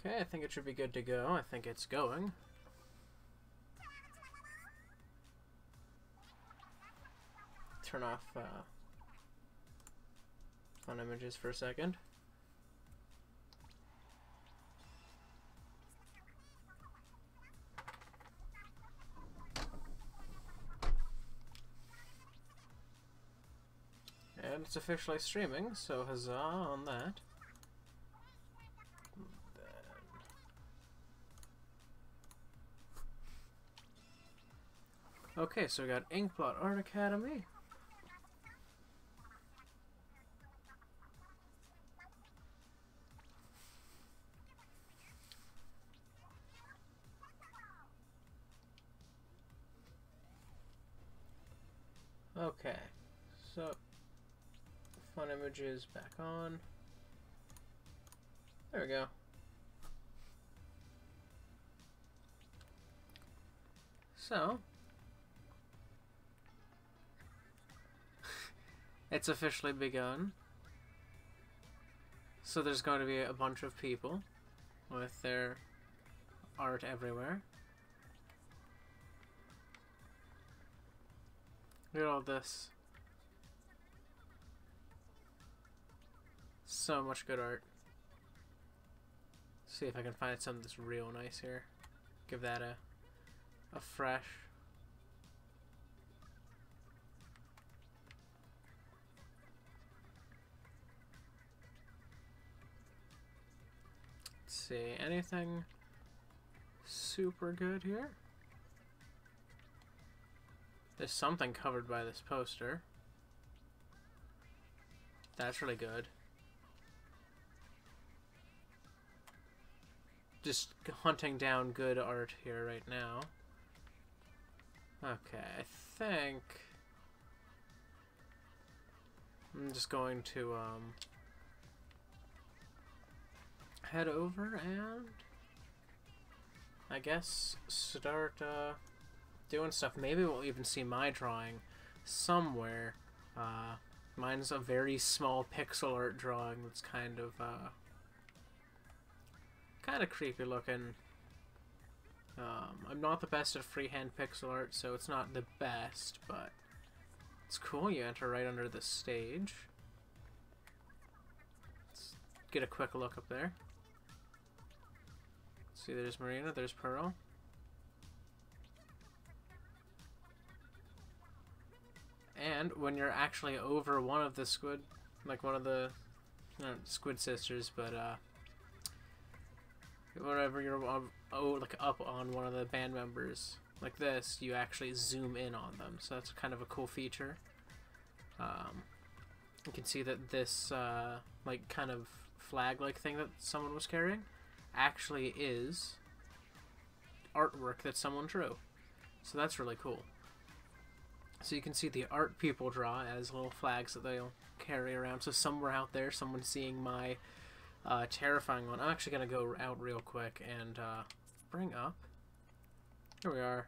Okay, I think it should be good to go. I think it's going. Turn off fun images for a second. And it's officially streaming, so huzzah on that. Okay, so we got Inkblot Art Academy. Okay, so fun images back on. There we go. So it's officially begun. So there's going to be a bunch of people with their art everywhere. Look at all this. So much good art. See if I can find something that's real nice here. Give that a fresh. Let's see, anything super good here? There's something covered by this poster. That's really good. Just hunting down good art here right now. Okay, I think I'm just going to head over and I guess start doing stuff. Maybe we'll even see my drawing somewhere. Mine's a very small pixel art drawing that's kind of creepy looking. I'm not the best at freehand pixel art, so it's not the best, but it's cool. You enter right under the stage. Let's get a quick look up there. See, there's Marina, there's Pearl. And when you're actually over one of the squid, like one of the, not squid sisters, but whatever, you're like up on one of the band members like this, you actually zoom in on them. So that's kind of a cool feature. You can see that this like kind of flag-like thing that someone was carrying actually is artwork that someone drew. So that's really cool. So you can see the art people draw as little flags that they'll carry around. So somewhere out there, someone's seeing my terrifying one. I'm actually going to go out real quick and bring up. Here we are.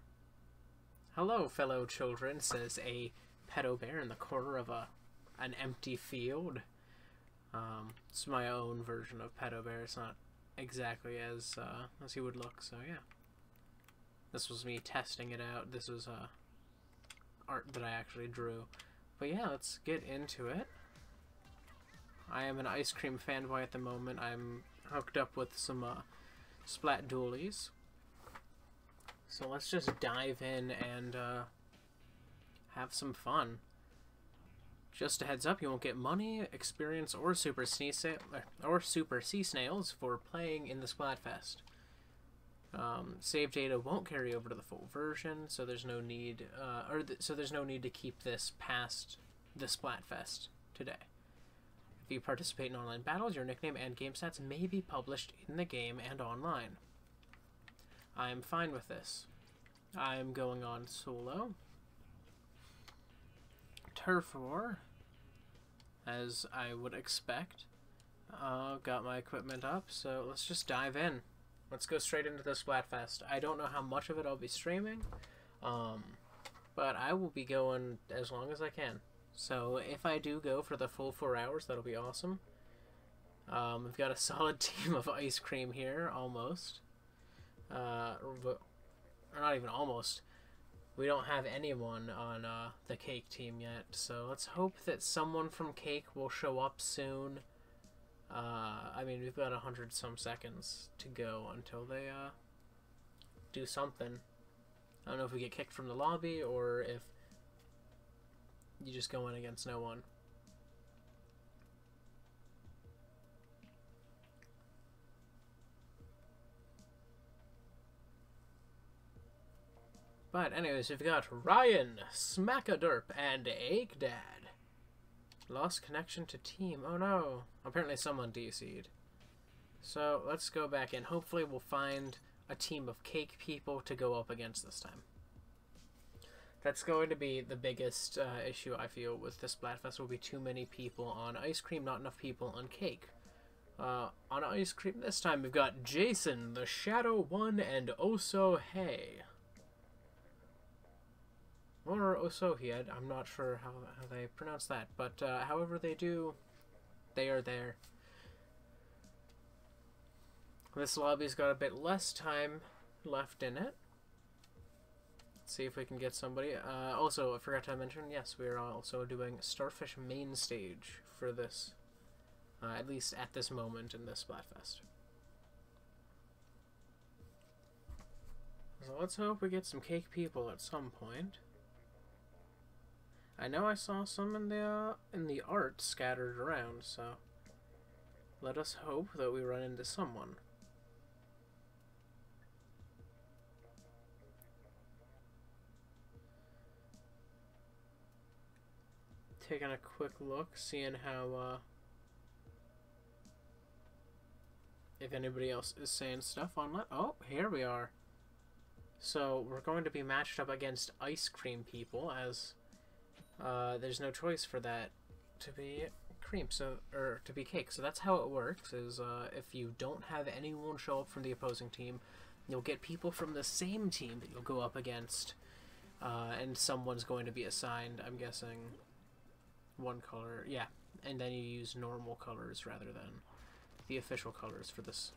Hello, fellow children, says a pedo bear in the corner of an empty field. It's my own version of pedo bear. It's not exactly as he would look, so yeah. This was me testing it out. This was art that I actually drew. But yeah, let's get into it. I am an ice cream fanboy at the moment. I'm hooked up with some Splat Dualies. So let's just dive in and have some fun. Just a heads up, you won't get money, experience, or super sea snails for playing in the Splatfest. Save data won't carry over to the full version, so there's no need, so there's no need to keep this past the Splatfest today. If you participate in online battles, your nickname and game stats may be published in the game and online. I am fine with this. I am going on solo. Turf War, as I would expect. Got my equipment up, so let's just dive in. Let's go straight into the Splatfest. I don't know how much of it I'll be streaming, but I will be going as long as I can. So if I do go for the full 4 hours, that'll be awesome. We've got a solid team of ice cream here, almost. Or not even almost. We don't have anyone on the cake team yet, so let's hope that someone from cake will show up soon. I mean, we've got 100 some seconds to go until they do something. I don't know if we get kicked from the lobby or if you just go in against no one. But anyways, we've got Ryan, Smackaderp, and Egg Dad. Lost connection to team. Oh no. Apparently someone DC'd. So let's go back in. Hopefully we'll find a team of cake people to go up against this time. That's going to be the biggest issue I feel with this Splatfest. Will be too many people on ice cream, not enough people on cake. On ice cream this time we've got Jason, the Shadow One, and Oso Hey. Or Osohied, I'm not sure how they pronounce that, but however they do, they are there. This lobby's got a bit less time left in it. Let's see if we can get somebody. Also, I forgot to mention, yes, we are also doing Starfish main stage for this, at least at this moment in this Splatfest. So let's hope we get some cake people at some point. I know I saw some in the art scattered around, so let us hope that we run into someone. Taking a quick look, seeing how if anybody else is saying stuff online. Oh, here we are. So we're going to be matched up against ice cream people, as there's no choice for that to be cream, or to be cake. So that's how it works, is if you don't have anyone show up from the opposing team, you'll get people from the same team that you'll go up against, and someone's going to be assigned, I'm guessing, one color. Yeah, and then you use normal colors rather than the official colors for this.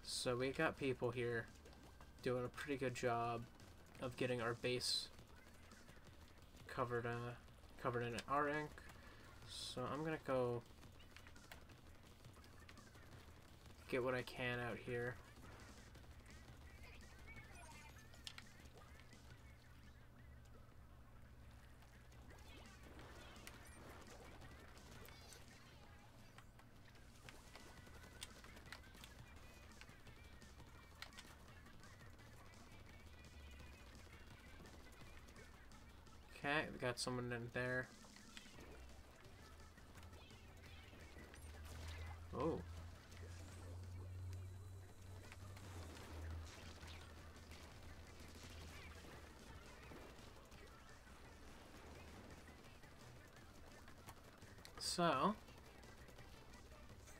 So we got people here doing a pretty good job of getting our base covered in our ink. So I'm gonna go get what I can out here. Okay, we got someone in there. Oh.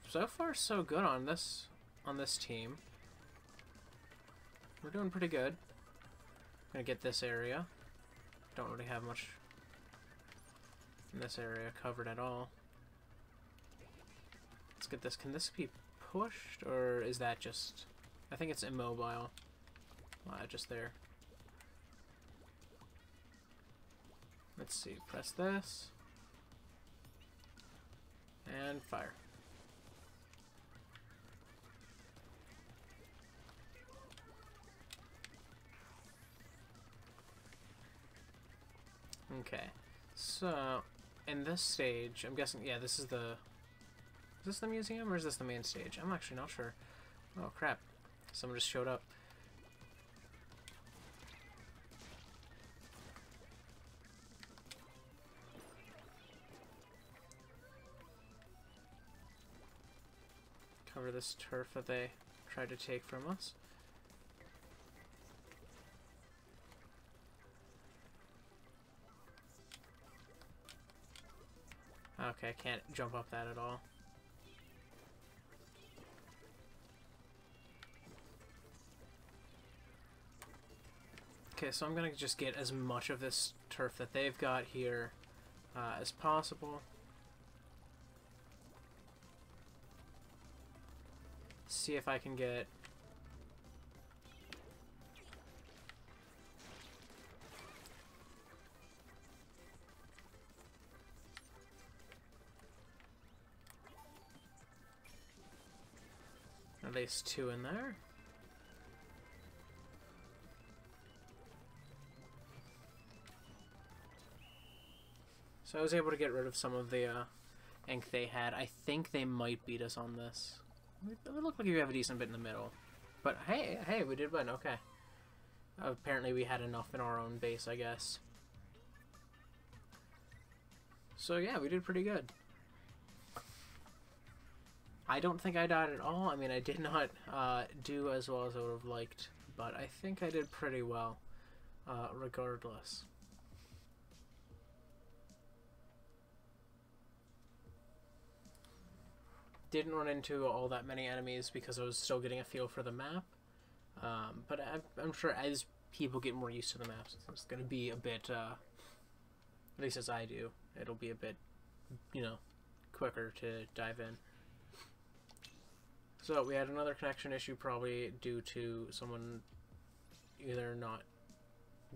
So far so good on this team. We're doing pretty good. Gonna get this area. Don't really have much in this area covered at all. Let's get this. Can this be pushed, or is that just... I think it's immobile. Just there. Let's see. Press this. And fire. Okay, so in this stage, I'm guessing, yeah, this is the... Is this the museum, or is this the main stage? I'm actually not sure. Oh, crap. Someone just showed up. Cover this turf that they tried to take from us. Okay, I can't jump up that at all. Okay, so I'm gonna just get as much of this turf that they've got here as possible. See if I can get... at least 2 in there. So I was able to get rid of some of the ink they had. I think they might beat us on this. It looked like we have a decent bit in the middle. But hey, we did win, okay. Apparently we had enough in our own base, I guess. So yeah, we did pretty good. I don't think I died at all. I mean, I did not do as well as I would have liked, but I think I did pretty well, regardless. Didn't run into all that many enemies because I was still getting a feel for the map, but I'm sure as people get more used to the maps, it's going to be a bit, at least as I do, it'll be a bit, you know, quicker to dive in. So we had another connection issue, probably due to someone either not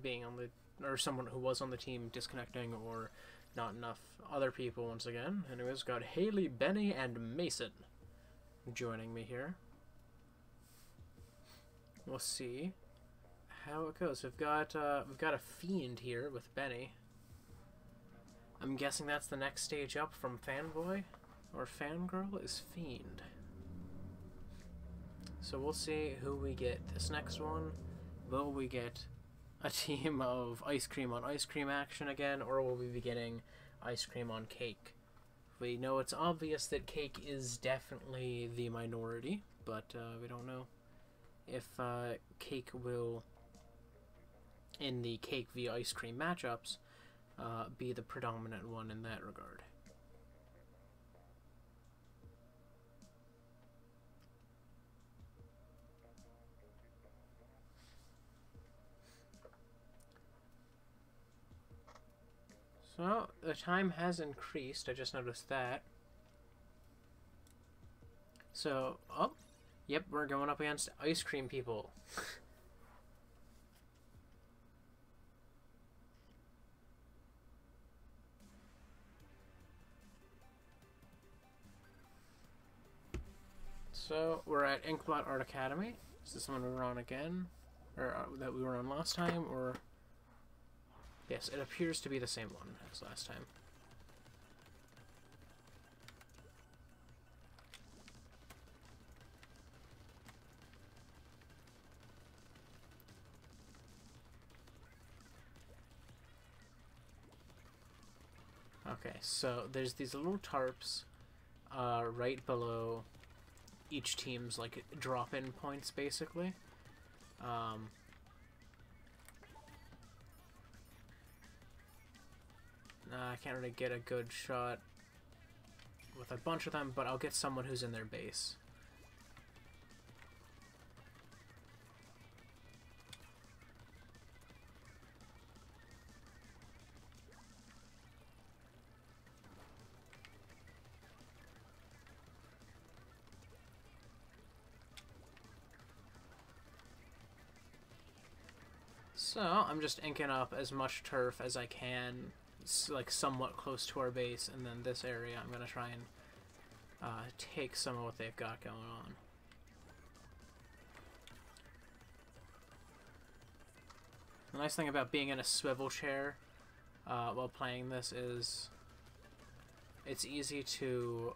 being on the, or someone who was on the team disconnecting, or not enough other people once again. Anyways, got Haley, Benny, and Mason joining me here. We'll see how it goes. We've got a Fiend here with Benny. I'm guessing that's the next stage up from Fanboy, or Fangirl is Fiend. So we'll see who we get this next one. Will we get a team of ice cream on ice cream action again, or will we be getting ice cream on cake? We know it's obvious that cake is definitely the minority, but we don't know if cake will, in the cake v ice cream matchups, be the predominant one in that regard. So, the time has increased, I just noticed that. So, oh, yep, we're going up against ice cream people. So, we're at Inkblot Art Academy. Is this the one we were on again? Or that we were on last time, or... Yes, it appears to be the same one as last time. Okay, so there's these little tarps right below each team's like drop-in points, basically. I can't really get a good shot with a bunch of them, but I'll get someone who's in their base. So, I'm just inking up as much turf as I can, like somewhat close to our base, and then this area I'm going to try and take some of what they've got going on. The nice thing about being in a swivel chair while playing this is it's easy to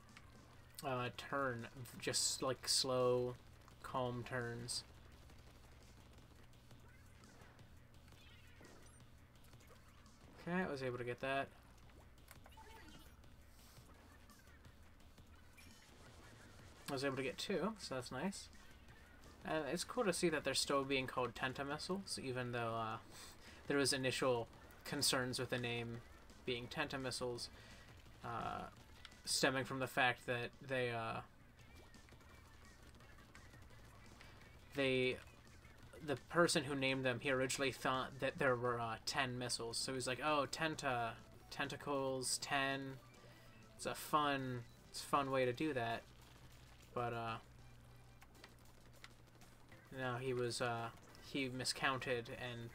turn, just like slow, calm turns. Okay, I was able to get that. I was able to get 2, so that's nice. And it's cool to see that they're still being called Tenta-missiles, even though there was initial concerns with the name being Tenta-missiles, stemming from the fact that they the person who named them, he originally thought that there were 10 missiles. So he's like, oh, tentacles, 10. It's a fun way to do that. But no, he miscounted and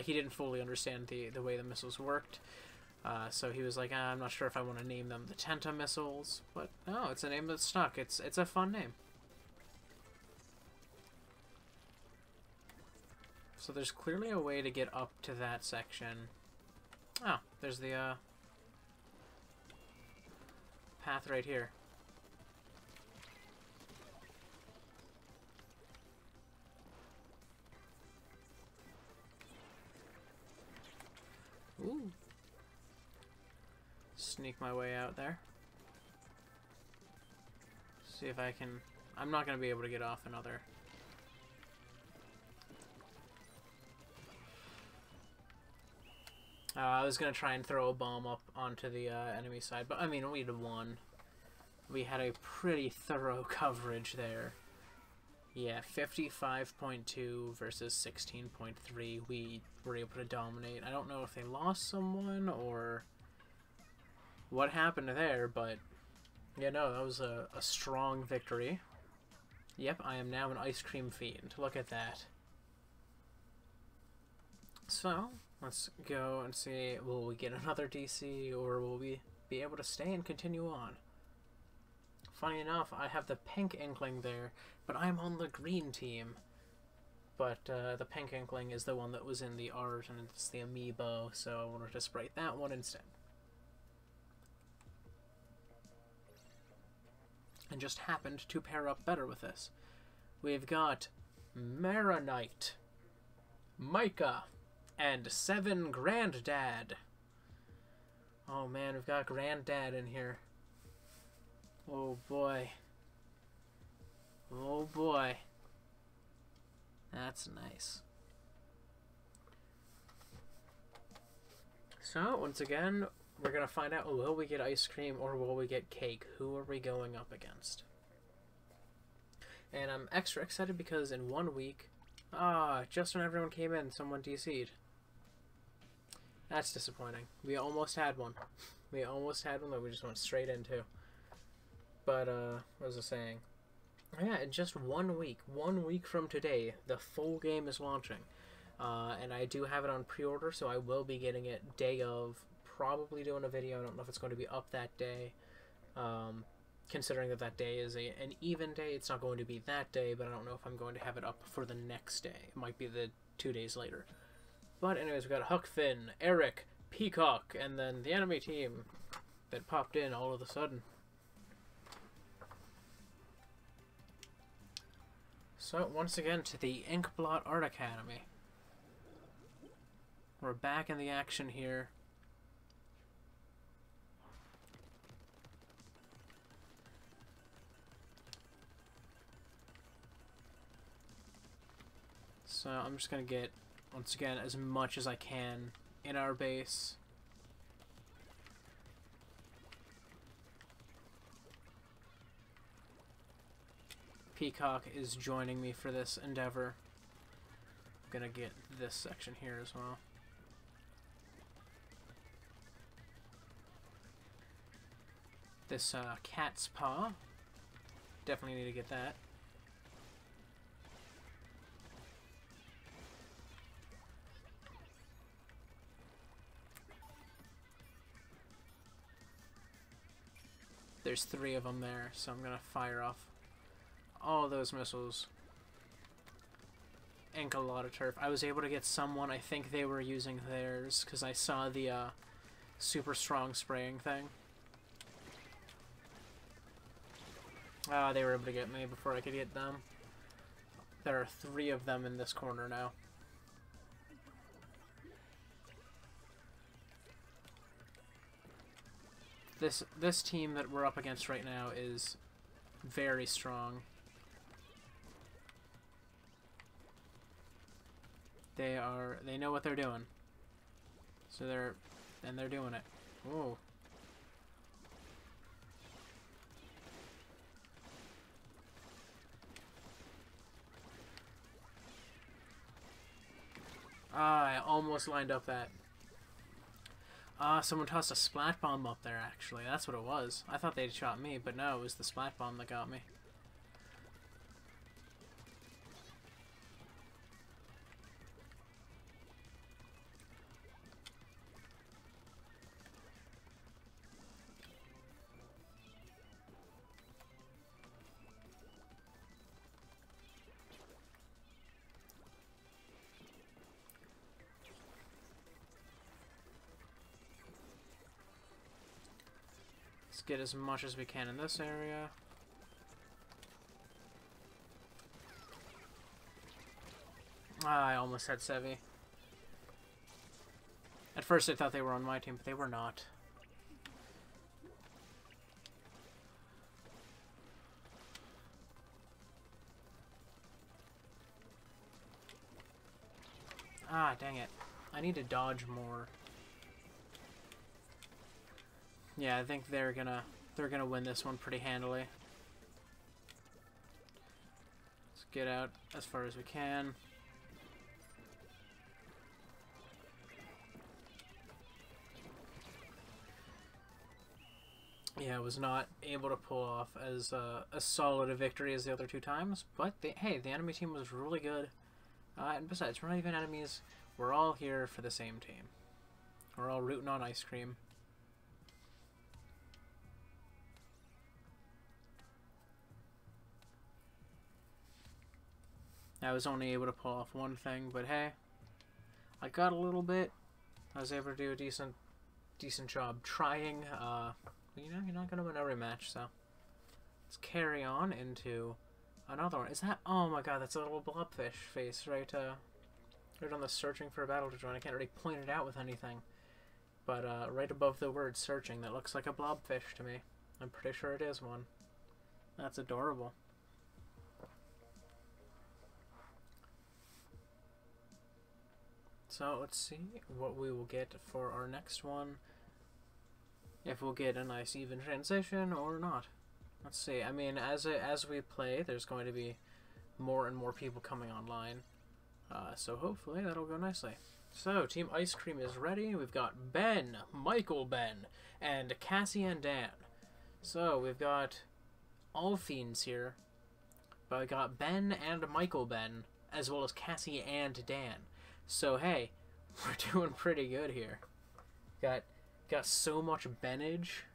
he didn't fully understand the way the missiles worked. So he was like, I'm not sure if I want to name them the Tenta missiles, but no, it's a name that stuck. It's a fun name. So there's clearly a way to get up to that section. Oh, there's the path right here. Ooh. Sneak my way out there. See if I can... I'm not going to be able to get off another. I was going to try and throw a bomb up onto the enemy side, but I mean, we won. We had a pretty thorough coverage there. Yeah, 55.2 versus 16.3. We were able to dominate. I don't know if they lost someone or what happened there, but yeah, no, that was a strong victory. Yep, I am now an ice cream fiend. Look at that. So, let's go and see, will we get another DC or will we be able to stay and continue on? Funny enough, I have the pink inkling there, but I'm on the green team. But the pink inkling is the one that was in the art, and it's the amiibo, so I wanted to sprite that one instead. And just happened to pair up better with this. We've got Maronite, Micah, and 7 Granddad. Oh man, we've got Granddad in here. Oh boy. Oh boy. That's nice. So, once again, we're gonna find out, will we get ice cream or will we get cake? Who are we going up against? And I'm extra excited because in 1 week, just when everyone came in, someone DC'd. That's disappointing. We almost had one. We almost had one that we just went straight into. But, what was I saying? Yeah, in just 1 week. 1 week from today, the full game is launching. And I do have it on pre-order, so I will be getting it day of. Probably doing a video. I don't know if it's going to be up that day. Considering that day is an even day, it's not going to be that day, but I don't know if I'm going to have it up for the next day. It might be the 2 days later. But anyways, we got Huck Finn, Eric, Peacock, and then the enemy team that popped in all of a sudden. So, once again, to the Inkblot Art Academy. We're back in the action here. So, I'm just going to get, once again, as much as I can in our base. Peacock is joining me for this endeavor. I'm gonna get this section here as well. This cat's paw. Definitely need to get that. There's 3 of them there, so I'm gonna fire off all those missiles. Ink a lot of turf. I was able to get someone, I think they were using theirs, because I saw the super strong spraying thing. They were able to get me before I could get them. There are 3 of them in this corner now. This team that we're up against right now is very strong. They know what they're doing. So they're doing it. Ooh. almost lined up that. Someone tossed a splat bomb up there, actually. That's what it was. I thought they'd shot me, but no, it was the splat bomb that got me. Let's get as much as we can in this area. I almost had Sevi. At first I thought they were on my team, but they were not. Ah, dang it. I need to dodge more. Yeah, I think they're gonna win this one pretty handily. Let's get out as far as we can. Yeah, I was not able to pull off as solid a victory as the other two times, but hey, the enemy team was really good. And besides, we're not even enemies. We're all here for the same team. We're all rooting on ice cream. I was only able to pull off one thing, but hey, I got a little bit. I was able to do a decent job trying. You know, you're not gonna win every match, so let's carry on into another one. Is that? Oh my God, that's a little blobfish face, right? Right on the searching for a battle to join. I can't really point it out with anything, but right above the word searching, that looks like a blobfish to me. I'm pretty sure it is one. That's adorable. So let's see what we will get for our next one. If we'll get a nice even transition or not. Let's see. I mean, as we play, there's going to be more and more people coming online. So hopefully that'll go nicely. So Team Ice Cream is ready. We've got Ben, Michael Ben, and Cassie and Dan. So we've got all fiends here. But we got Ben and Michael Ben, as well as Cassie and Dan. So hey, we're doing pretty good here. Got so much Benage.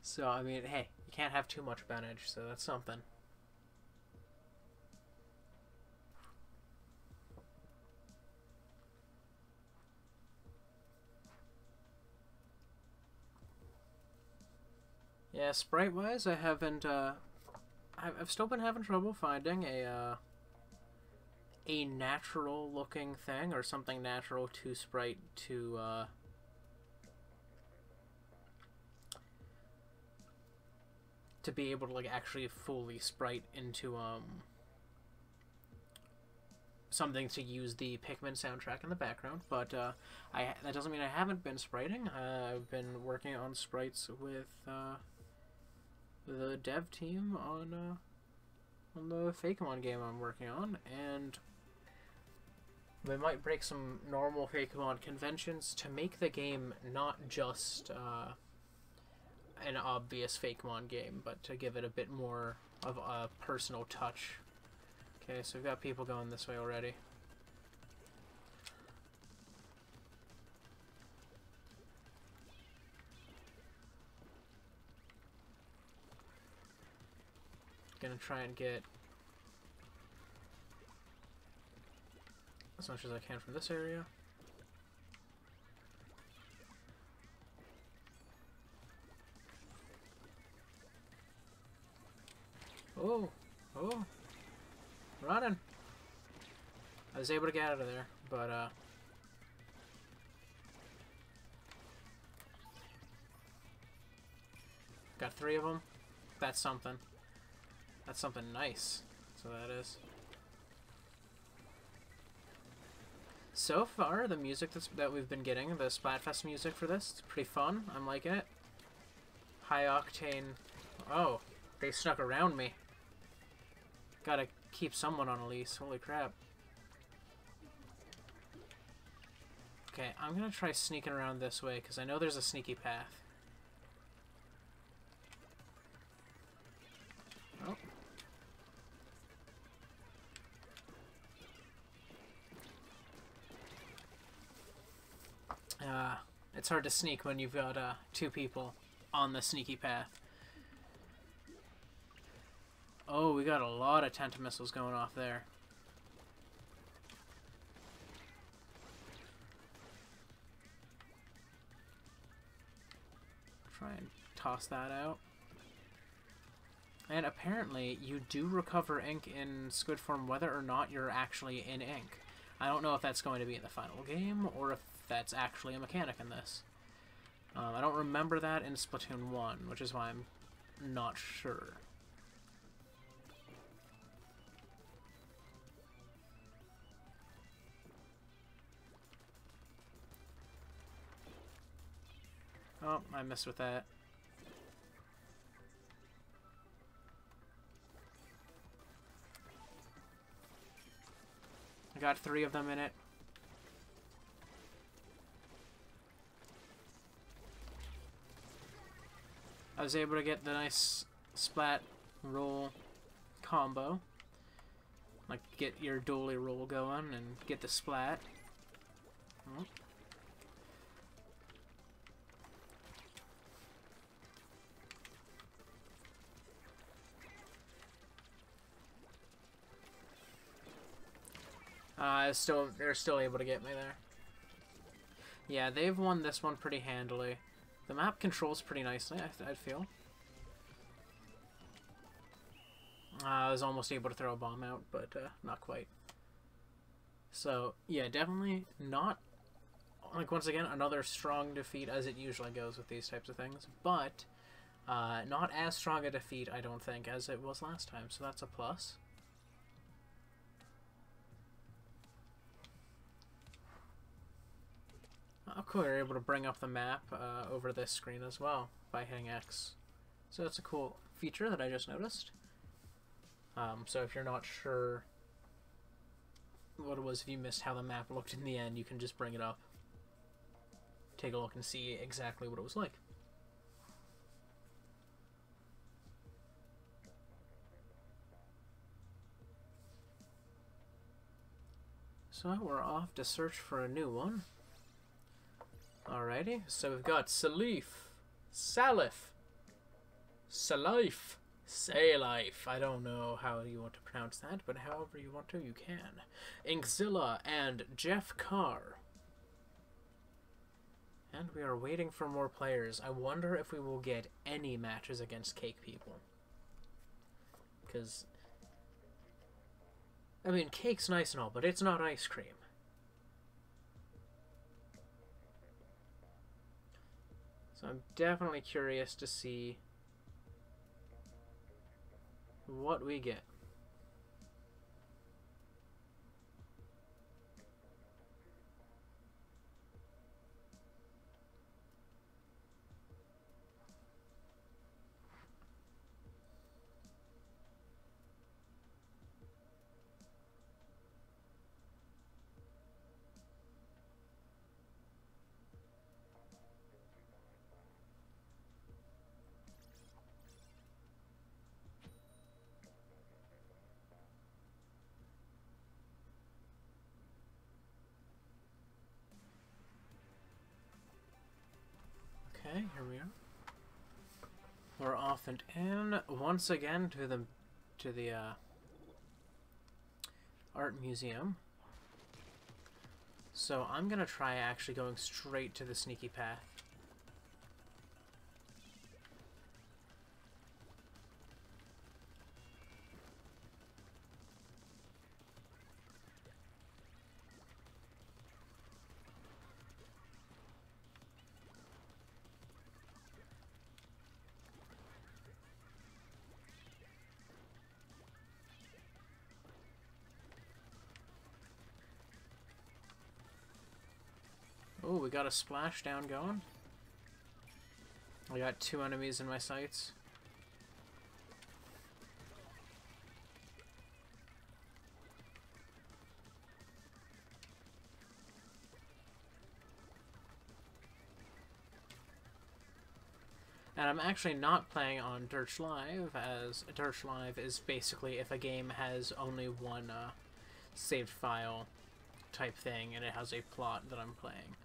So I mean, hey, you can't have too much Benage, so that's something. Yeah, sprite-wise, I haven't. I've still been having trouble finding a natural looking thing or something natural to sprite to be able to like actually fully sprite into something to use the Pikmin soundtrack in the background, but that doesn't mean I haven't been spriting. I've been working on sprites with the dev team on the Fakemon game I'm working on, and we might break some normal Fakemon conventions to make the game not just an obvious Fakemon game, but to give it a bit more of a personal touch. Okay, so we've got people going this way already. Gonna try and get as much as I can from this area. Oh, oh, running. I was able to get out of there, but got 3 of them. That's something. That's something nice. So that is. So far, the music that we've been getting, the Splatfest music for this, it's pretty fun. I'm liking it. High octane. Oh, they snuck around me. Gotta keep someone on a leash. Holy crap. Okay, I'm gonna try sneaking around this way, because I know there's a sneaky path. Oh. It's hard to sneak when you've got two people on the sneaky path. Oh, we got a lot of tenta missiles going off there. Try and toss that out. And apparently, you do recover ink in squid form whether or not you're actually in ink. I don't know if that's going to be in the final game, or if that's actually a mechanic in this. I don't remember that in Splatoon 1, which is why I'm not sure. Oh, I missed with that. I got 3 of them in it. I was able to get the nice splat roll combo. Like, get your dolly roll going and get the splat. Oh. They're still able to get me there. Yeah, they've won this one pretty handily. The map controls pretty nicely, I feel. I was almost able to throw a bomb out, but not quite. So, yeah, definitely not, like, once again, another strong defeat as it usually goes with these types of things, but not as strong a defeat, I don't think, as it was last time, so that's a plus. Oh, cool, you're able to bring up the map over this screen as well by hitting X. So that's a cool feature that I just noticed. So if you're not sure what it was, if you missed how the map looked in the end, you can just bring it up. Take a look and see exactly what it was like. So we're off to search for a new one. Alrighty, so we've got Salif, Salif, I don't know how you want to pronounce that, but however you want to, you can. Inkzilla and Jeff Carr. And we are waiting for more players. I wonder if we will get any matches against cake people. Because, I mean, cake's nice and all, but it's not ice cream. So I'm definitely curious to see what we get. Okay, here we are. We're off and in once again to the art museum. So I'm gonna try actually going straight to the sneaky path. Oh, we got a splashdown going. I got 2 enemies in my sights. And I'm actually not playing on Dirge Live, as Dirge Live is basically if a game has only one saved file type thing and it has a plot that I'm playing.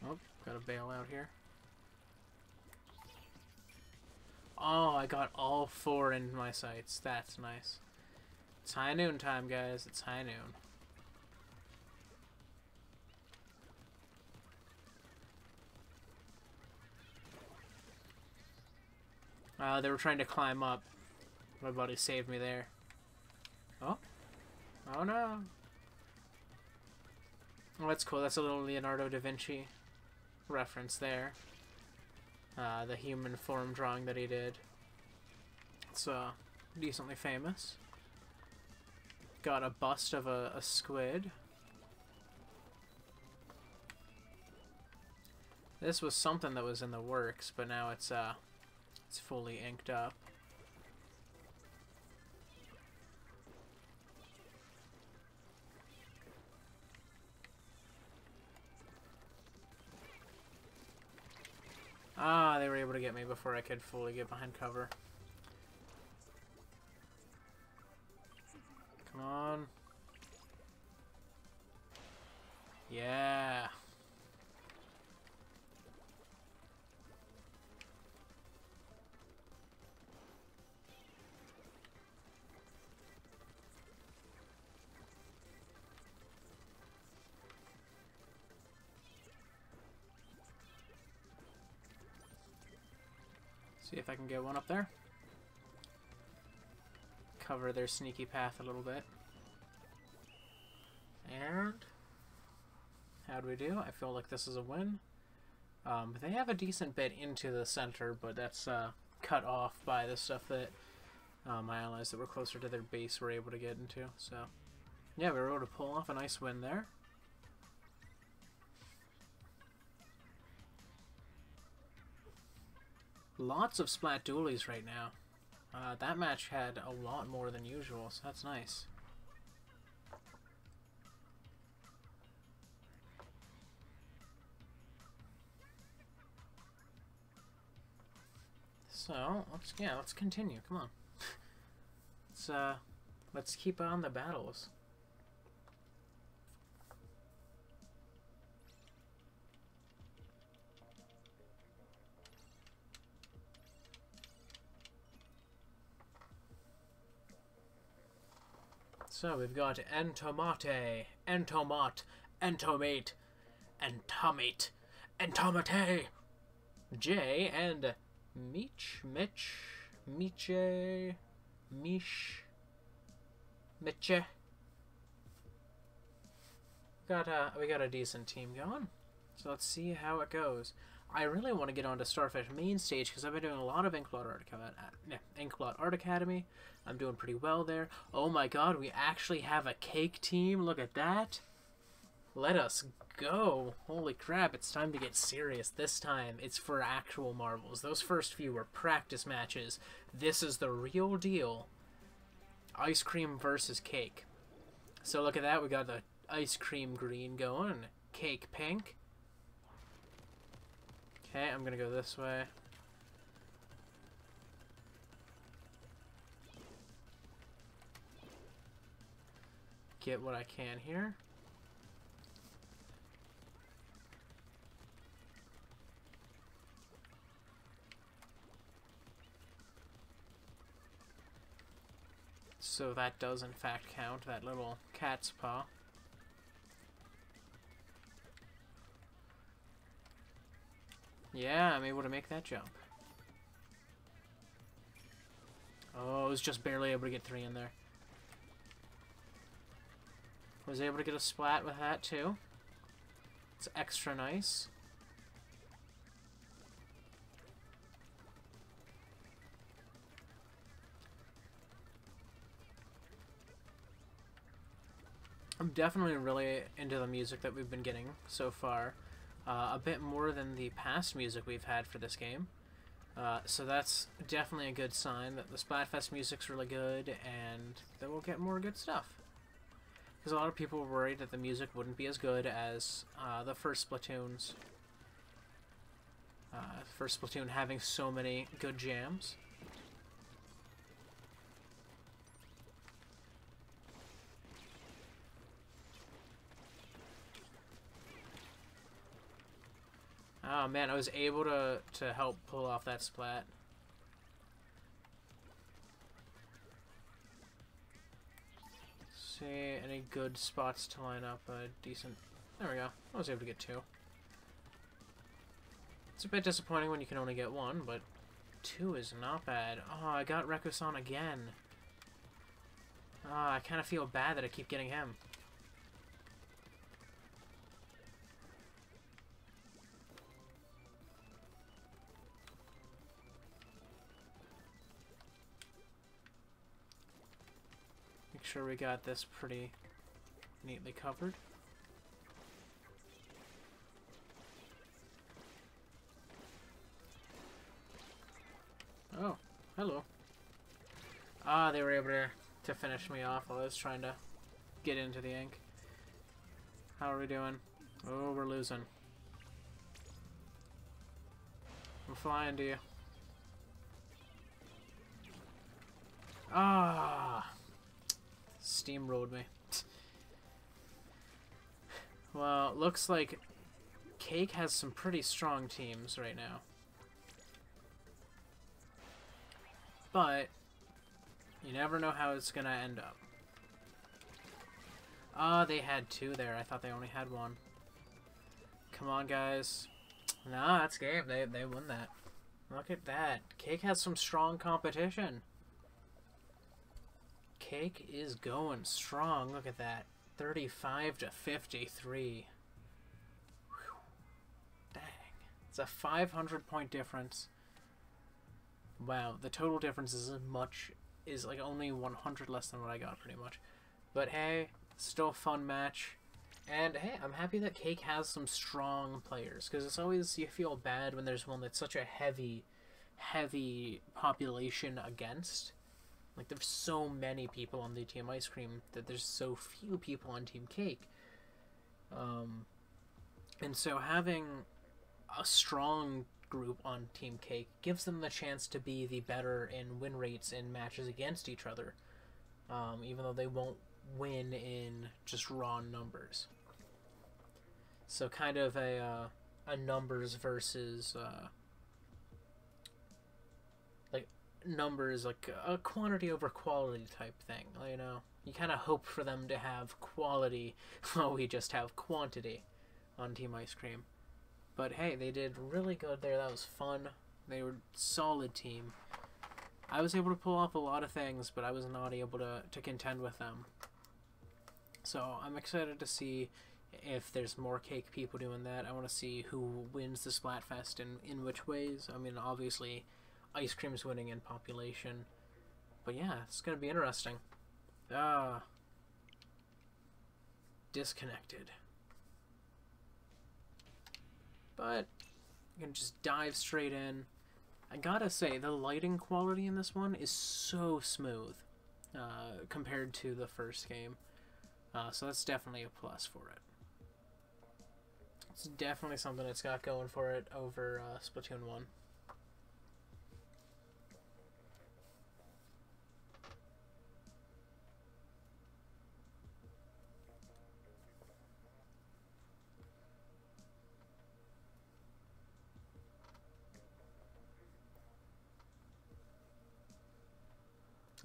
Oh, gotta bail out here. Oh, I got all 4 in my sights. That's nice. It's high noon time, guys. It's high noon. They were trying to climb up. My buddy saved me there. Oh. Oh no. Oh, that's cool. That's a little Leonardo da Vinci reference there. The human form drawing that he did. It's decently famous. Got a bust of a squid. This was something that was in the works, but now it's fully inked up. Ah, they were able to get me before I could fully get behind cover. Come on. Yeah. See if I can get one up there. Cover their sneaky path a little bit. And how do we do? I feel like this is a win. They have a decent bit into the center, but that's cut off by the stuff that my allies that were closer to their base were able to get into. So yeah, we were able to pull off a nice win there. Lots of Splat dualies right now. That match had a lot more than usual, so that's nice. So let's continue. Come on. Let's keep on the battles. So we've got entomate, entomat, entomate, entomate, entomate, J, and Meech, Mitch, Miche, Mish, Mitche. We got a decent team going. So let's see how it goes. I really want to get onto Starfish main stage because I've been doing a lot of Inkblot Art Academy. I'm doing pretty well there. Oh my god, we actually have a cake team. Look at that. Let us go. Holy crap, it's time to get serious. This time, it's for actual marbles. Those first few were practice matches. This is the real deal. Ice cream versus cake. So look at that. We got the ice cream green going. Cake pink. Okay, I'm gonna go this way. Get what I can here. So that does in fact count, that little cat's paw. Yeah, I'm able to make that jump. Oh, I was just barely able to get 3 in there. Was able to get a splat with that too. It's extra nice. I'm definitely really into the music that we've been getting so far. a bit more than the past music we've had for this game. So that's definitely a good sign that the Splatfest music's really good, and that we'll get more good stuff. Because a lot of people were worried that the music wouldn't be as good as the first Splatoons. First Splatoon having so many good jams. Oh man, I was able to help pull off that splat. See any good spots to line up a decent... There we go. I was able to get 2. It's a bit disappointing when you can only get 1, but 2 is not bad. Oh, I got Rekusan again. I kind of feel bad that I keep getting him. Make sure we got this pretty neatly covered. Oh, hello. Ah, they were able to finish me off while I was trying to get into the ink. How are we doing? Oh, we're losing. I'm flying to you. Ah! Steamrolled me. Well, looks like Cake has some pretty strong teams right now. But you never know how it's gonna end up. Ah, they had 2 there. I thought they only had 1. Come on, guys. Nah, that's game. They won that. Look at that. Cake has some strong competition. Cake is going strong. Look at that. 35 to 53. Whew. Dang. It's a 500-point difference. Wow, the total difference is like only 100 less than what I got, pretty much. But hey, still a fun match. And hey, I'm happy that Cake has some strong players, because it's always, you feel bad when there's one that's such a heavy population against. Like, there's so many people on the Team Ice Cream that there's so few people on Team Cake. And so having a strong group on Team Cake gives them the chance to be the better in win rates in matches against each other, even though they won't win in just raw numbers. So kind of a numbers versus like numbers, like a quantity over quality type thing. You know, you kind of hope for them to have quality while we just have quantity on Team Ice Cream. But hey, they did really good there. That was fun. They were a solid team. I was able to pull off a lot of things, but I was not able to contend with them. So I'm excited to see if there's more Cake people doing that. I want to see who wins the Splatfest and in which ways. I mean, obviously, Ice Cream's winning in population. But yeah, it's going to be interesting. Disconnected. But you can just dive straight in. I gotta say, the lighting quality in this one is so smooth compared to the first game. So that's definitely a plus for it. It's definitely something it's got going for it over Splatoon 1.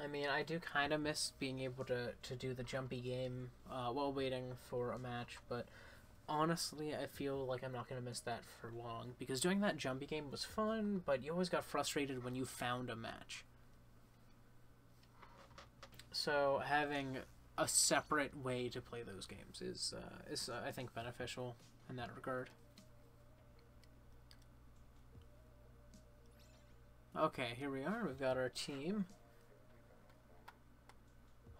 I mean, I do kind of miss being able to do the jumpy game while waiting for a match, but honestly, I feel like I'm not going to miss that for long, because doing that jumpy game was fun, but you always got frustrated when you found a match. So having a separate way to play those games is I think, beneficial in that regard. Okay, here we are. We've got our team.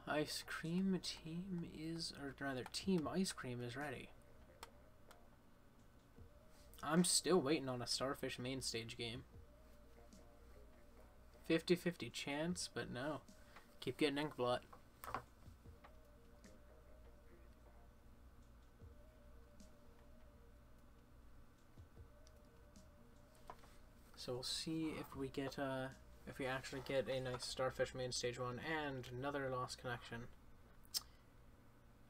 Ice Cream team is, or rather, Team Ice Cream is ready. I'm still waiting on a Starfish main stage game. 50-50 chance, but no. Keep getting Inkblot. So we'll see if we get if we actually get a nice Starfish main stage one and another lost connection.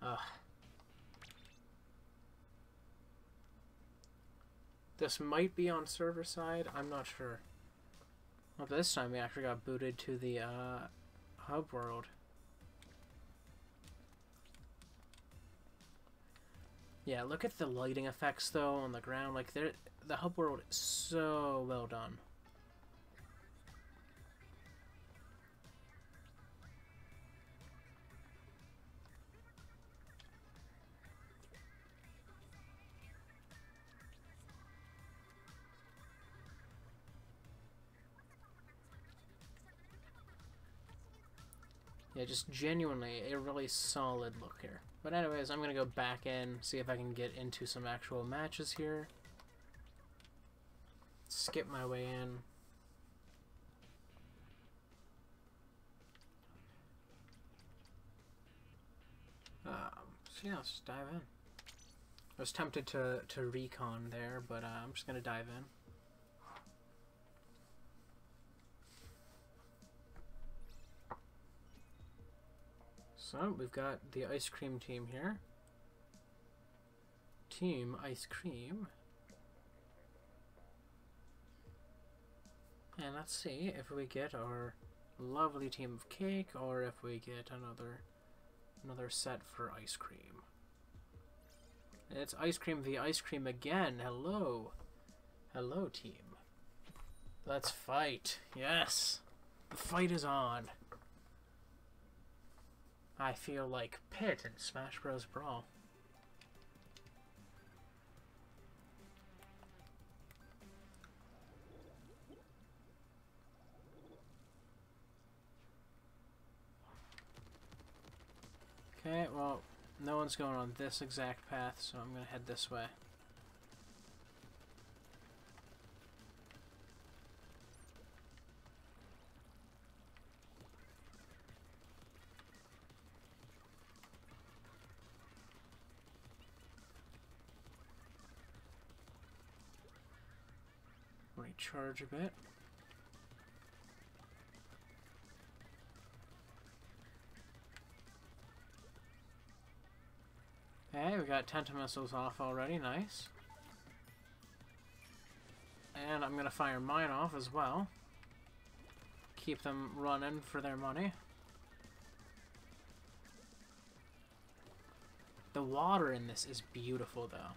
Ugh. This might be on server side, I'm not sure. Well, this time we actually got booted to the hub world. Yeah, look at the lighting effects though on the ground. Like the hub world is so well done. Yeah, just genuinely a really solid look here. But anyways, I'm gonna go back in, see if I can get into some actual matches here. Skip my way in. So yeah, let's just dive in. I was tempted to recon there, but I'm just gonna dive in. So, we've got the ice cream team here. Team Ice Cream. And let's see if we get our lovely team of cake or if we get another set for ice cream. It's Ice Cream v Ice Cream again. Hello. Hello, team. Let's fight. Yes. The fight is on. I feel like Pit in Smash Bros. Brawl. Okay, well, no one's going on this exact path, so I'm gonna head this way. Recharge a bit. Okay, we got Tentamissiles off already, nice. And I'm gonna fire mine off as well. Keep them running for their money. The water in this is beautiful though.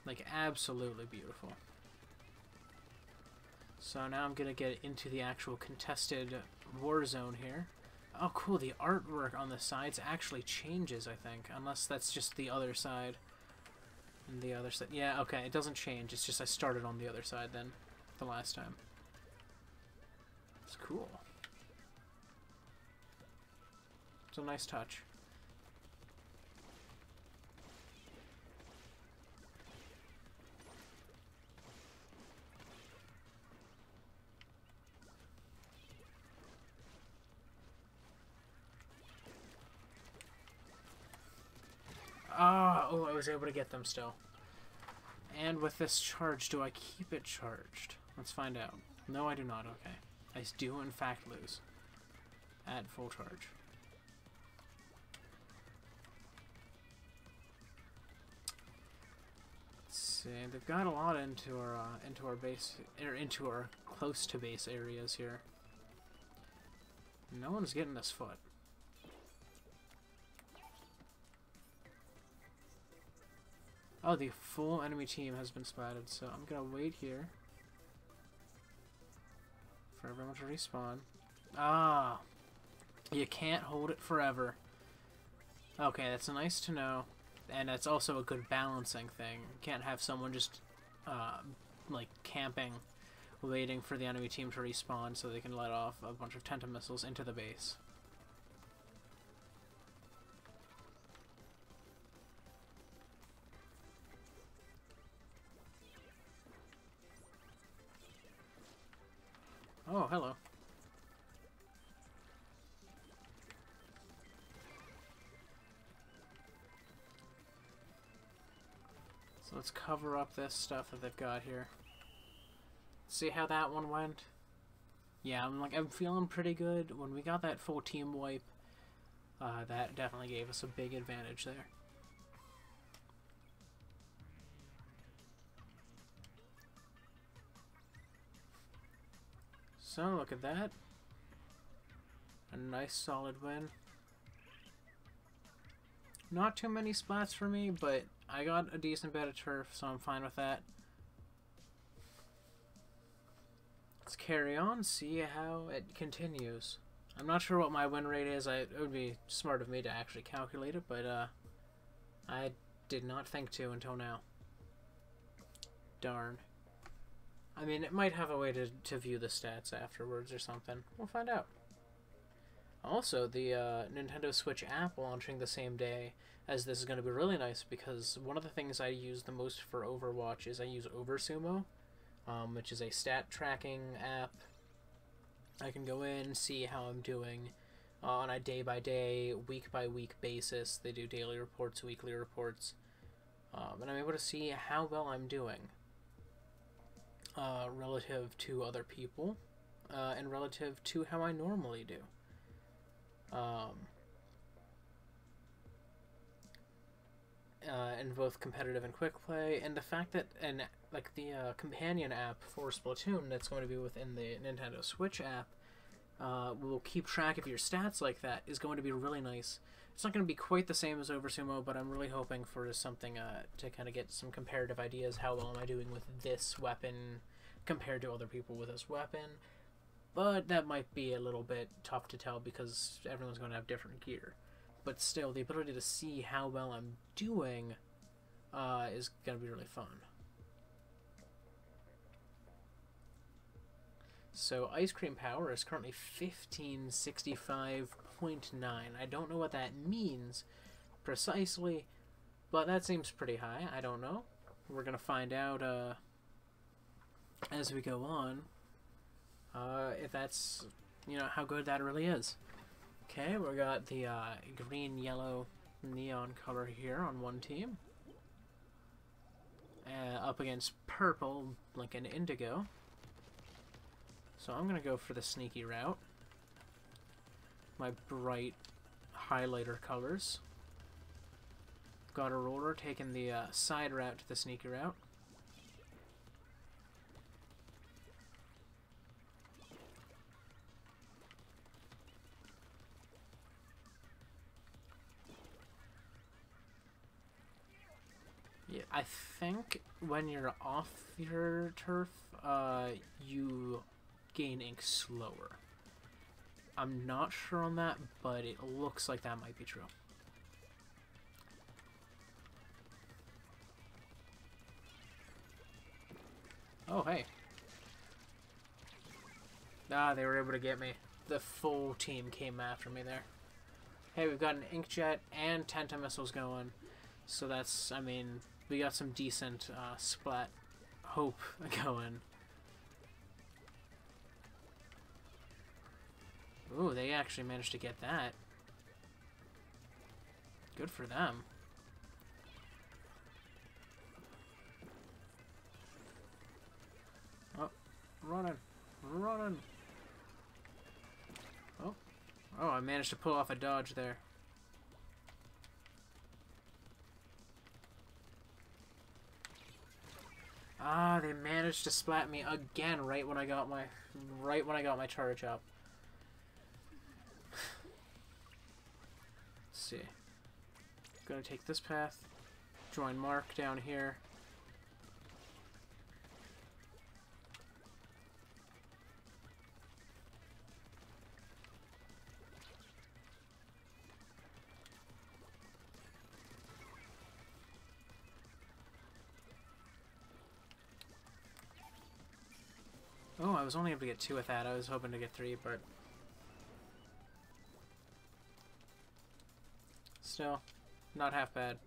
Like, absolutely beautiful. So now I'm gonna get into the actual contested war zone here. Oh, cool, the artwork on the sides actually changes, I think. Unless that's just the other side. And the other side. Yeah, okay, it doesn't change. It's just I started on the other side then, the last time. It's cool. It's a nice touch. Oh, I was able to get them still. And with this charge, do I keep it charged? Let's find out. No, I do not. Okay. I do, in fact, lose. At full charge. Let's see. They've got a lot into our base, or into our close to base areas here. No one's getting this foot. Oh, the full enemy team has been splatted, so I'm gonna wait here for everyone to respawn. Ah, you can't hold it forever. Okay, that's nice to know, and that's also a good balancing thing. You can't have someone just like camping, waiting for the enemy team to respawn so they can let off a bunch of Tentamissiles into the base. Oh, hello. So let's cover up this stuff that they've got here. See how that one went? Yeah, I'm feeling pretty good. When we got that full team wipe, that definitely gave us a big advantage there. So look at that. A nice solid win. Not too many splats for me, but I got a decent bit of turf, so I'm fine with that. Let's carry on, see how it continues. I'm not sure what my win rate is. It would be smart of me to actually calculate it, but I did not think to until now. Darn. I mean, it might have a way to view the stats afterwards or something. We'll find out. Also, the Nintendo Switch app launching the same day as this is going to be really nice, because one of the things I use the most for Overwatch is I use Oversumo, which is a stat tracking app. I can go in, see how I'm doing on a day-by-day, week-by-week basis. They do daily reports, weekly reports, and I'm able to see how well I'm doing relative to other people and relative to how I normally do. In both competitive and quick play, and the fact that the companion app for Splatoon that's going to be within the Nintendo Switch app will keep track of your stats like that is going to be really nice. It's not going to be quite the same as Oversumo, but I'm really hoping for something to kind of get some comparative ideas. How well am I doing with this weapon compared to other people with this weapon? But that might be a little bit tough to tell because everyone's going to have different gear. But still, the ability to see how well I'm doing is going to be really fun. So Ice Cream Power is currently 1565.9. I don't know what that means precisely, but that seems pretty high. I don't know. We're going to find out as we go on. If that's, how good that really is. Okay, we got the green, yellow, neon color here on one team. Up against purple, like an indigo. So I'm going to go for the sneaky route. My bright highlighter colors. Got a roller taking the side route to the sneaky route. Yeah, I think when you're off your turf, you gain ink slower. I'm not sure on that, but it looks like that might be true. Oh, hey. Ah, they were able to get me. The full team came after me there. Hey, we've got an Inkjet and Tenta missiles going. So that's, I mean, we got some decent splat hope going. Ooh, they actually managed to get that. Good for them. Oh, running. Running. Oh. Oh, I managed to pull off a dodge there. Ah, they managed to splat me again right when I got my charge up. Let's see. Gonna take this path. Join Mark down here. Oh, I was only able to get 2 with that. I was hoping to get 3, but still, not half bad.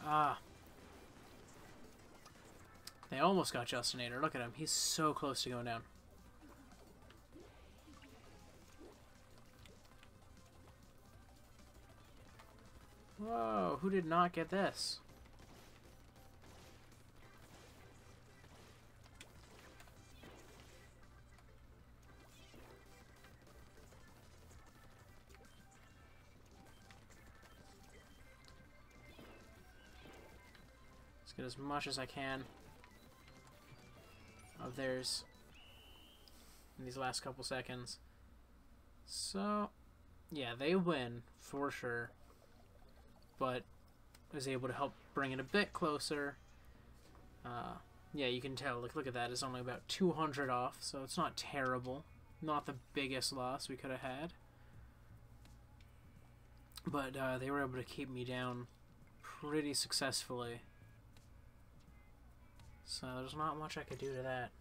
Ah. They almost got Justinator. Look at him. He's so close to going down. Whoa, who did not get this? Let's get as much as I can of theirs in these last couple seconds. So, yeah, they win for sure, but was able to help bring it a bit closer. Yeah, you can tell. Look at that. It's only about 200 off, so it's not terrible. Not the biggest loss we could have had. But they were able to keep me down pretty successfully. So there's not much I could do to that.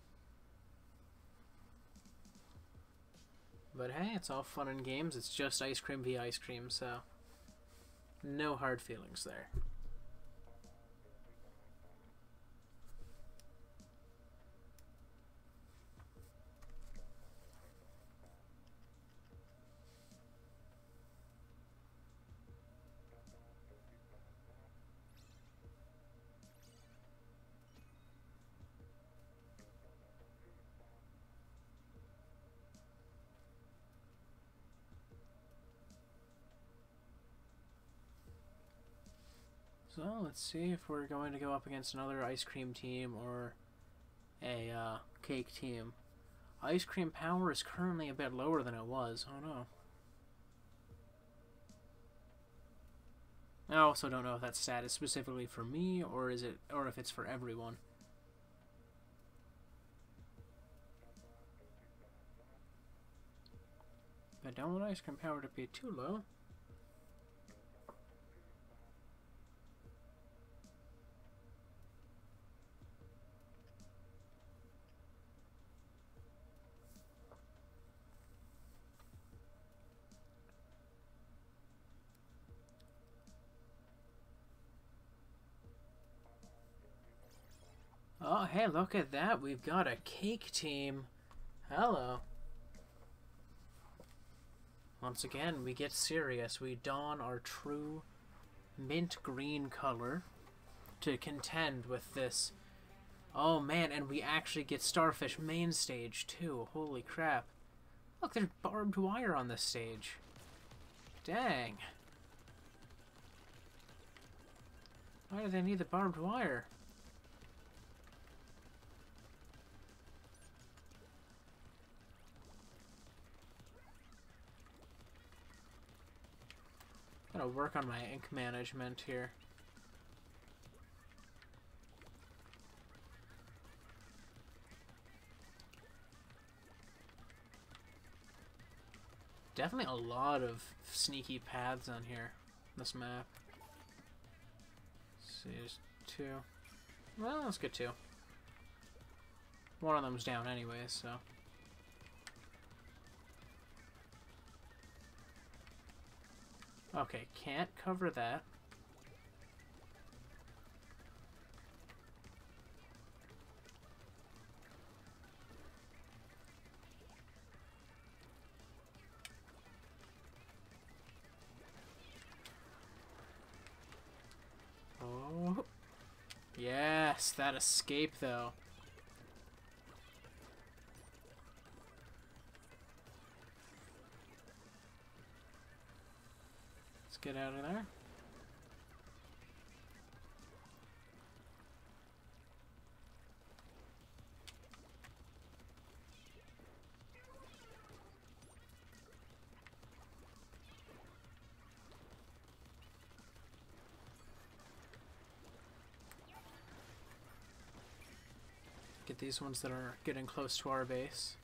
But hey, it's all fun and games. It's just ice cream v ice cream, so no hard feelings there. So let's see if we're going to go up against another ice cream team or a cake team. Ice cream power is currently a bit lower than it was. Oh no. I also don't know if that stat is specifically for me or if it's for everyone. I don't want ice cream power to be too low. Oh, hey, look at that. We've got a cake team. Hello. Once again, we get serious. We don our true mint green color to contend with this. Oh, man, and we actually get Starfish main stage, too. Holy crap. Look, there's barbed wire on this stage. Dang. Why do they need the barbed wire? Gotta work on my ink management here. Definitely a lot of sneaky paths on here, this map. Let's see, there's two. Well, let's get two. One of them's down anyway, so. Okay, can't cover that. Oh. Yes, that escape though. Let's get out of there. Get these ones that are getting close to our base.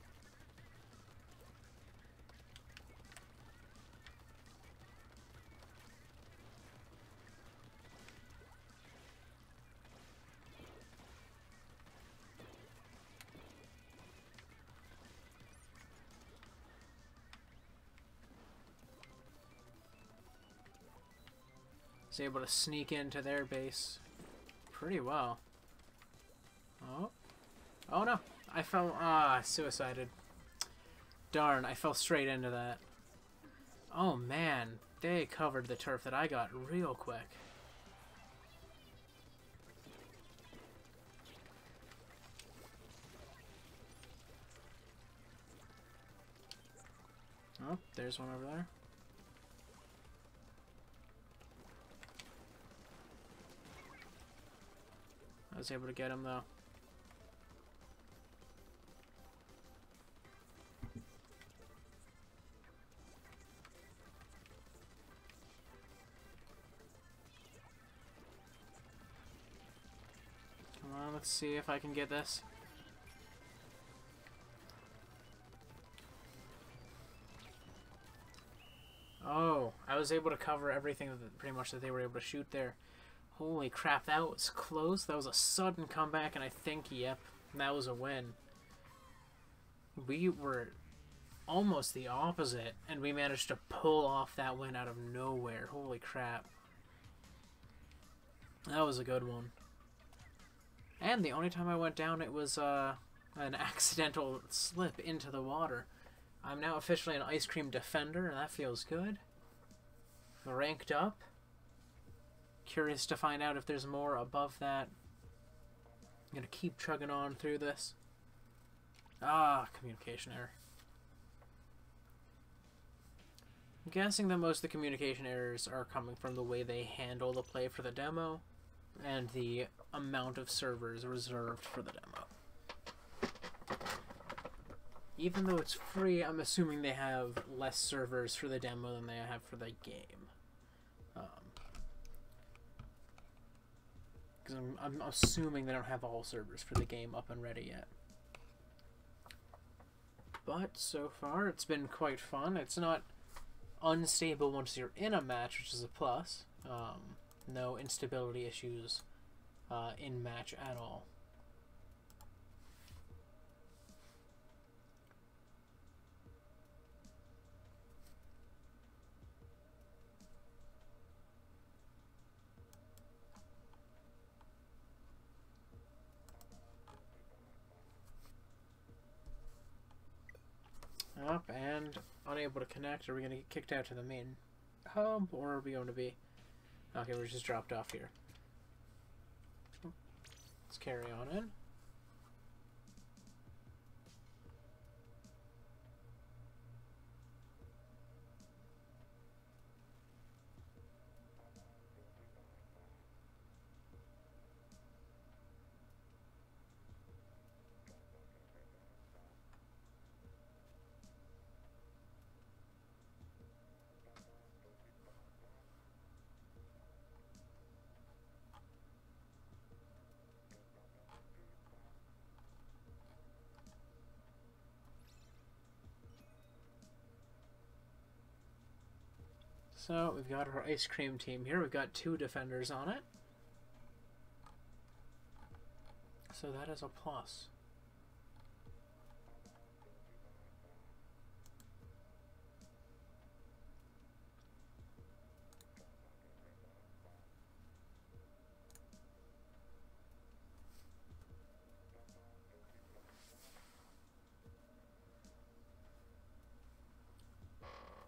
was able to sneak into their base pretty well. Oh. Oh no. I fell... Ah, suicided. Darn, I fell straight into that. Oh man, they covered the turf that I got real quick. Oh, there's one over there. I was able to get him though. Come on, let's see if I can get this. Oh, I was able to cover everything that pretty much that they were able to shoot there. Holy crap, that was close. That was a sudden comeback, and I think, yep, that was a win. We were almost the opposite, and we managed to pull off that win out of nowhere. Holy crap. That was a good one. And the only time I went down, it was an accidental slip into the water. I'm now officially an ice cream defender, and that feels good. Ranked up. Curious to find out if there's more above that. I'm gonna keep chugging on through this. Ah, communication error. I'm guessing that most of the communication errors are coming from the way they handle the play for the demo and the amount of servers reserved for the demo. Even though it's free, I'm assuming they have less servers for the demo than they have for the game. Because I'm assuming they don't have all servers for the game up and ready yet. But so far, it's been quite fun. It's not unstable once you're in a match, which is a plus. No instability issues in match at all. Up and unable to connect. Are we going to get kicked out to the main hub, or are we going to be... Okay, we're just dropped off here. Let's carry on in. So we've got our ice cream team here. We've got 2 defenders on it. So that is a plus.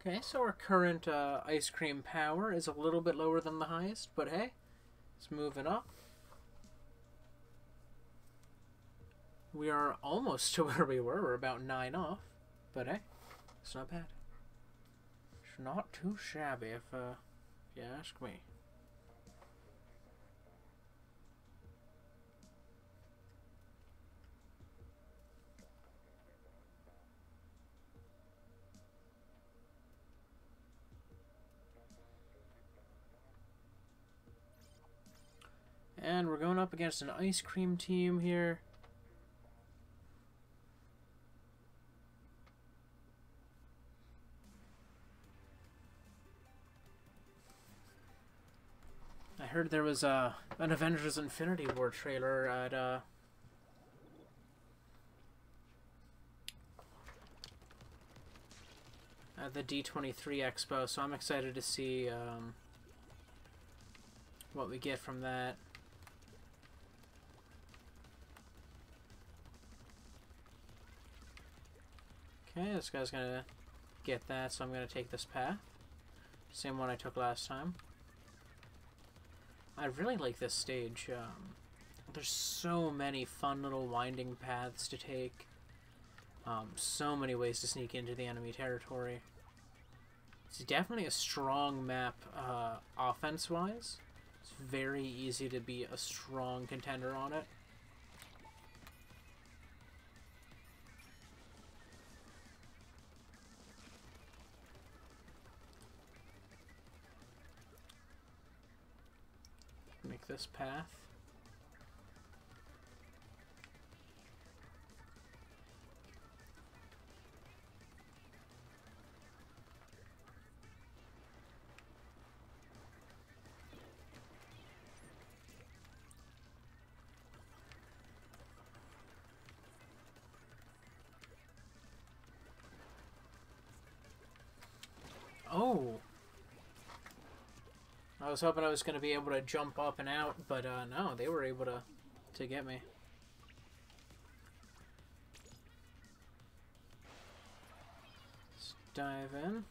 Okay, so our current ice cream power is a little bit lower than the highest, but hey, it's moving up. We are almost to where we were. We're about 9 off, but hey, it's not bad. It's not too shabby if you ask me. And we're going up against an ice cream team here. I heard there was an Avengers Infinity War trailer at the D23 Expo, so I'm excited to see. I'm excited to see what that looks like. But hey, it's moving up. And we're going up against an ice cream team here. I heard there was an Avengers Infinity War trailer at the D23 Expo, so I'm excited to see. I'm excited to see what that looks like. But hey, it's moving up. And we're going up against an ice cream team here. I heard there was an Avengers Infinity War trailer at the D23 Expo, so I'm excited to see. what we get from that. Okay, this guy's gonna get that, so I'm gonna take this path. Same one I took last time. I really like this stage. There's so many fun little winding paths to take. So many ways to sneak into the enemy territory. It's definitely a strong map offense-wise. It's very easy to be a strong contender on it. Make this path. Oh! I was hoping I was going to be able to jump up and out, but no, they were able to get me. Let's dive in.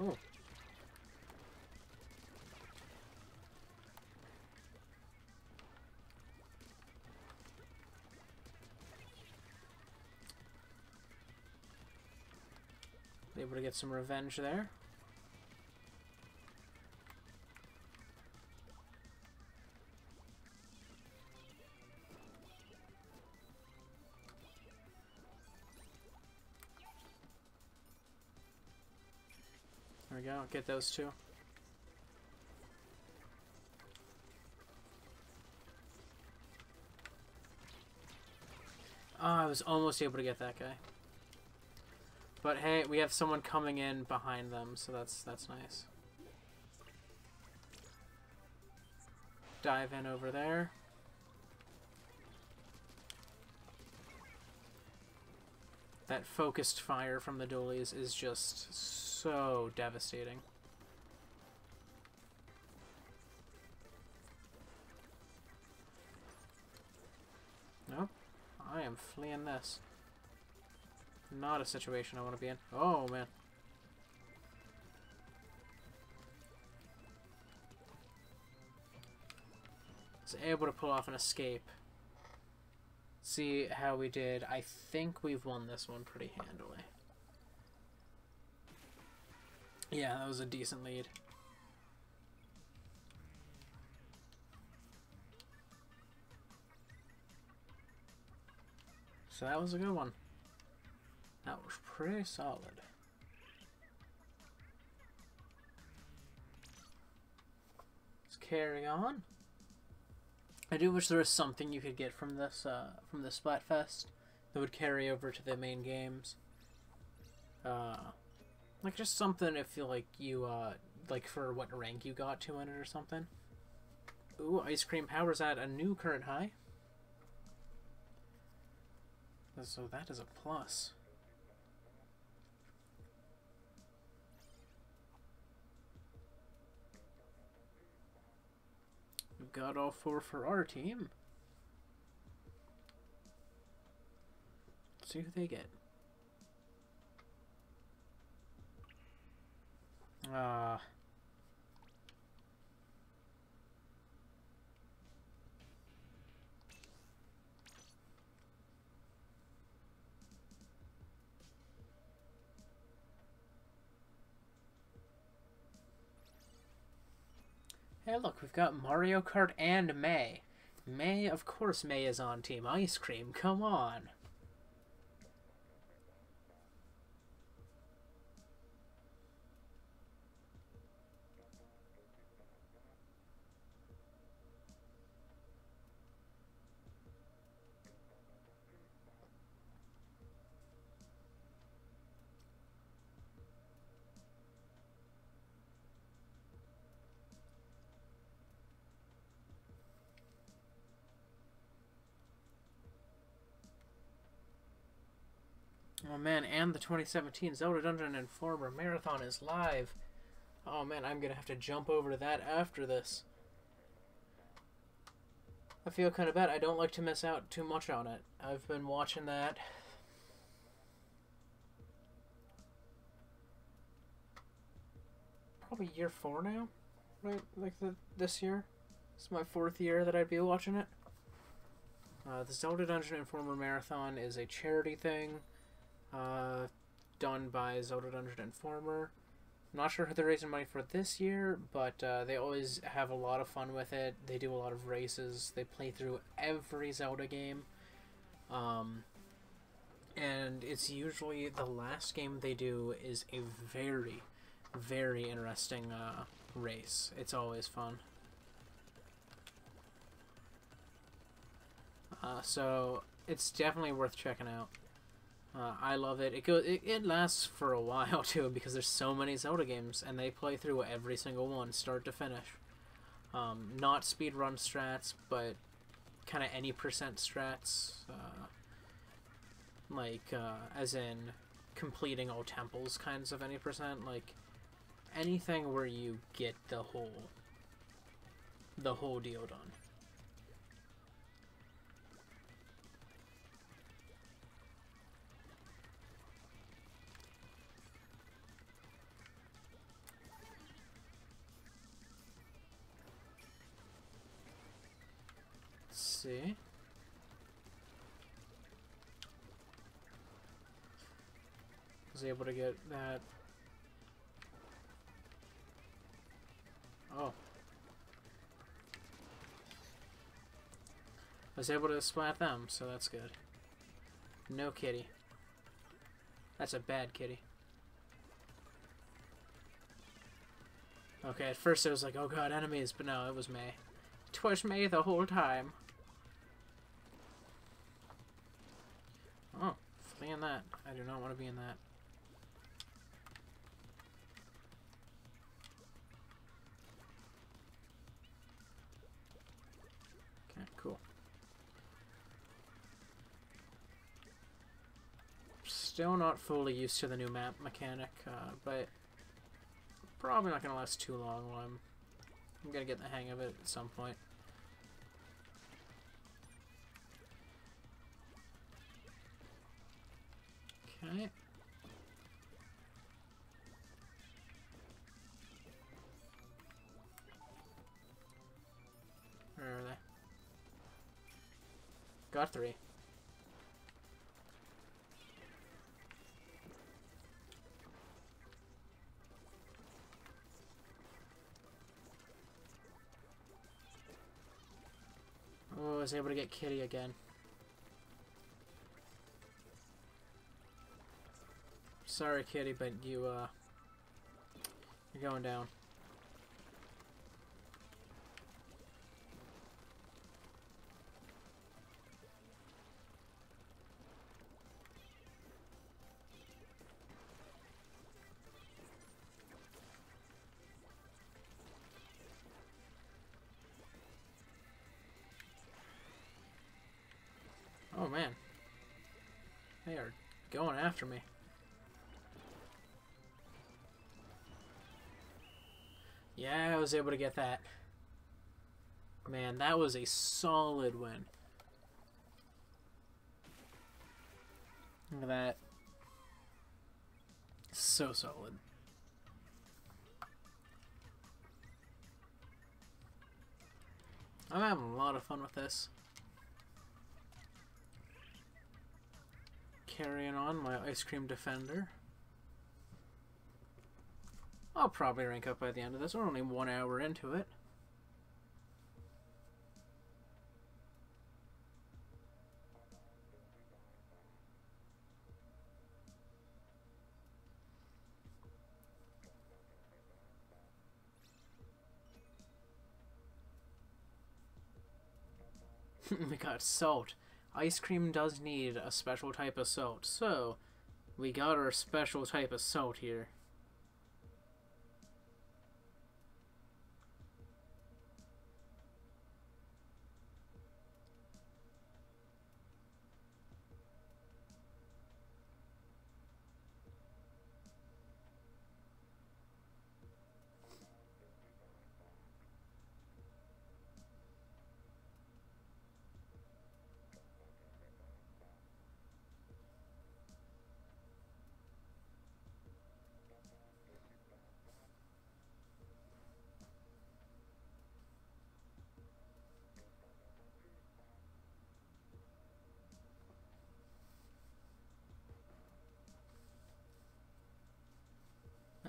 Oh. Able to get some revenge there. There we go, get those two. Oh, I was almost able to get that guy. But hey, we have someone coming in behind them, so that's nice. Dive in over there. That focused fire from the dualies is just so devastating. Nope. I am fleeing this. Not a situation I want to be in. Oh, man. Was able to pull off an escape. See how we did. I think we've won this one pretty handily. Yeah, that was a decent lead. So that was a good one. That was pretty solid. Let's carry on. I do wish there was something you could get from this Splatfest that would carry over to the main games. Like just something if you like for what rank you got to in it or something. Ooh, ice cream power's at a new current high. So that is a plus. We've got all 4 for our team. Let's see who they get. Hey, look, we've got Mario Kart and May. May, of course May is on Team Ice Cream. Come on. Oh man, and the 2017 Zelda Dungeon Informer Marathon is live. Oh man, I'm gonna have to jump over to that after this. I feel kind of bad. I don't like to miss out too much on it. I've been watching that. Probably year 4 now, right? Like this year. It's my 4th year that I'd be watching it. The Zelda Dungeon Informer Marathon is a charity thing done by Zelda Dungeon Informer. I'm not sure who they're raising money for this year, but they always have a lot of fun with it. They do a lot of races. They play through every Zelda game. And it's usually the last game they do is a very, very interesting race. It's always fun. So it's definitely worth checking out. I love it. It lasts for a while too because there's so many Zelda games and they play through every single one, start to finish. Not speedrun strats, but kind of any percent strats. As in completing all temples kinds of any percent. Like anything where you get the whole deal done. See. Was able to get that. Oh. I was able to splat them, so that's good. No kitty. That's a bad kitty. Okay, at first it was like, oh god, enemies, but no, it was May. 'Twas May the whole time. Oh, flee in that. I do not want to be in that. Okay, cool. Still not fully used to the new map mechanic, but probably not going to last too long while I'm going to get the hang of it at some point. Okay. Where are they? Got 3. Oh, I was able to get Kitty again. Sorry, Kitty, but you're going down. Oh man, they are going after me. Yeah, I was able to get that. Man, that was a solid win. Look at that. So solid. I'm having a lot of fun with this. Carrying on my Ice Cream Defender. I'll probably rank up by the end of this. We're only 1 hour into it. We got salt. Ice cream does need a special type of salt, so we got our special type of salt here.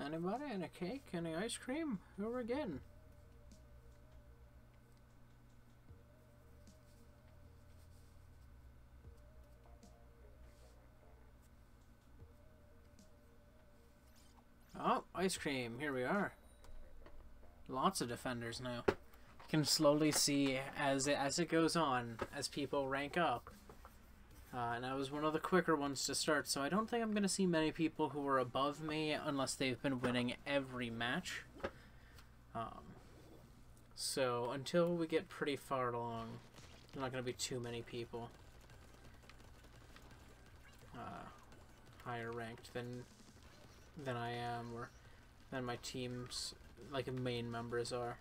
Anybody? Any cake? Any ice cream? Who are we getting? Oh, ice cream. Here we are. Lots of defenders now. You can slowly see as it goes on, as people rank up. And I was one of the quicker ones to start, so I don't think I'm going to see many people who are above me unless they've been winning every match. So until we get pretty far along, there's not going to be too many people higher ranked than I am, or than my team's like main members are.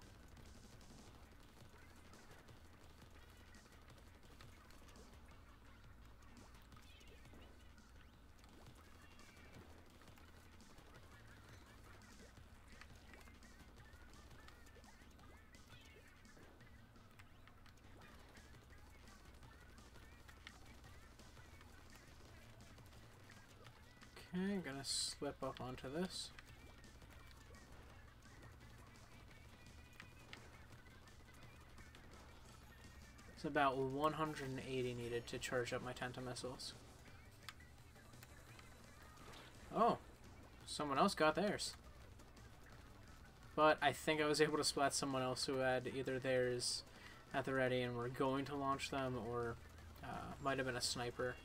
Okay, I'm gonna slip up onto this. It's about 180 needed to charge up my Tenta missiles. Oh, someone else got theirs. But I think I was able to splat someone else who had either theirs at the ready and were going to launch them, or might have been a sniper.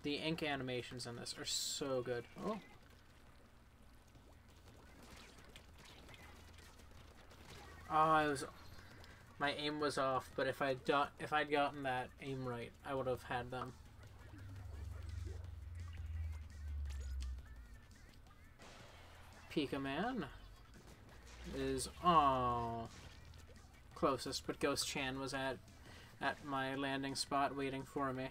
The ink animations in this are so good. Oh. My aim was off, but if I'd gotten that aim right, I would have had them. Pika Man is closest, but Ghost Chan was at my landing spot waiting for me.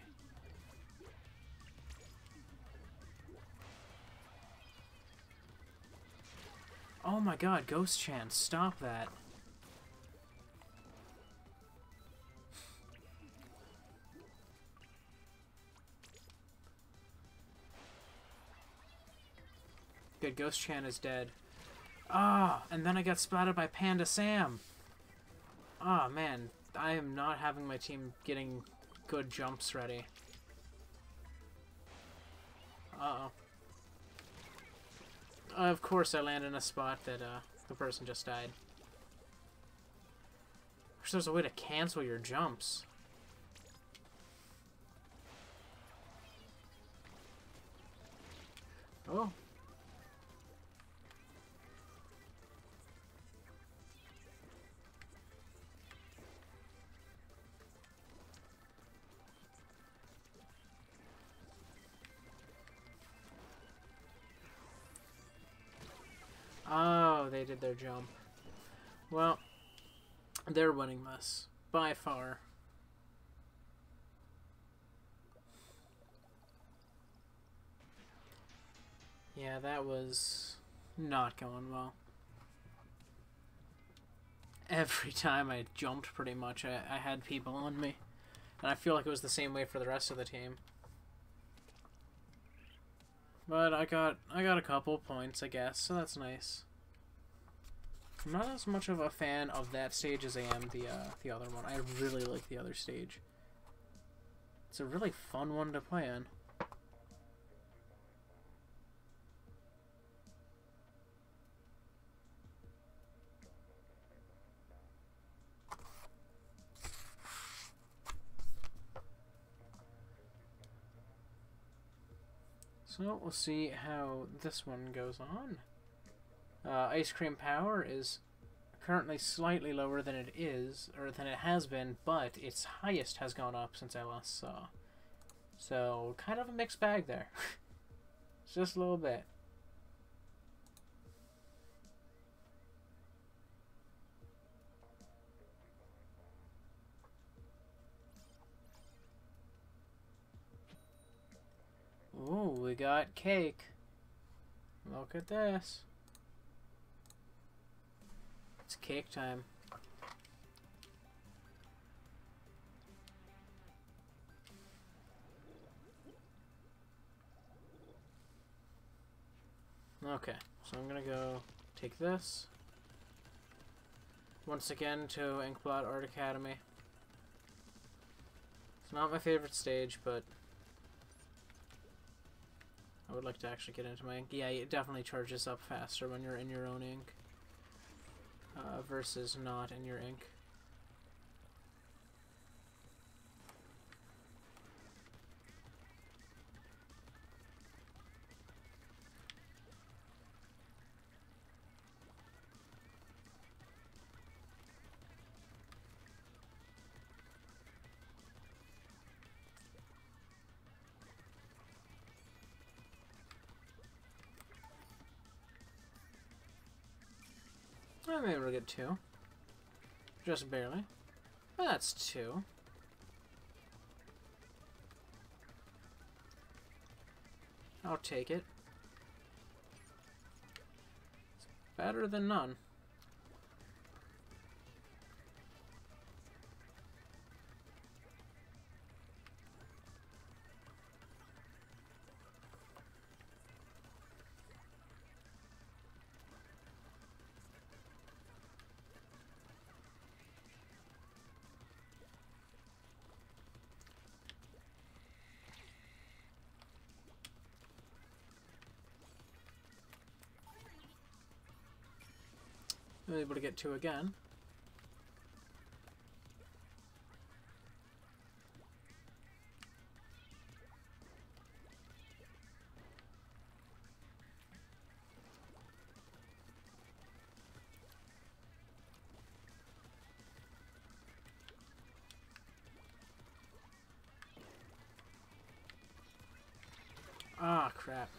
Oh my god, Ghost Chan, stop that. Good, Ghost Chan is dead. Ah, and then I got splatted by Panda Sam. Ah, man, I am not having my team getting good jumps ready. Uh-oh. Of course I land in a spot that the person just died. Wish there's a way to cancel your jumps. Oh. Oh, they did their jump. Well, they're winning this. By far. Yeah, that was not going well. Every time I jumped, pretty much, I had people on me. And I feel like it was the same way for the rest of the team. But I got a couple points, I guess, so that's nice. I'm not as much of a fan of that stage as I am the other one. I really like the other stage. It's a really fun one to play in. So we'll see how this one goes on. Ice Cream Power is currently slightly lower than it is, or than it has been, but its highest has gone up since I last saw. So, kind of a mixed bag there. Just a little bit. Ooh, we got cake. Look at this. It's cake time. Okay, so I'm gonna go take this. Once again to Inkblot Art Academy. It's not my favorite stage, but I would like to actually get into my ink. Yeah, it definitely charges up faster when you're in your own ink versus not in your ink. I'm able to get 2. Just barely. That's 2. I'll take it. It's better than none. I'm able to get 2 again. Ah, crap.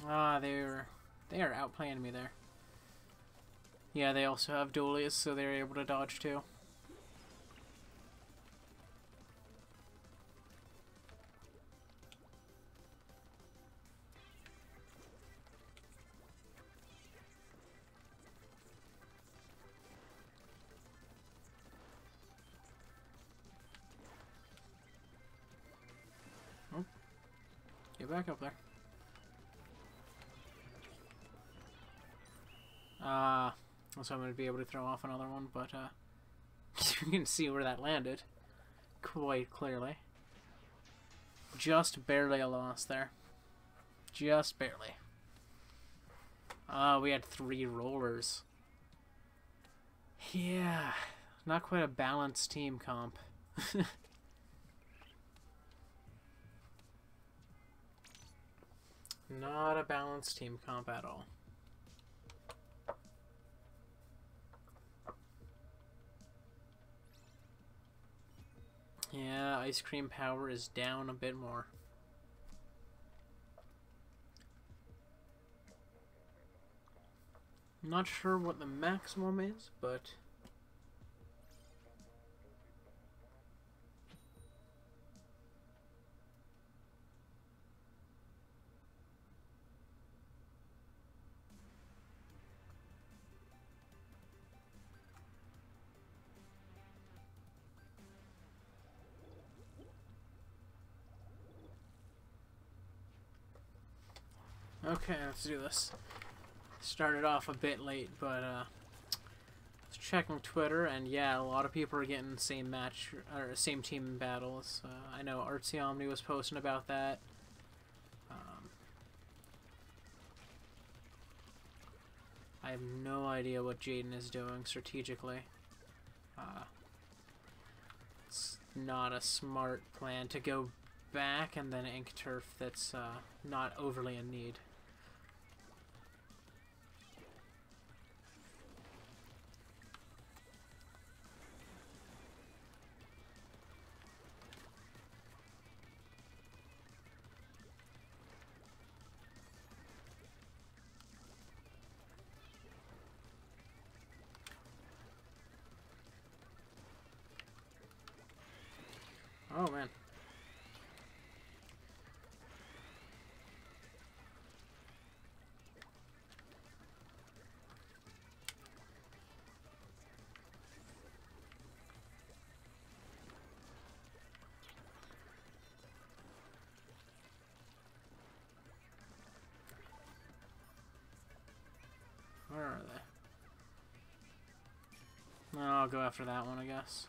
Ah, they are outplaying me there. Yeah, they also have dualies, so they're able to dodge too. Oh, get back up there. So I'm going to be able to throw off another one, but you can see where that landed quite clearly. Just barely a loss there. Just barely. We had 3 rollers. Yeah, not quite a balanced team comp. Not a balanced team comp at all. Yeah, ice cream power is down a bit more. Not sure what the maximum is, but okay, let's do this. Started off a bit late, but was checking Twitter, and yeah, a lot of people are getting the same match or same team battles. I know Artsy Omni was posting about that. I have no idea what Jaden is doing strategically. It's not a smart plan to go back and then ink turf that's not overly in need. Oh man. Where are they? I'll go after that one, I guess.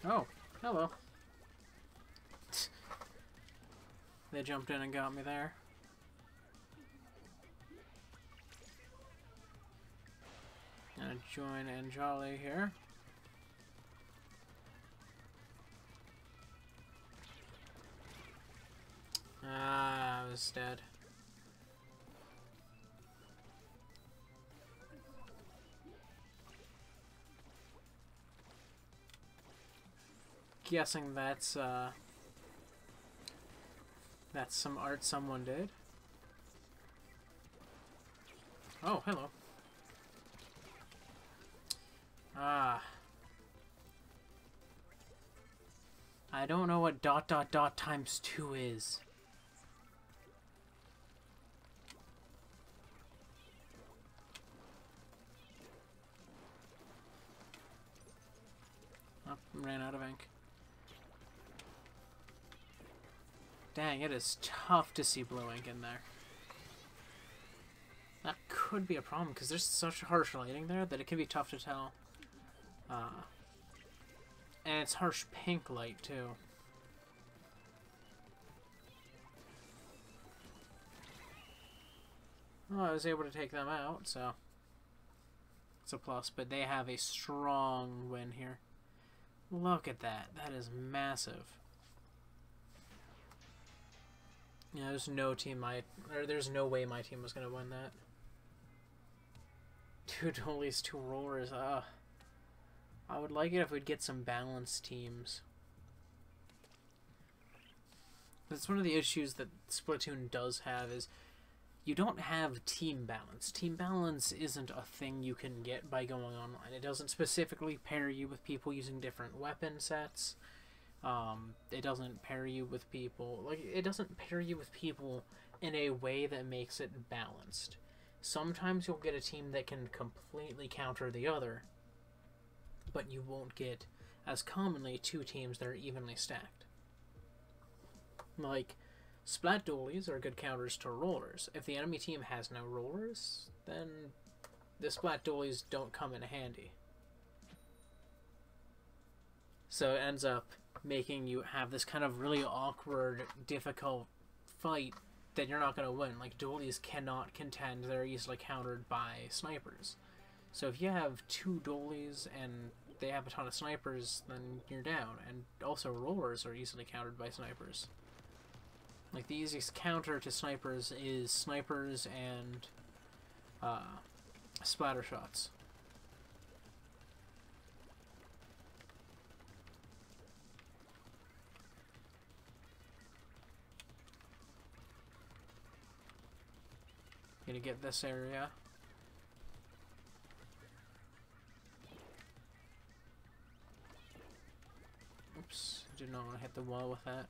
Oh, hello. They jumped in and got me there. Gonna join and jolly here. Ah, I was dead. Guessing that's some art someone did. Oh, hello. Ah. I don't know what ... times 2 is. Oh, ran out of ink. Dang, it is tough to see blue ink in there. That could be a problem, because there's such harsh lighting there that it can be tough to tell. And it's harsh pink light, too. Well, I was able to take them out, so it's a plus, but they have a strong win here. Look at that. That is massive. Yeah, there's no way my team was going to win that. 2 dollies, 2 rollers. I would like it if we'd get some balanced teams. That's one of the issues that Splatoon does have, is you don't have team balance. Team balance isn't a thing you can get by going online. It doesn't specifically pair you with people using different weapon sets. It doesn't pair you with people, it doesn't pair you with people in a way that makes it balanced. Sometimes you'll get a team that can completely counter the other, but you won't get, as commonly, 2 teams that are evenly stacked. Like, Splat Dollies are good counters to rollers. If the enemy team has no rollers, then the Splat Dollies don't come in handy. So it ends up making you have this kind of really awkward, difficult fight that you're not going to win. Like, dollies cannot contend. They're easily countered by snipers. So if you have 2 dollies and they have a ton of snipers, then you're down. And also rollers are easily countered by snipers. Like, the easiest counter to snipers is snipers and splatter shots. Gonna get this area. Oops, did not want to hit the wall with that.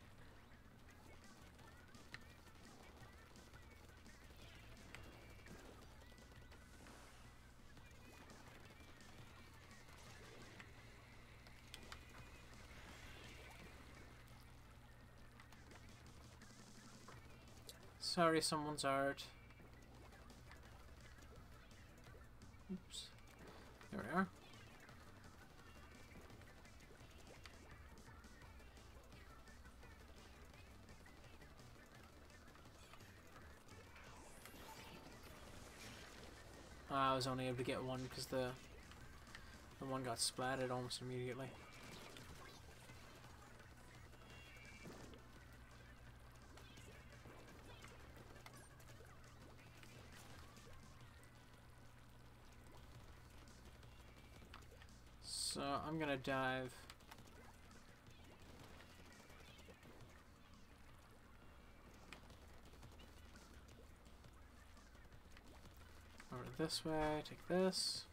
Sorry, someone's art. Oops. There we are. I was only able to get one because the one got splatted almost immediately. So I'm gonna dive. Over this way, take this.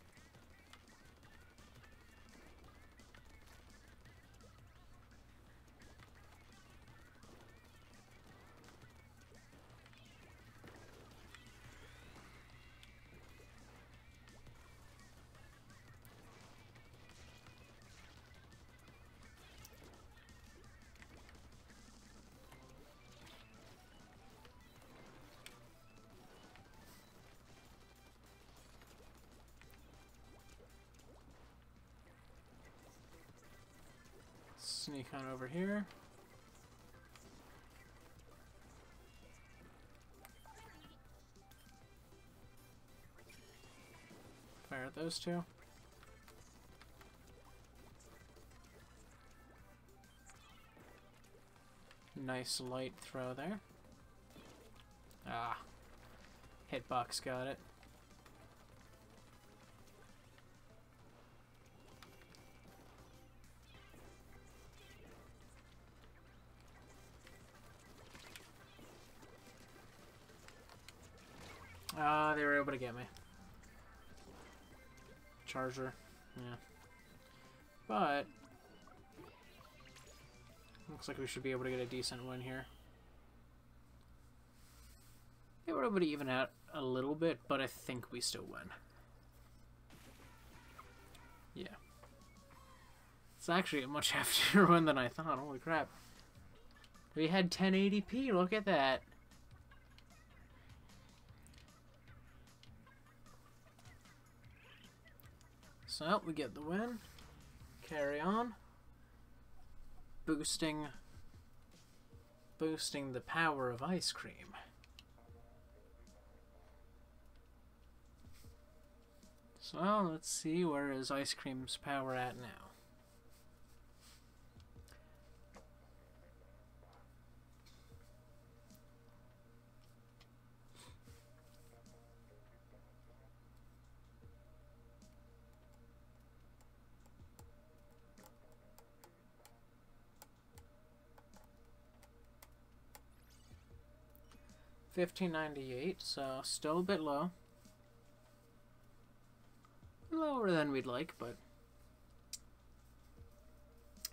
Sneak on over here. Fire at those two. Nice light throw there. Ah. Hitbox got it. They were able to get me. Charger. Yeah. But looks like we should be able to get a decent win here. They were able to even out a little bit, but I think we still win. Yeah. It's actually a much heftier win than I thought. Holy crap. We had 1080p. Look at that. So we get the win. Carry on. Boosting the power of ice cream. So let's see, where is ice cream's power at now? $15.98, so still a bit low. Lower than we'd like, but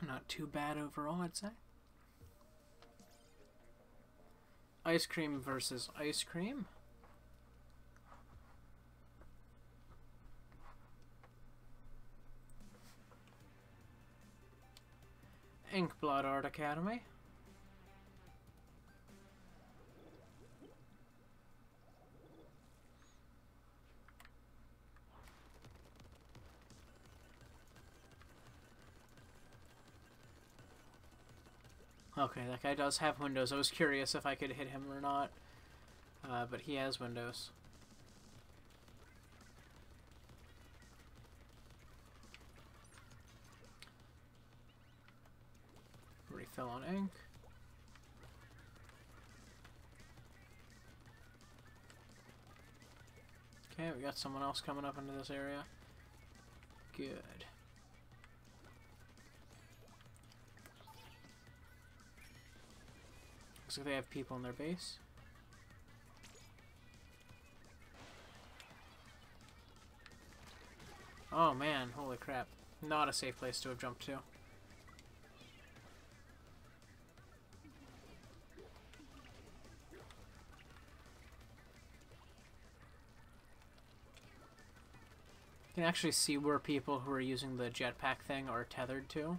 not too bad overall, I'd say. Ice cream versus ice cream. Inkblot Art Academy. Okay, that guy does have windows. I was curious if I could hit him or not. But he has windows. Refill on ink. Okay, we got someone else coming up into this area. Good. Looks like they have people in their base. Oh man, holy crap. Not a safe place to have jumped to. You can actually see where people who are using the jetpack thing are tethered to,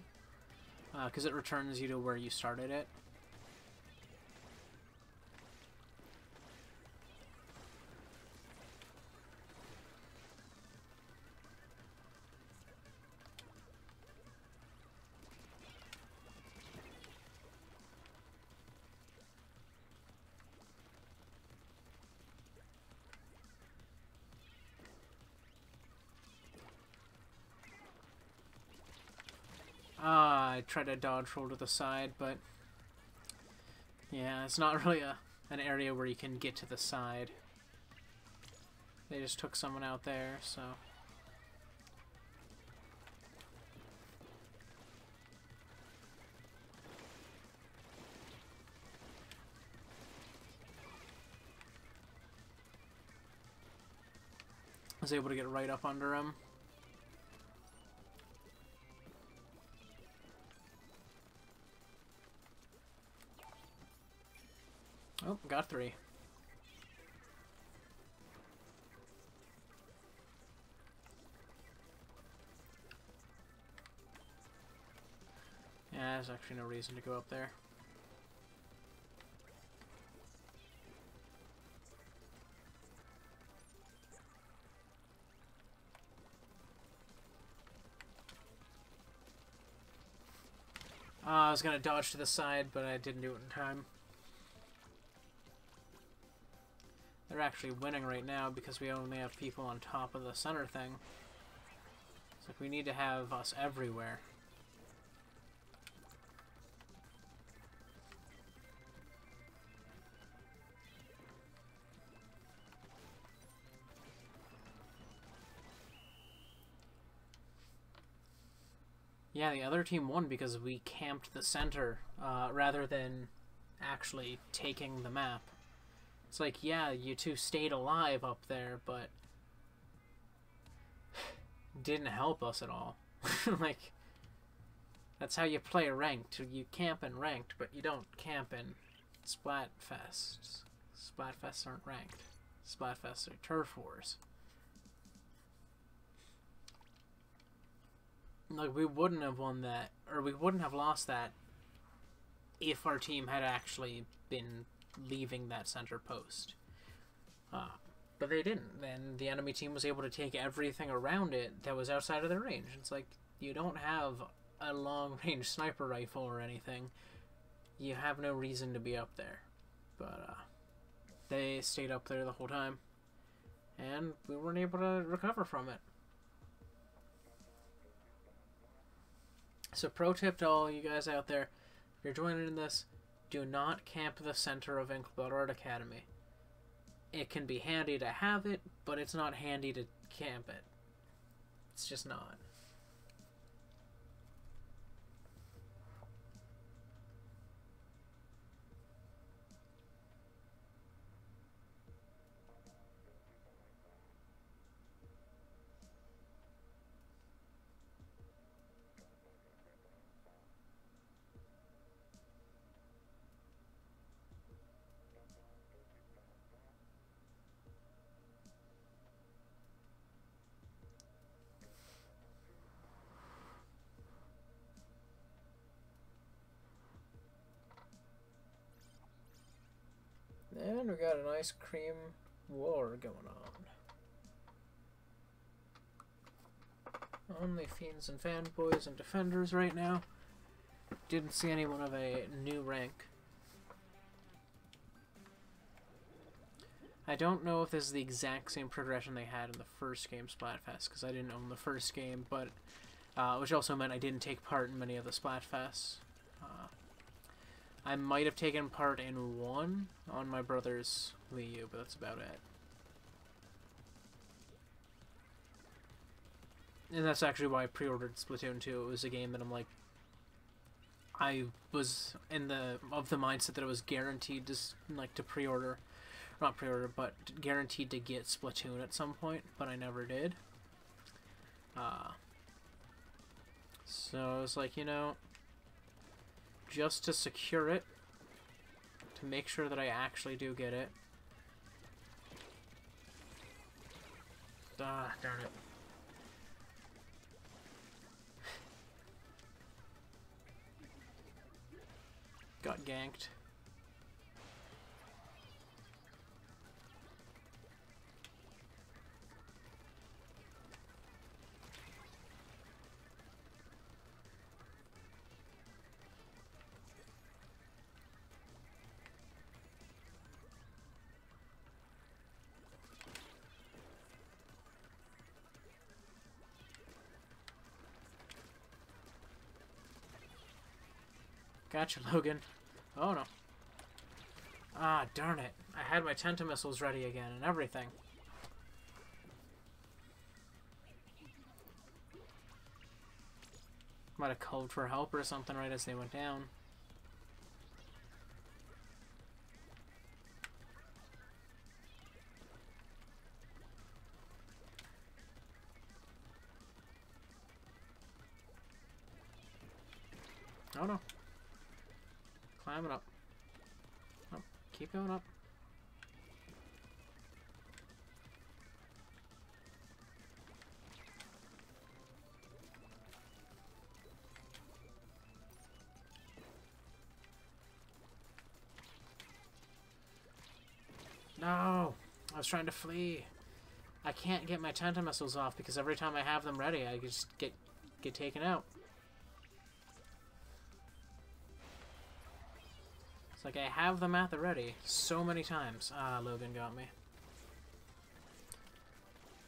because it returns you to where you started it. I try to dodge roll to the side, but yeah, it's not really an area where you can get to the side. They just took someone out there, so... I was able to get right up under him. Oh, got 3. Yeah, there's actually no reason to go up there. I was gonna dodge to the side, but I didn't do it in time. They're actually winning right now because we only have people on top of the center thing. It's like we need to have us everywhere. Yeah, the other team won because we camped the center rather than actually taking the map. It's like, yeah, you two stayed alive up there, but didn't help us at all. Like, that's how you play ranked. You camp in ranked, but you don't camp in Splatfest. Splatfests aren't ranked. Splatfests are turf wars. Like, we wouldn't have won that, or we wouldn't have lost that if our team had actually been leaving that center post. But they didn't. Then the enemy team was able to take everything around it that was outside of their range. It's like, you don't have a long-range sniper rifle or anything. You have no reason to be up there. But they stayed up there the whole time, and we weren't able to recover from it. So pro tip to all you guys out there, if you're joining in this, do not camp the center of Inkblot Art Academy. It can be handy to have it, but it's not handy to camp it. It's just not. And we got an ice cream war going on. Only Fiends and Fanboys and Defenders right now. Didn't see anyone of a new rank. I don't know if this is the exact same progression they had in the first game, Splatfest, because I didn't own the first game, but which also meant I didn't take part in many of the Splatfests. I might have taken part in one on my brother's Wii U, but that's about it. And that's actually why I pre-ordered Splatoon 2. It was a game that I'm like, I was of the mindset that it was guaranteed to pre-order, not pre-order, but guaranteed to get Splatoon at some point, but I never did. So I was like, you know, just to secure it, to make sure that I actually do get it. Ah, darn it. Got ganked. Gotcha, Logan. Oh no. Ah, darn it. I had my tentamissiles ready again and everything. Might have called for help or something right as they went down. Oh no. Climbing up. Oh, keep going up. No! I was trying to flee. I can't get my tentamissiles off because every time I have them ready, I just get taken out. It's like I have them at the ready so many times. Ah, Logan got me.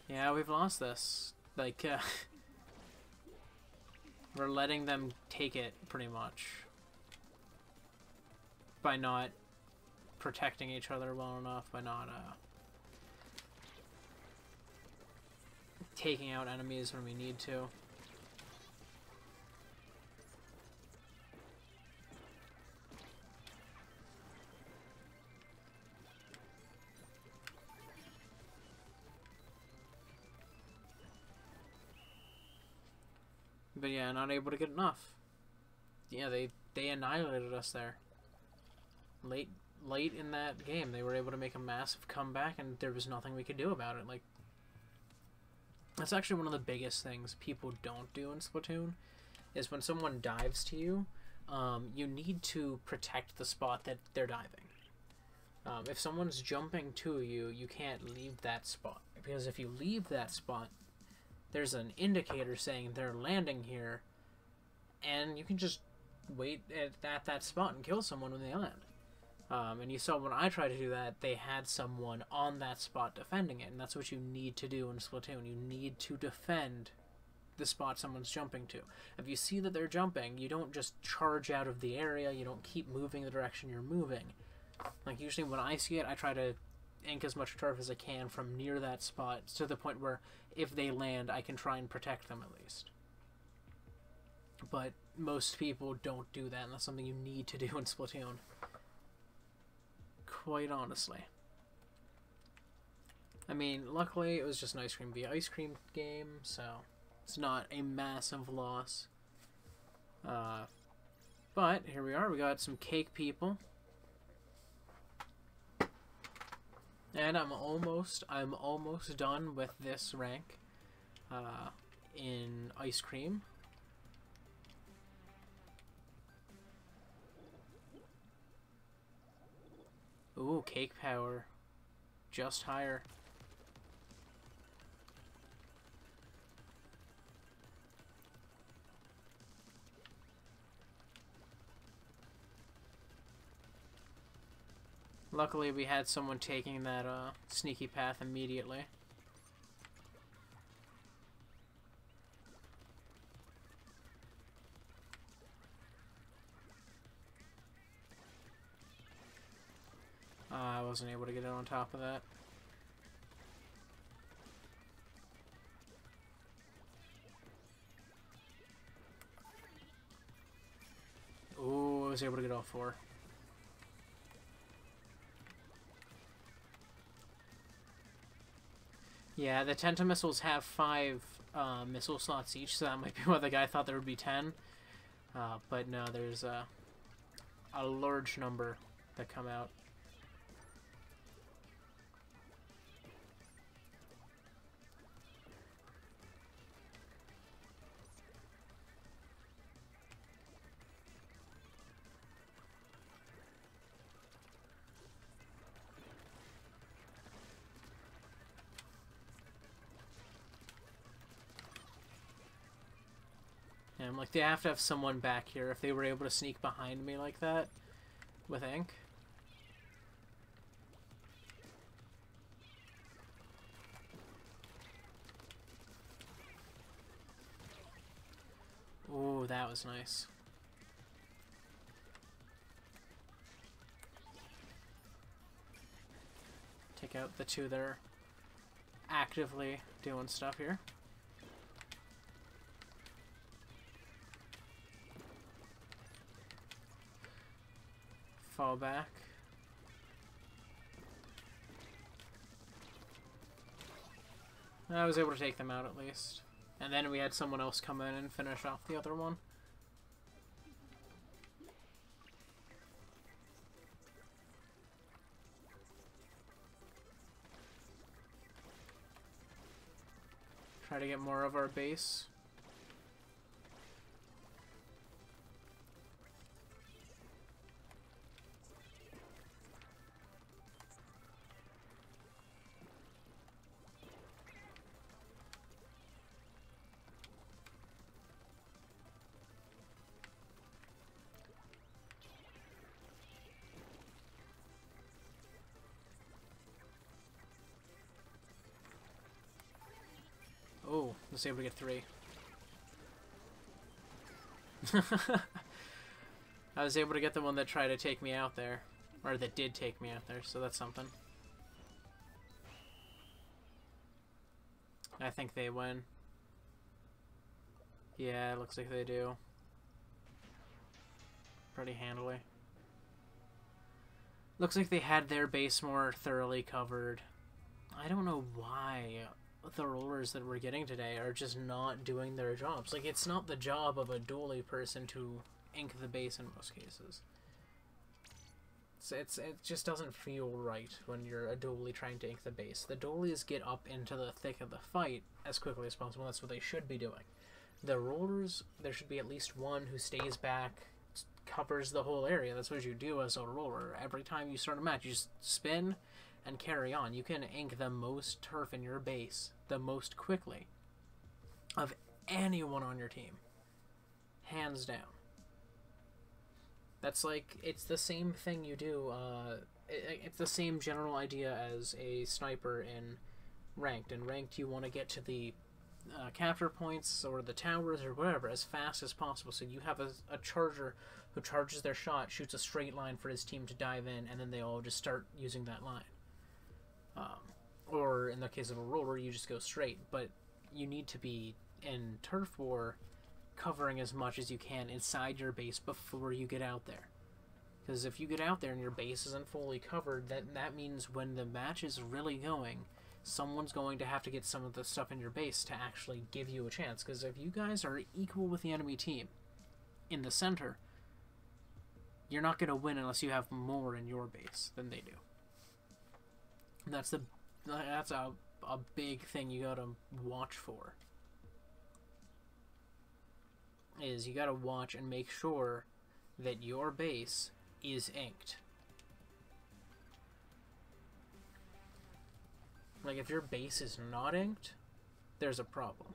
Yeah, we've lost this. Like, we're letting them take it, pretty much. By not protecting each other well enough, by not, taking out enemies when we need to. But yeah, not able to get enough. Yeah, they annihilated us there. Late in that game, they were able to make a massive comeback, and there was nothing we could do about it. Like, that's actually one of the biggest things people don't do in Splatoon, is when someone dives to you, you need to protect the spot that they're diving. If someone's jumping to you, you can't leave that spot, because if you leave that spot, there's an indicator saying they're landing here, and you can just wait at that spot and kill someone when they land. And you saw when I tried to do that, they had someone on that spot defending it, and that's what you need to do in Splatoon. You need to defend the spot someone's jumping to. If you see that they're jumping, you don't just charge out of the area, you don't keep moving the direction you're moving. Like, usually when I see it, I try to ink as much turf as I can from near that spot, to the point where if they land, I can try and protect them at least. But most people don't do that, and that's something you need to do in Splatoon. Quite honestly. I mean, luckily it was just an ice cream v ice cream game, so it's not a massive loss. But here we are, we got some cake people. And I'm almost done with this rank in ice cream. Ooh, cake power. Just higher. Luckily, we had someone taking that sneaky path immediately. I wasn't able to get it on top of that. Ooh, I was able to get all four. Yeah, the tentamissiles have 5 missile slots each, so that might be why the guy thought there would be 10. But no, there's a large number that come out. And I'm like, they have to have someone back here if they were able to sneak behind me like that with ink. Ooh, that was nice. take out the two that are actively doing stuff here. Fall back. I was able to take them out at least. And then we had someone else come in and finish off the other one. Try to get more of our base. Oh, let's see if we get 3. I was able to get the one that tried to take me out there. Or that did take me out there, so that's something. I think they win. Yeah, it looks like they do. Pretty handily. Looks like they had their base more thoroughly covered. I don't know why the rollers that we're getting today are just not doing their jobs. Like, it's not the job of a dually person to ink the base in most cases. It just doesn't feel right when you're a dually trying to ink the base. The dualies get up into the thick of the fight as quickly as possible. That's what they should be doing. The rollers, there should be at least one who stays back, covers the whole area. That's what you do as a roller. Every time you start a match, you just spin and carry on. You can ink the most turf in your base the most quickly of anyone on your team. Hands down. That's like, it's the same thing you do, it's the same general idea as a sniper in ranked. In ranked, you want to get to the capture points or the towers or whatever as fast as possible. So you have a charger who charges their shot, shoots a straight line for his team to dive in, and then they all just start using that line. Or in the case of a roller, you just go straight. But you need to be in turf war covering as much as you can inside your base before you get out there. Because if you get out there and your base isn't fully covered, that means when the match is really going, someone's going to have to get some of the stuff in your base to actually give you a chance. Because if you guys are equal with the enemy team in the center, you're not going to win unless you have more in your base than they do. And that's a big thing you gotta watch for. Is you gotta watch and make sure that your base is inked. Like, if your base is not inked, there's a problem.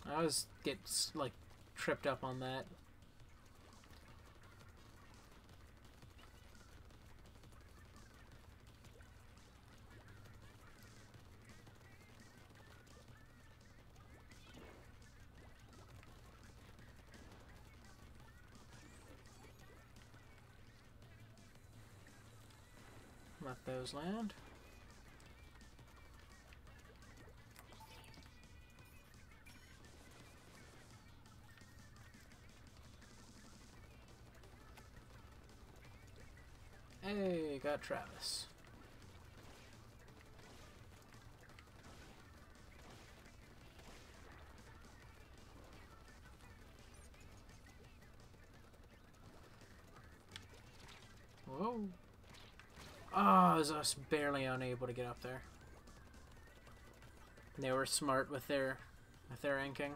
I always get, like, tripped up on that. Let those land. Hey, got Travis. Whoa. Oh, I was just barely unable to get up there. They were smart with their inking.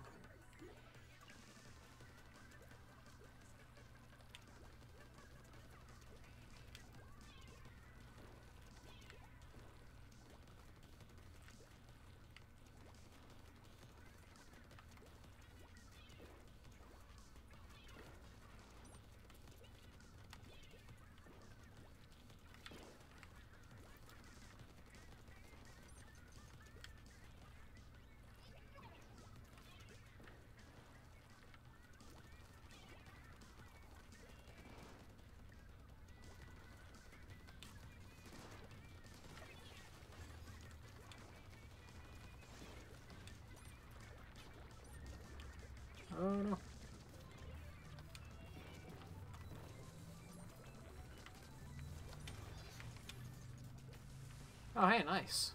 Oh, hey, nice.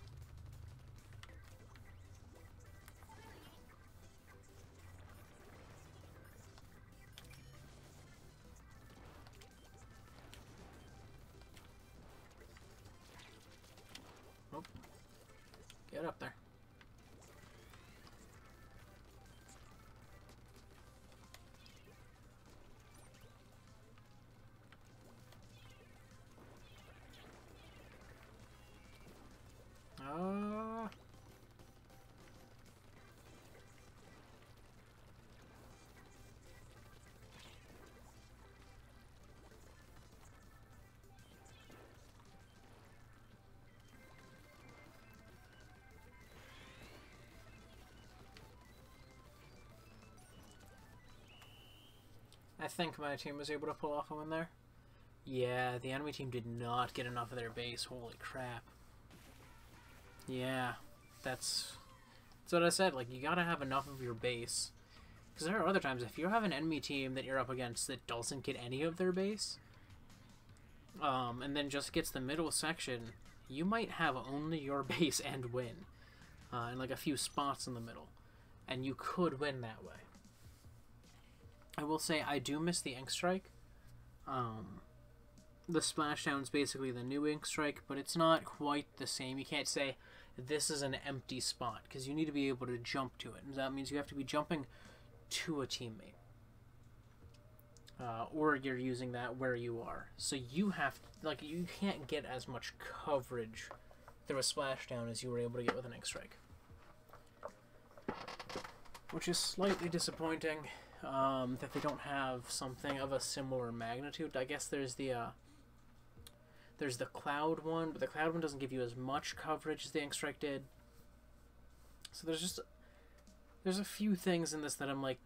Oh, get up there. I think my team was able to pull off a win there. Yeah, the enemy team did not get enough of their base. Holy crap. Yeah, that's what I said. Like, you gotta have enough of your base. Because there are other times, if you have an enemy team that you're up against that doesn't get any of their base, and then just gets the middle section, you might have only your base and win. And like a few spots in the middle. And you could win that way. I will say, I do miss the Ink Strike. The Splashdown's basically the new Ink Strike, but it's not quite the same. You can't say, this is an empty spot, because you need to be able to jump to it. And that means you have to be jumping to a teammate. Or you're using that where you are. So you have to, like, you can't get as much coverage through a Splashdown as you were able to get with an Ink Strike. Which is slightly disappointing. That they don't have something of a similar magnitude. I guess there's the Cloud one, but the Cloud one doesn't give you as much coverage as the Ink Strike did. So there's a few things in this that I'm like,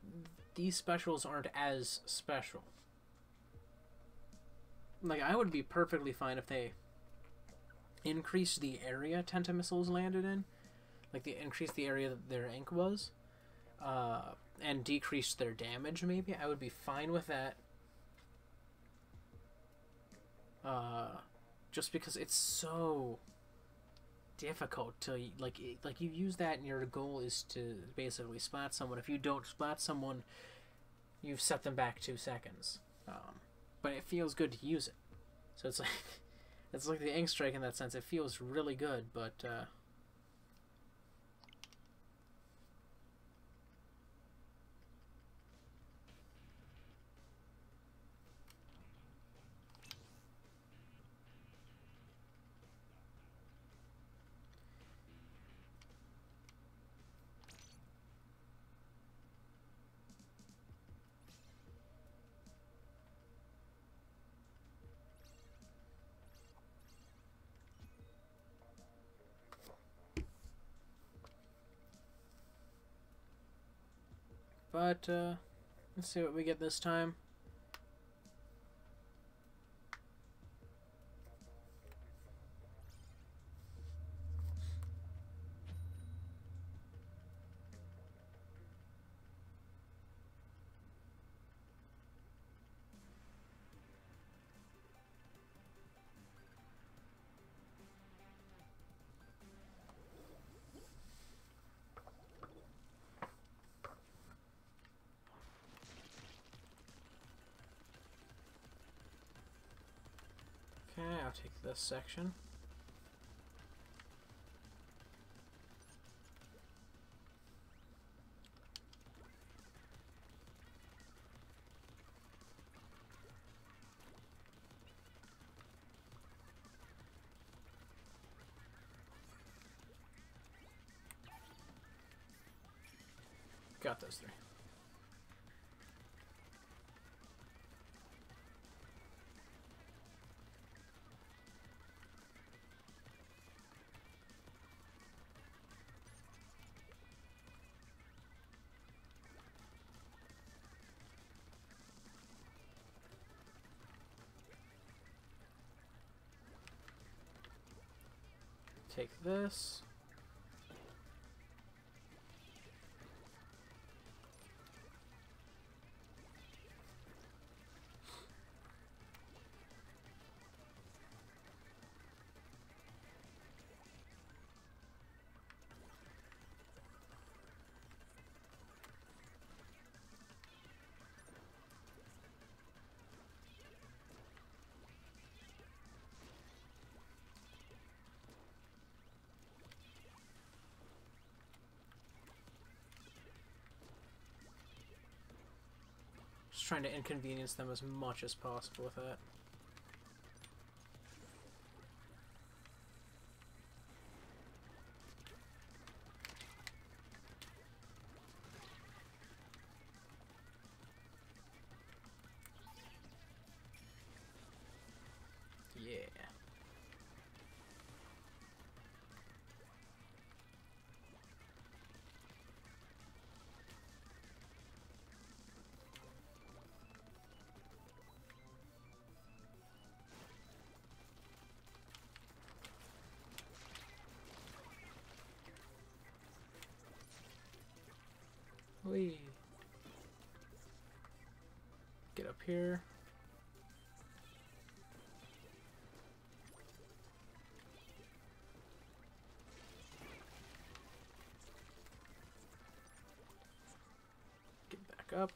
these specials aren't as special. Like, I would be perfectly fine if they increased the area Tenta missiles landed in. Like, they increased the area that their ink was. And decreased their damage, maybe. I would be fine with that. Just because it's so difficult to, like you use that and your goal is to basically splat someone. If you don't splat someone, you've set them back 2 seconds. But it feels good to use it. So it's like the Ink Strike in that sense. It feels really good, but let's see what we get this time. Okay, I'll take this section. Got those 3. Take this. trying to inconvenience them as much as possible with that. Yeah. Whee. Get up here. Get back up.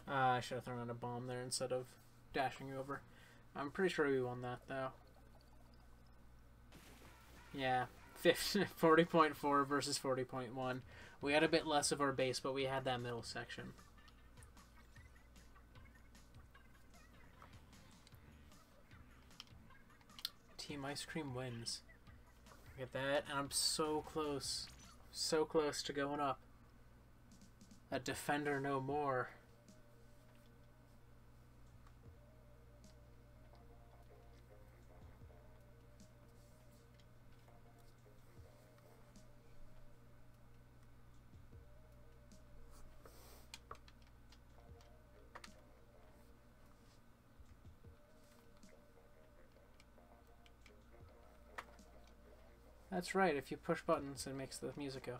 I should have thrown out a bomb there instead of dashing over. I'm pretty sure we won that, though. Yeah, 40.4 versus 40.1. We had a bit less of our base, but we had that middle section. Team Ice Cream wins. Look at that, and I'm so close. So close to going up. A defender no more. That's right, if you push buttons, it makes the music go.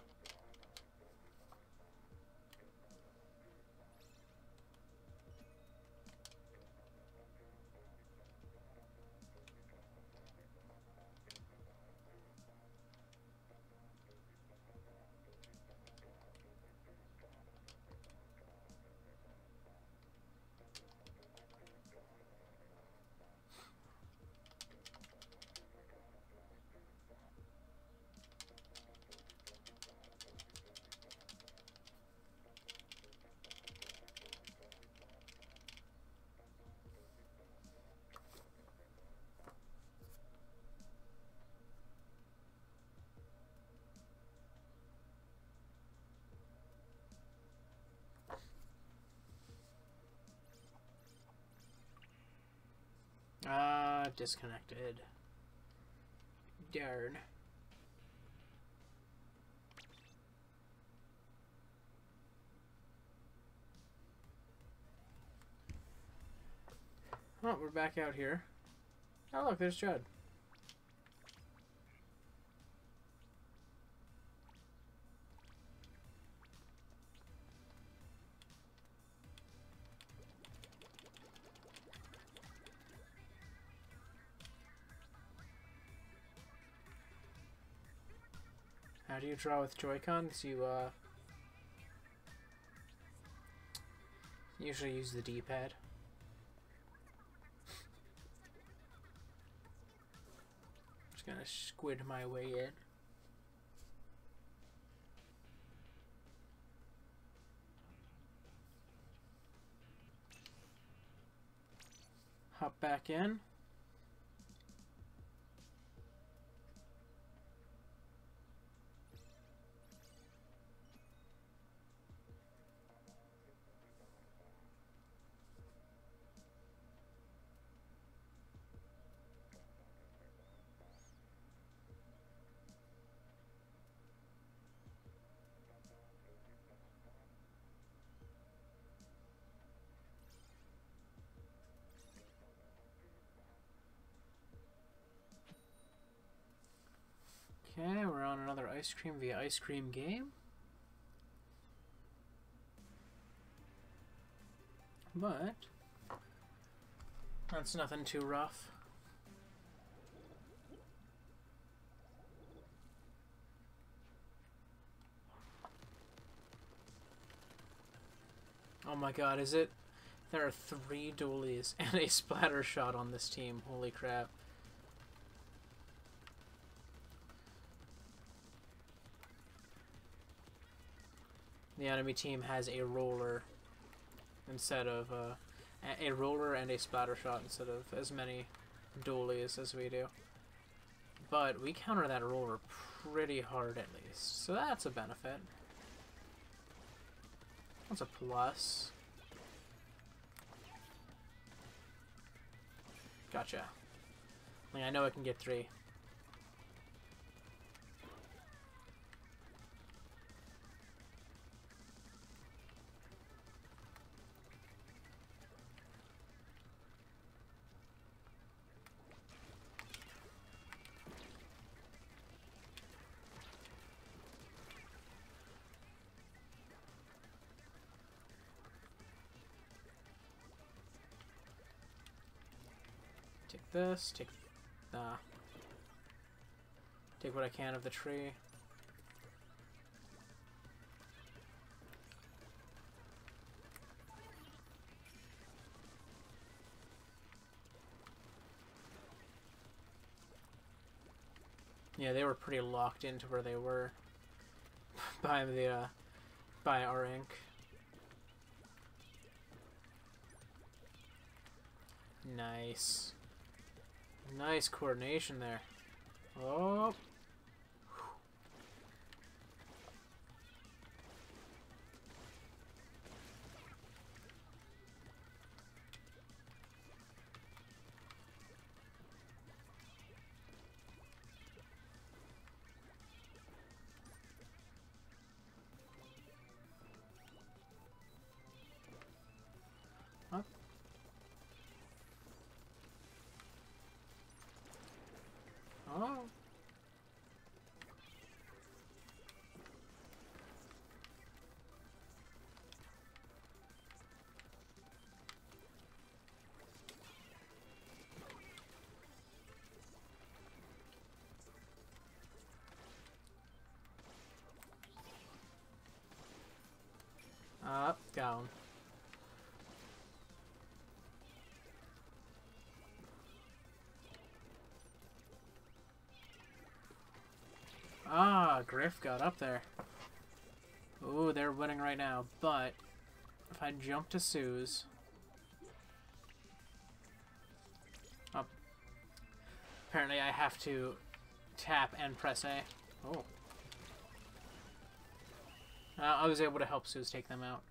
Disconnected. Darn. Oh, we're back out here. Oh, look, there's Judd. How do you draw with Joy-Cons? You, usually use the D-pad. Just gonna squid my way in. Hop back in. Okay, we're on another ice cream via ice cream game. but that's nothing too rough. Oh my god, is it? There are 3 dualies and a splatter shot on this team. Holy crap. The enemy team has a roller instead of a roller and a splatter shot instead of as many dualies as we do. But we counter that roller pretty hard at least, so that's a benefit. That's a plus. Gotcha. I mean, I know I can get 3. Take this, take what I can of the tree. Yeah, they were pretty locked into where they were by the by our ink. Nice. Nice coordination there. Oh. Up. Oh. Up, down. Ah, Griff got up there. Ooh, they're winning right now, but if I jump to Sue's... Oh. Apparently I have to tap and press A. Oh. I was able to help Suze take them out.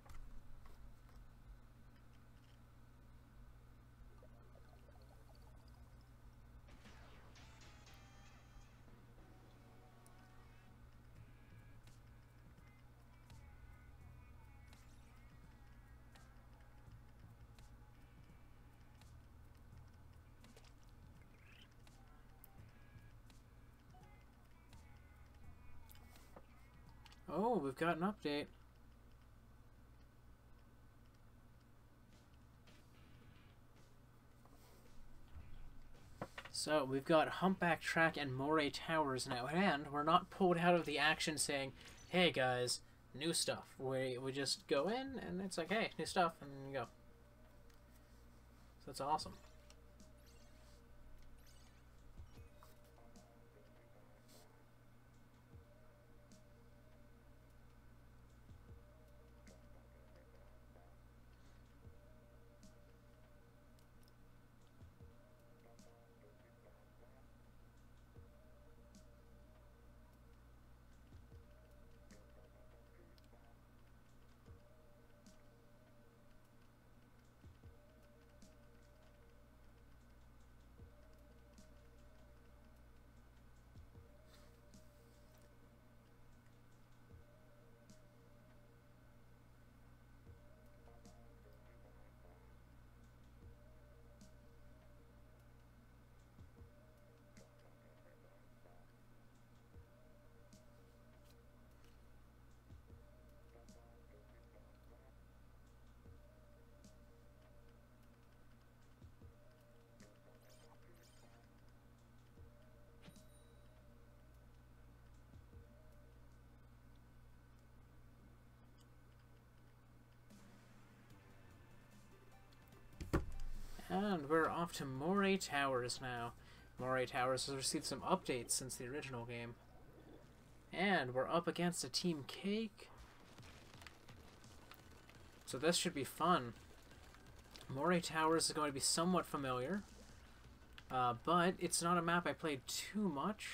Oh, we've got an update. So, we've got Humpback Track and Moray Towers now, and we're not pulled out of the action saying, hey guys, new stuff. We just go in, and it's like, hey, new stuff, and you go. So that's awesome. And we're off to Moray Towers now. Moray Towers has received some updates since the original game. And we're up against a Team Cake. So this should be fun. Moray Towers is going to be somewhat familiar. But it's not a map I played too much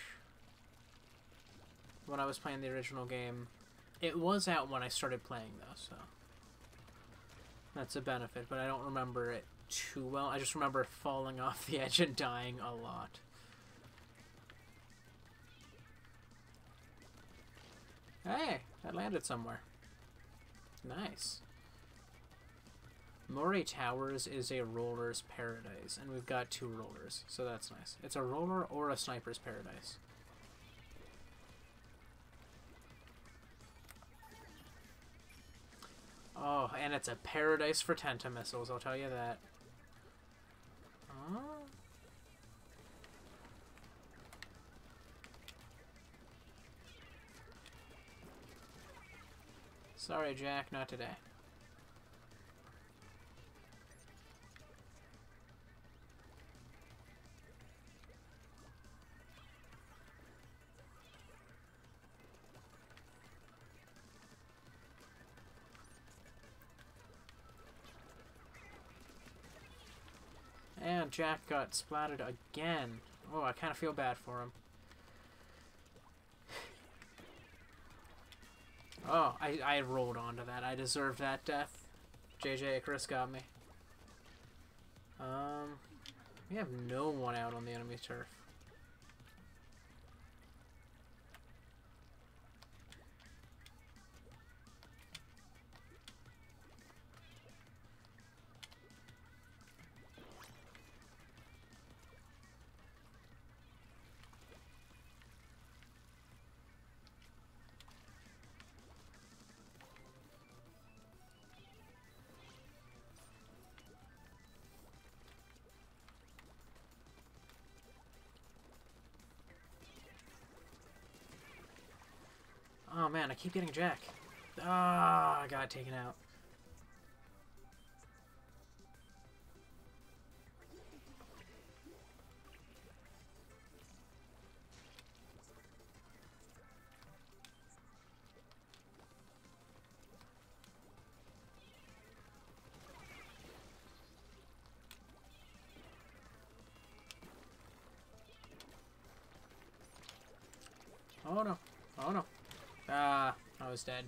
when I was playing the original game. It was out when I started playing though, so that's a benefit, but I don't remember it too well. I just remember falling off the edge and dying a lot. Hey, I landed somewhere. Nice. Moray Towers is a roller's paradise, and we've got 2 rollers, so that's nice. It's a roller or a sniper's paradise. Oh, and it's a paradise for Tenta missiles, I'll tell you that. Sorry, Jack, not today. And Jack got splatted again. Oh, I kind of feel bad for him. Oh, I rolled onto that. I deserved that death. JJ Icarus got me. We have no one out on the enemy turf. Oh man, I keep getting Jack. Ah, I got taken out. Oh no. Oh no. Ah, I was dead.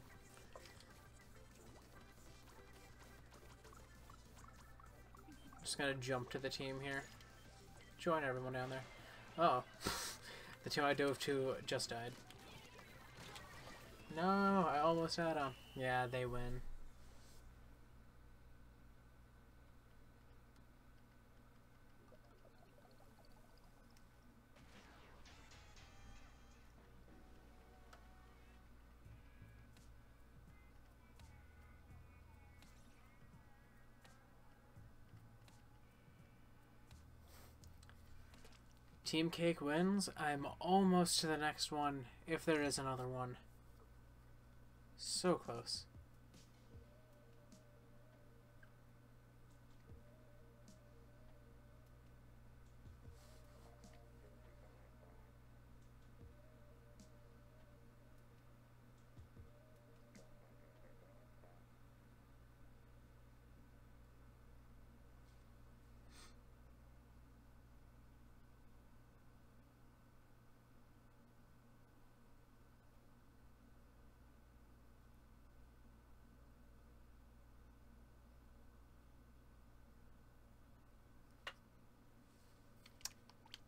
Just gonna jump to the team here. Join everyone down there. Uh oh. The 2 I dove to just died. No, I almost had them. Yeah, they win. Team Cake wins. I'm almost to the next one, if there is another one. So close.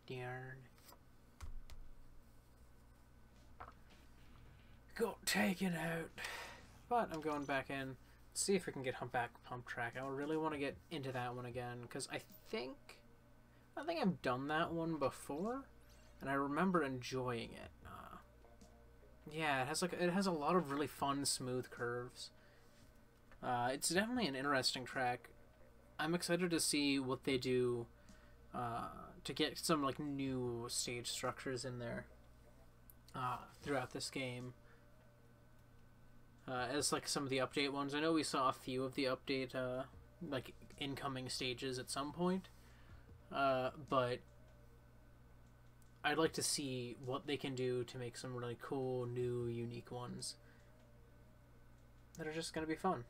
Darn. Got taken out. But I'm going back in. See if we can get Humpback Pump Track. I really want to get into that one again, because I think I've done that one before, and I remember enjoying it. Yeah, it has a lot of really fun, smooth curves. It's definitely an interesting track. I'm excited to see what they do to get some like new stage structures in there throughout this game. As like some of the update ones. I know we saw a few of the update like incoming stages at some point, But I'd like to see what they can do to make some really cool, new, unique ones that are just going to be fun.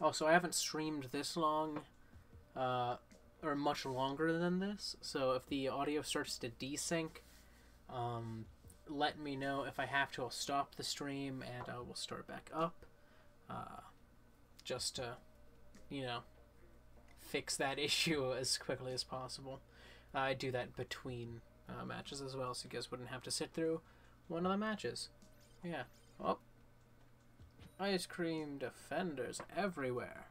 Also, I haven't streamed this long, or much longer than this, so if the audio starts to desync, let me know. If I have to, I'll stop the stream and I will start back up, just to, you know, fix that issue as quickly as possible. I do that between matches as well, so you guys wouldn't have to sit through one of the matches. Yeah. Oh. Ice cream defenders everywhere.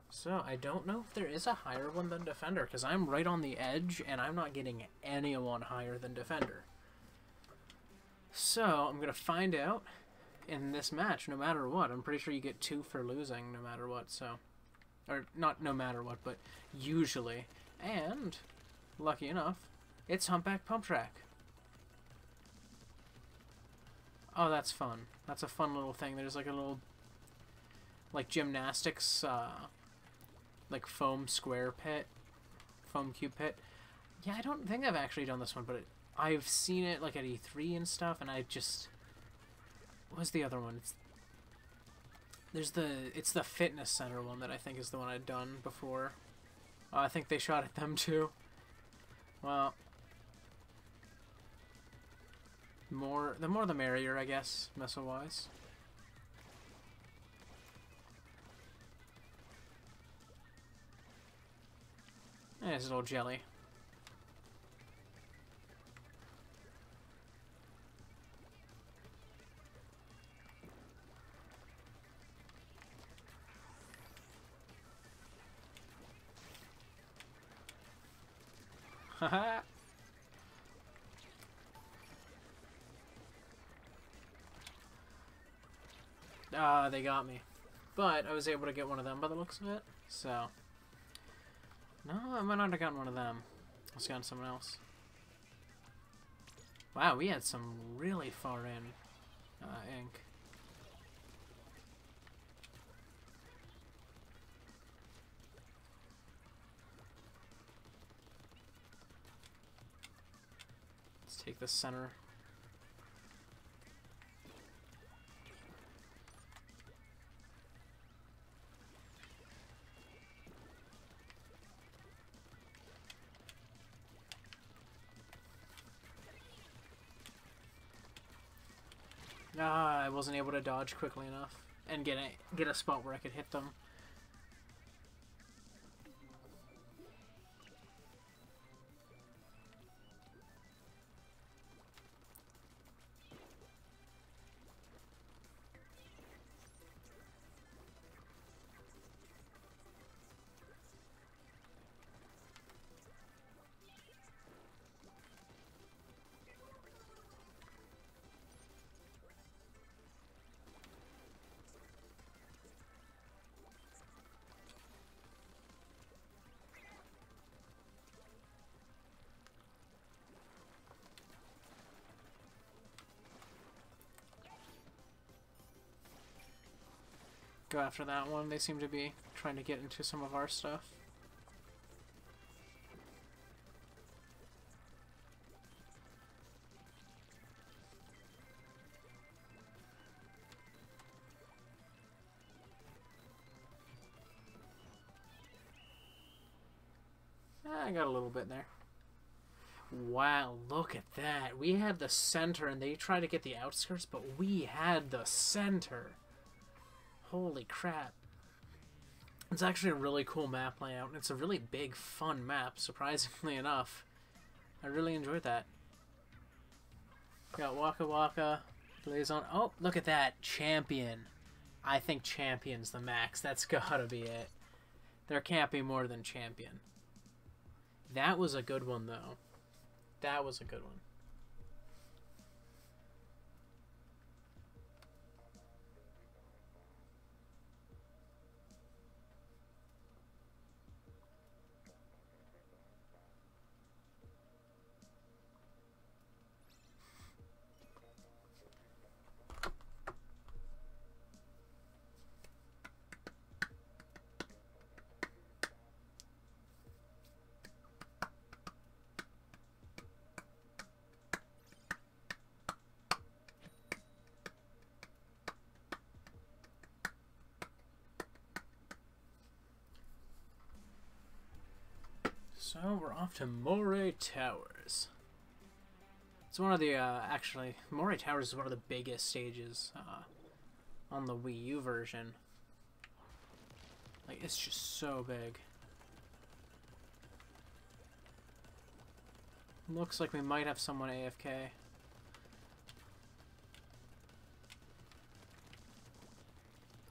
So, I don't know if there is a higher one than defender, because I'm right on the edge, and I'm not getting anyone higher than defender. So, I'm going to find out in this match, no matter what. I'm pretty sure you get 2 for losing, no matter what, so... Or, not no matter what, but usually. And, lucky enough, it's Humpback Pump Track. Oh, that's fun. That's a fun little thing. There's like a little, like, gymnastics, like, foam square pit. Foam cube pit. Yeah, I don't think I've actually done this one, but I've seen it, like, at E3 and stuff, and I just... What was the other one? It's the fitness center one that I think is the one I'd done before. I think they shot at them, too. Well... The more the merrier, I guess, missile-wise. There's a little jelly. Haha! They got me. But I was able to get one of them by the looks of it, so... No, I might not have gotten one of them. I was gotten someone else. Wow, we had some really far in ink. Let's take the center. I wasn't able to dodge quickly enough and get a spot where I could hit them. Go after that one. They seem to be trying to get into some of our stuff. I got a little bit there. Wow, look at that. We had the center and they tried to get the outskirts, but we had the center. Holy crap. It's actually a really cool map layout, and it's a really big, fun map, surprisingly enough. I really enjoyed that. Got Waka Waka, Blazon. Oh, look at that. Champion. I think Champion's the max. That's gotta be it. There can't be more than Champion. That was a good one, though. That was a good one. So we're off to Moray Towers. It's one of the, actually, Moray Towers is one of the biggest stages on the Wii U version. Like, it's just so big. Looks like we might have someone AFK.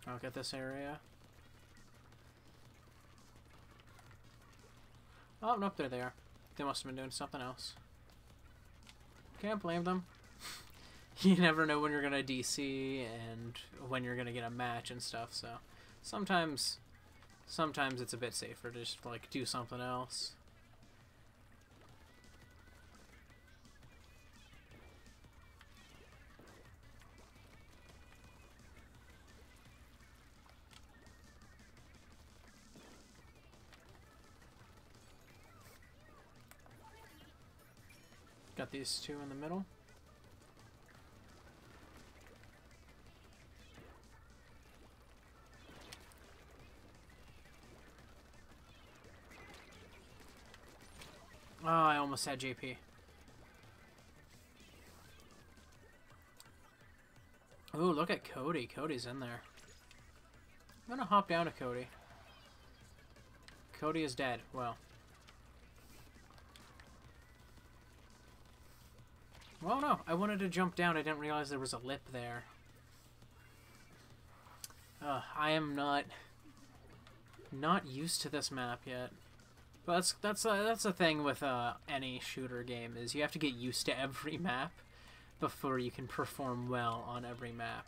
I'll get this area. Oh, nope, there they are. They must have been doing something else. Can't blame them. You never know when you're gonna DC and when you're gonna get a match and stuff, so sometimes it's a bit safer to just, like, do something else. Got these two in the middle. Oh, I almost had JP. Ooh, look at Cody. Cody's in there. I'm gonna hop down to Cody. Cody is dead. Well. Well, no. I wanted to jump down. I didn't realize there was a lip there. I am not used to this map yet. But that's the thing with any shooter game, is you have to get used to every map before you can perform well on every map.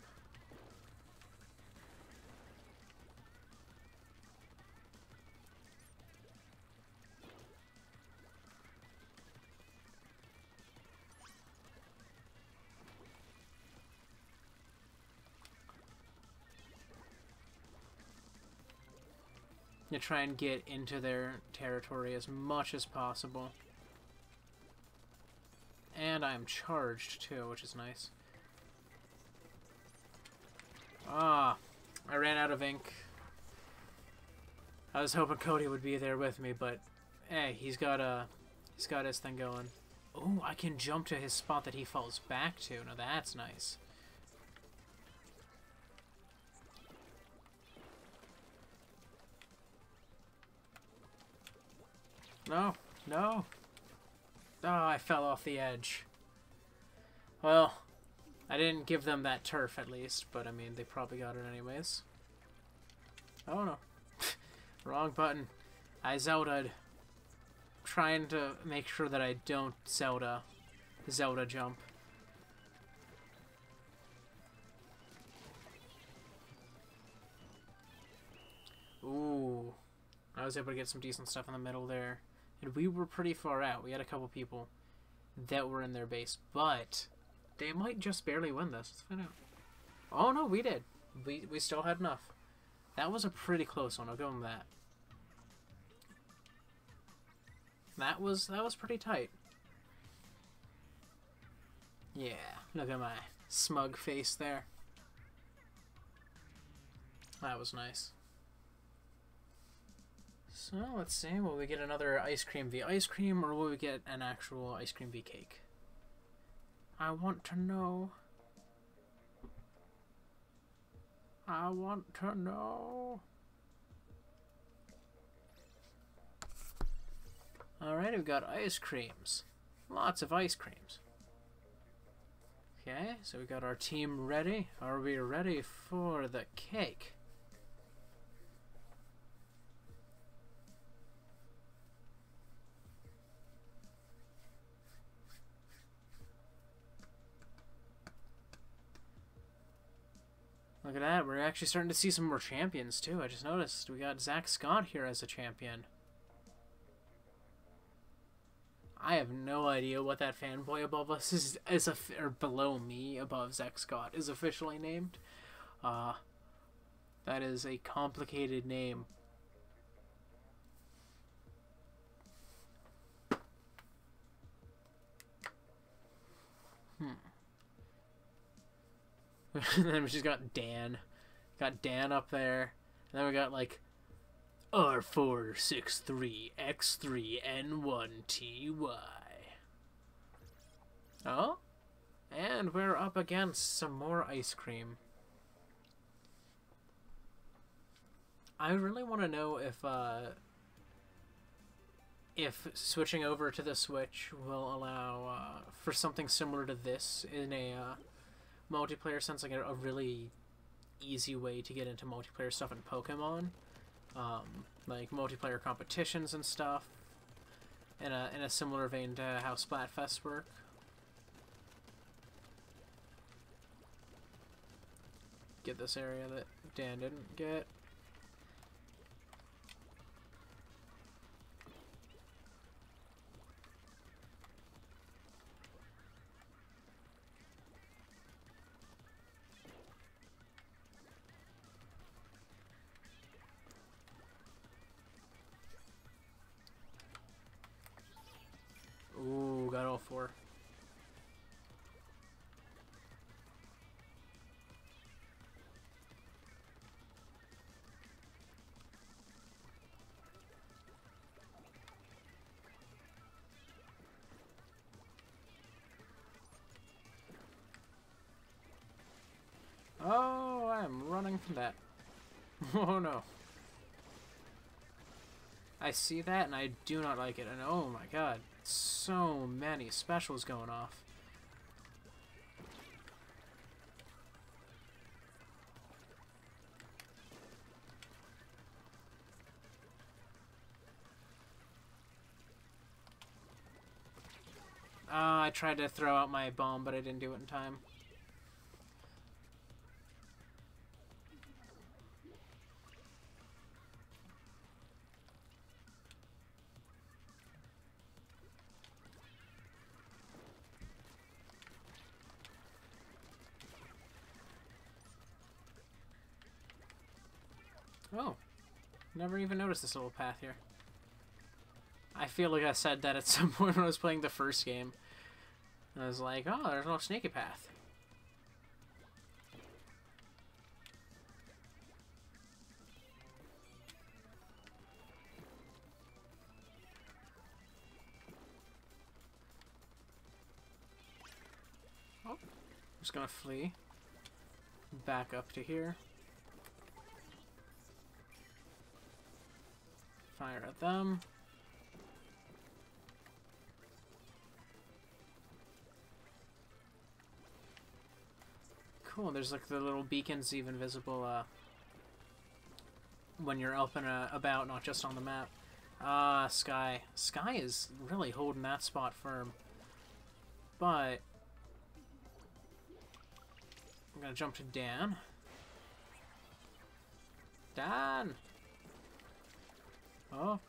You try and get into their territory as much as possible. And I'm charged too, which is nice. Ah, I ran out of ink. I was hoping Cody would be there with me, but hey, he's got his thing going. Oh, I can jump to his spot that he falls back to. Now that's nice. No, no. Oh, I fell off the edge. Well, I didn't give them that turf at least, but I mean, they probably got it anyways. Oh no. Wrong button. I Zelda'd. Trying to make sure that I don't Zelda jump. Ooh. I was able to get some decent stuff in the middle there. And we were pretty far out. We had a couple people that were in their base, but they might just barely win this. Let's find out. Oh no, we did. We still had enough. That was a pretty close one. I'll give them that. That was pretty tight. Yeah, look at my smug face there. That was nice. So, let's see, will we get another ice cream v ice cream, or will we get an actual ice cream v cake? I want to know. I want to know. Alright, we've got ice creams. Lots of ice creams. Okay, so we got our team ready. Are we ready for the cake? Look at that, we're actually starting to see some more champions too. I just noticed we got Zach Scott here as a champion. I have no idea what that fanboy above us or below me above Zach Scott is officially named. That is a complicated name. And then we just got Dan. Got Dan up there. And then we got, like, R463X3N1TY. Oh? And we're up against some more ice cream. I really want to know if switching over to the Switch will allow for something similar to this in a multiplayer sense, like a really easy way to get into multiplayer stuff in Pokemon, like multiplayer competitions and stuff, in a similar vein to how Splatfest work. Get this area that Dan didn't get. Ooh, got all four. Oh, I'm running from that. Oh no. I see that and I do not like it. And oh my god, so many specials going off. I tried to throw out my bomb, but I didn't do it in time. Oh, never even noticed this little path here. I feel like I said that at some point when I was playing the first game. I was like, oh, there's no snaky path. Oh, I'm just gonna flee. Back up to here. Fire at them. Cool, there's like the little beacons even visible when you're up and about, not just on the map. Sky. Sky is really holding that spot firm. But I'm gonna jump to Dan. Dan! Oh.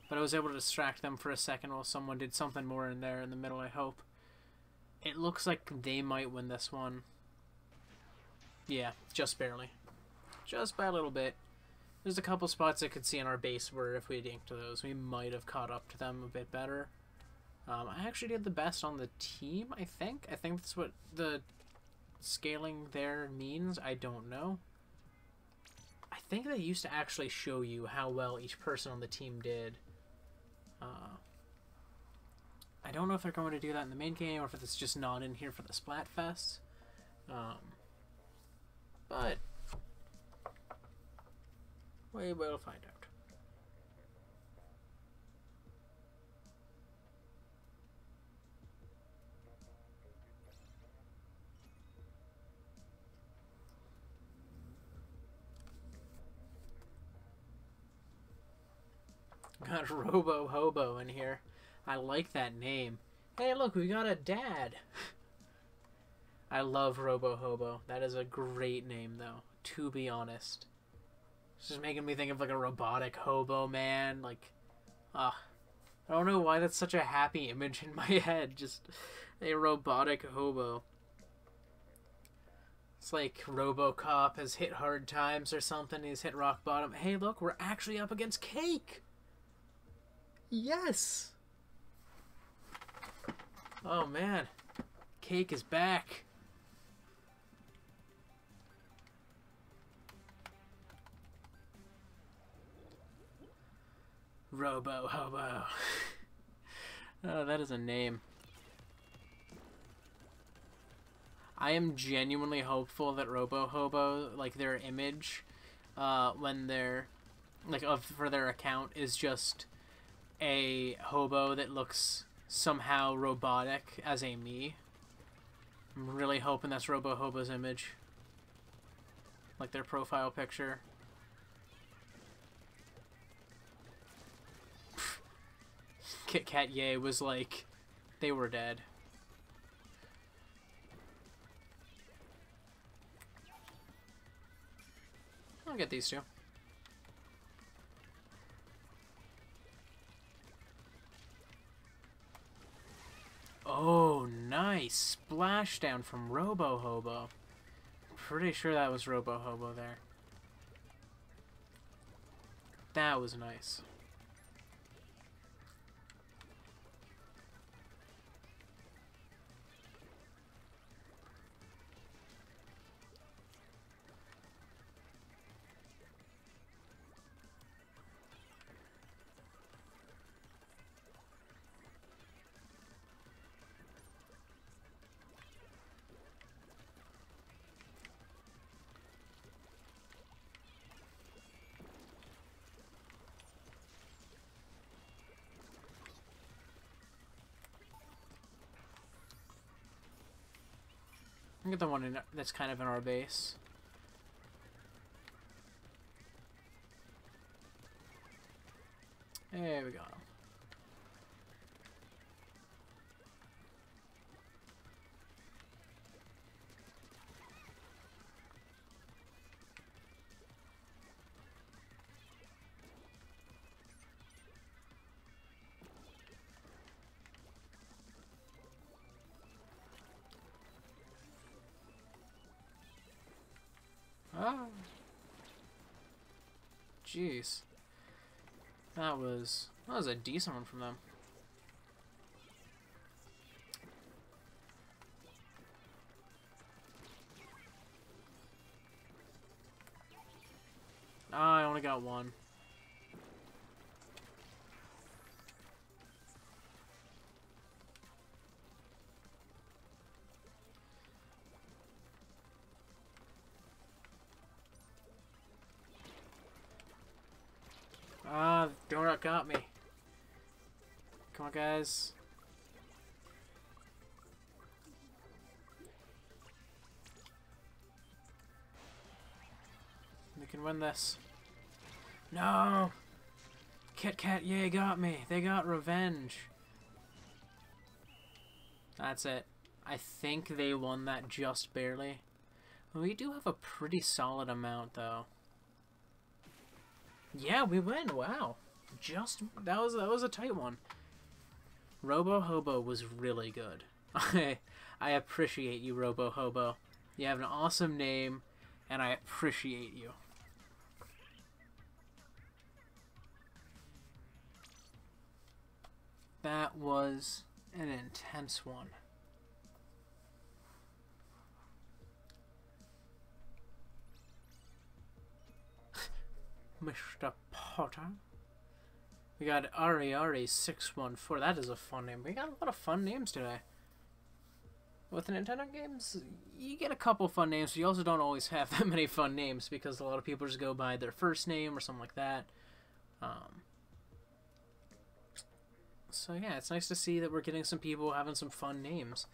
But I was able to distract them for a second while someone did something more in there in the middle, I hope. It looks like they might win this one. Yeah, just barely. Just by a little bit. There's a couple spots I could see in our base where if we had inked those, we might have caught up to them a bit better. I actually did the best on the team, I think. I think that's what the scaling there means. I don't know. I think they used to actually show you how well each person on the team did. I don't know if they're going to do that in the main game or if it's just not in here for the Splatfest. But we will find out. Got Robo Hobo in here. I like that name. Hey, look, we got a dad. I love Robo Hobo. That is a great name, though, to be honest. It's just making me think of like a robotic hobo man. Like, I don't know why that's such a happy image in my head. Just a robotic hobo. It's like RoboCop has hit hard times or something. He's hit rock bottom. Hey, look, we're actually up against Cake. Yes. Oh man, Cake is back. Robo Hobo. Oh, that is a name. I am genuinely hopeful that Robo Hobo, like their image, when they're like for their account is just a hobo that looks somehow robotic as a me. I'm really hoping that's Robo Hobo's image, like their profile picture. Kit Kat Yay was like, they were dead. I'll get these two. Oh, nice. Splashdown from Robo Hobo. Pretty sure that was Robo Hobo there. That was nice. I get the one that's kind of in our base. There we go. Oh. Jeez. That was a decent one from them. I only got one. Ah, Donut got me. Come on, guys. We can win this. No! Kit Kat Yay got me. They got revenge. That's it. I think they won that just barely. We do have a pretty solid amount, though. Yeah, we win. Wow. That was a tight one. Robo Hobo was really good. I appreciate you, Robo Hobo. You have an awesome name, and I appreciate you. That was an intense one. Mr. Potter. We got Ari614. That is a fun name. We got a lot of fun names today. With the Nintendo games, you get a couple fun names, but you also don't always have that many fun names because a lot of people just go by their first name or something like that. So yeah, it's nice to see that we're getting some people having some fun names.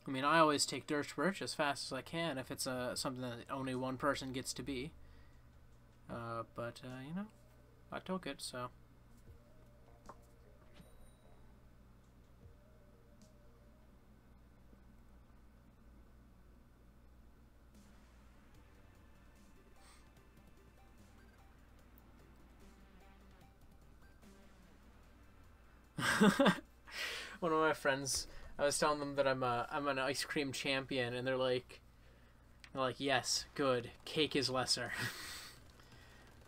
I mean, I always take Dirge Birch as fast as I can if it's something that only one person gets to be. But you know, I took it, so. One of my friends, I was telling them that I'm an ice cream champion, and they're like, yes, good. Cake is lesser.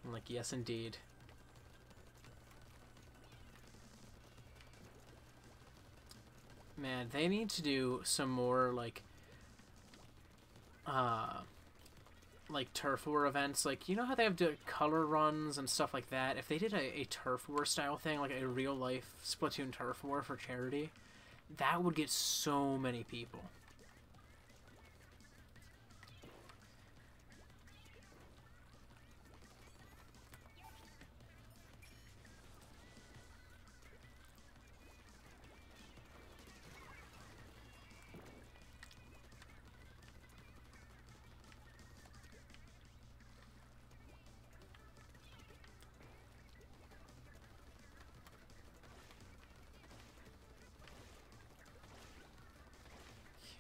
I'm like, yes, indeed. Man, they need to do some more, like turf war events. Like, you know how they have color runs and stuff like that? If they did a turf war style thing, like a real life Splatoon turf war for charity, that would get so many people.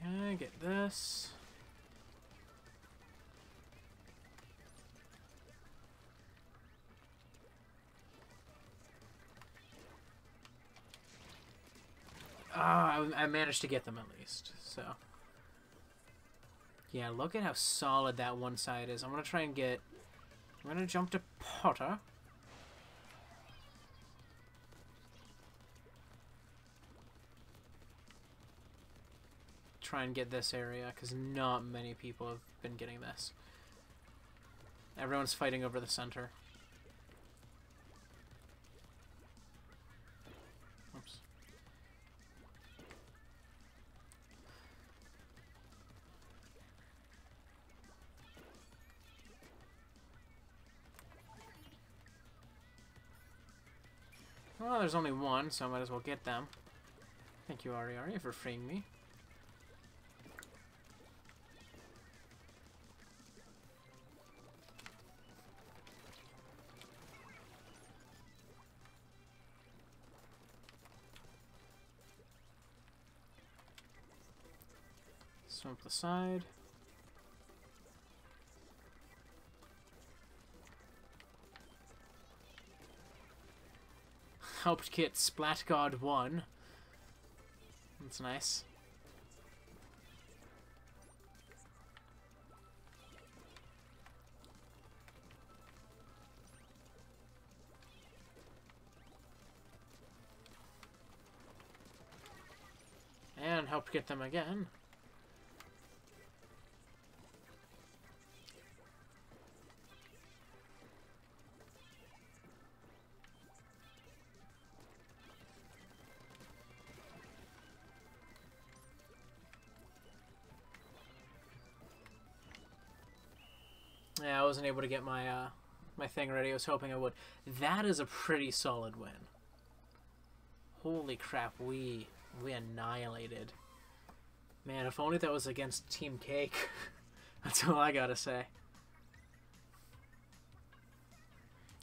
Okay, get this. I managed to get them at least, so. Yeah, look at how solid that one side is. I'm gonna try and get... I'm gonna jump to Potter. Try and get this area, because not many people have been getting this. Everyone's fighting over the center. Oops. Well, there's only one, so I might as well get them. Thank you, Ari, for freeing me. Swamp the side. Helped get Splat God 1. That's nice. And helped get them again. Yeah, I wasn't able to get my my thing ready. I was hoping I would. That is a pretty solid win. Holy crap, we annihilated. Man, if only that was against Team Cake. That's all I gotta say.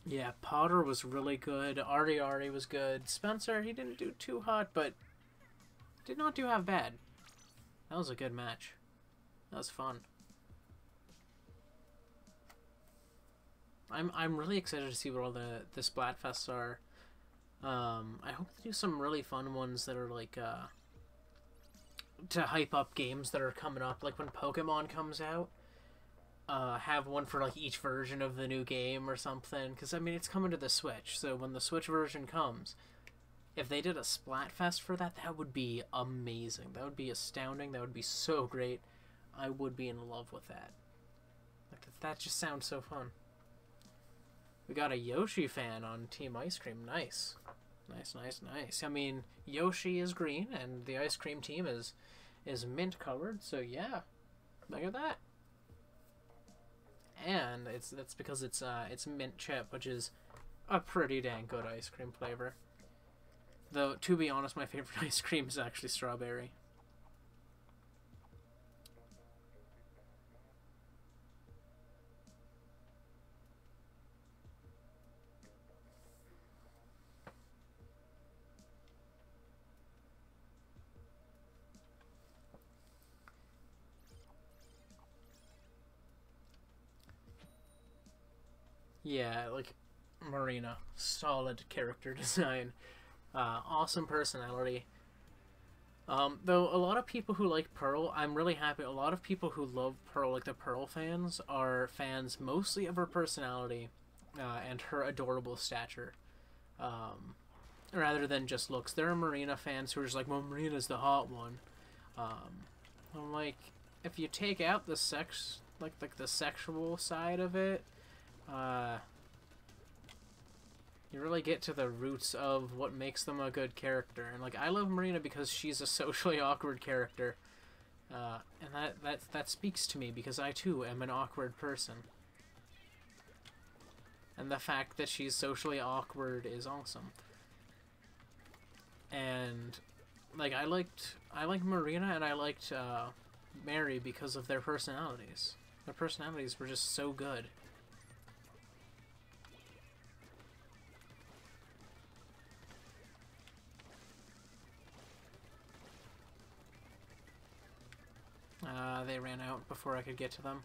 Yeah, Potter was really good. Ari was good. Spencer, he didn't do too hot, but did not do half bad. That was a good match. That was fun. I'm really excited to see what all the Splatfests are. I hope they do some really fun ones that are like to hype up games that are coming up, like when Pokemon comes out. Have one for like each version of the new game or something, because I mean it's coming to the Switch, so when the Switch version comes, if they did a Splatfest for that, that would be amazing. That would be astounding. That would be so great. I would be in love with that. Like that just sounds so fun. We got a Yoshi fan on Team Ice Cream. Nice. Nice. I mean, Yoshi is green, and the ice cream team is mint colored, so yeah. Look at that. And that's because it's mint chip, which is a pretty dang good ice cream flavor. Though, to be honest, my favorite ice cream is actually strawberry. Yeah, like Marina, solid character design, awesome personality. Though a lot of people who like Pearl, I'm really happy. A lot of people who love Pearl, like the Pearl fans, are fans mostly of her personality and her adorable stature. rather than just looks. There are Marina fans who are just like, well, Marina's the hot one. I'm like, if you take out the sex, like the sexual side of it, you really get to the roots of what makes them a good character. And like, I love Marina because she's a socially awkward character, and that speaks to me because I too am an awkward person. And the fact that she's socially awkward is awesome. And like, I liked Marina and I liked Mary because of their personalities. Their personalities were just so good. They ran out before I could get to them.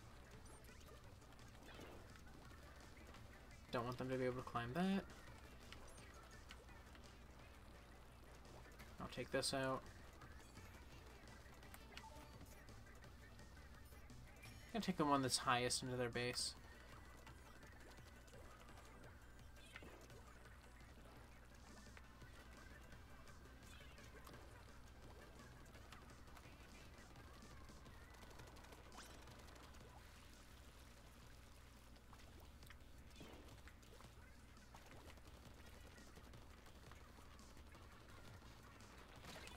Don't want them to be able to climb that. I'll take this out. I'm gonna take the one that's highest into their base.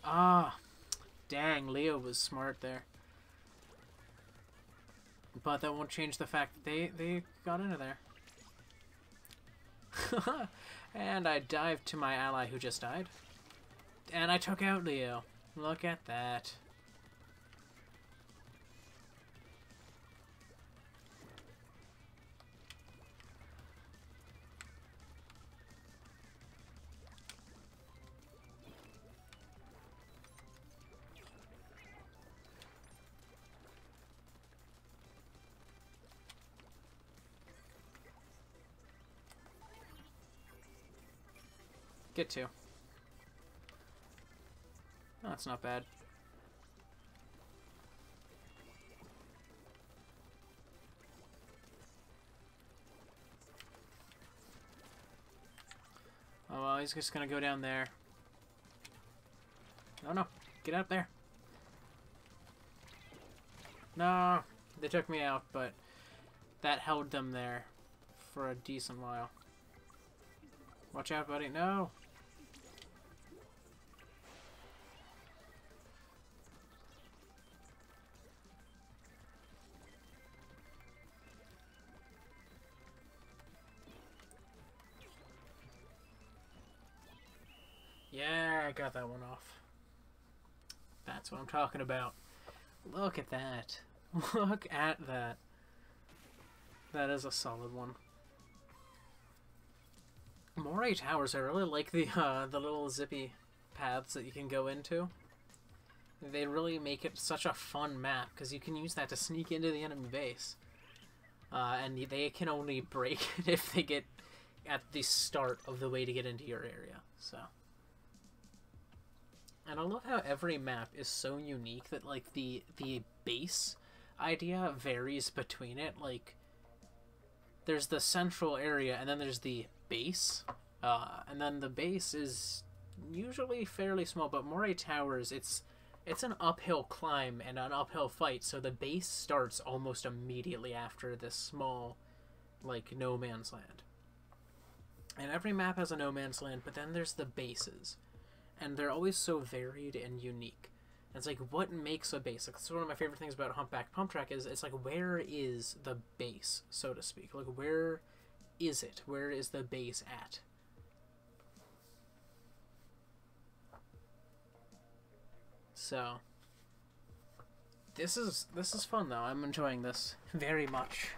Ah, dang, Leo was smart there. But that won't change the fact that they got into there. And I dived to my ally who just died. And I took out Leo. Look at that. Get to. Oh, that's not bad. Oh, well, he's just gonna go down there. Oh, no. Get up there. No. They took me out, but that held them there for a decent while. Watch out, buddy. No. Yeah, I got that one off. That's what I'm talking about. Look at that. Look at that. That is a solid one. Moray Towers, I really like the little zippy paths that you can go into. They really make it such a fun map, because you can use that to sneak into the enemy base. And they can only break it if they get at the start of the way to get into your area, so... And I love how every map is so unique that, like, the base idea varies between it. Like, there's the central area, and then there's the base. And then the base is usually fairly small, but Moray Towers, it's an uphill climb and an uphill fight, so the base starts almost immediately after this small, like, no man's land. And every map has a no man's land, but then there's the bases. And they're always so varied and unique. And it's like, what makes a base? Like, so one of my favorite things about Humpback Pump Track is, it's like, where is the base, so to speak? Like, where is it? Where is the base at? So, this is fun, though. I'm enjoying this very much.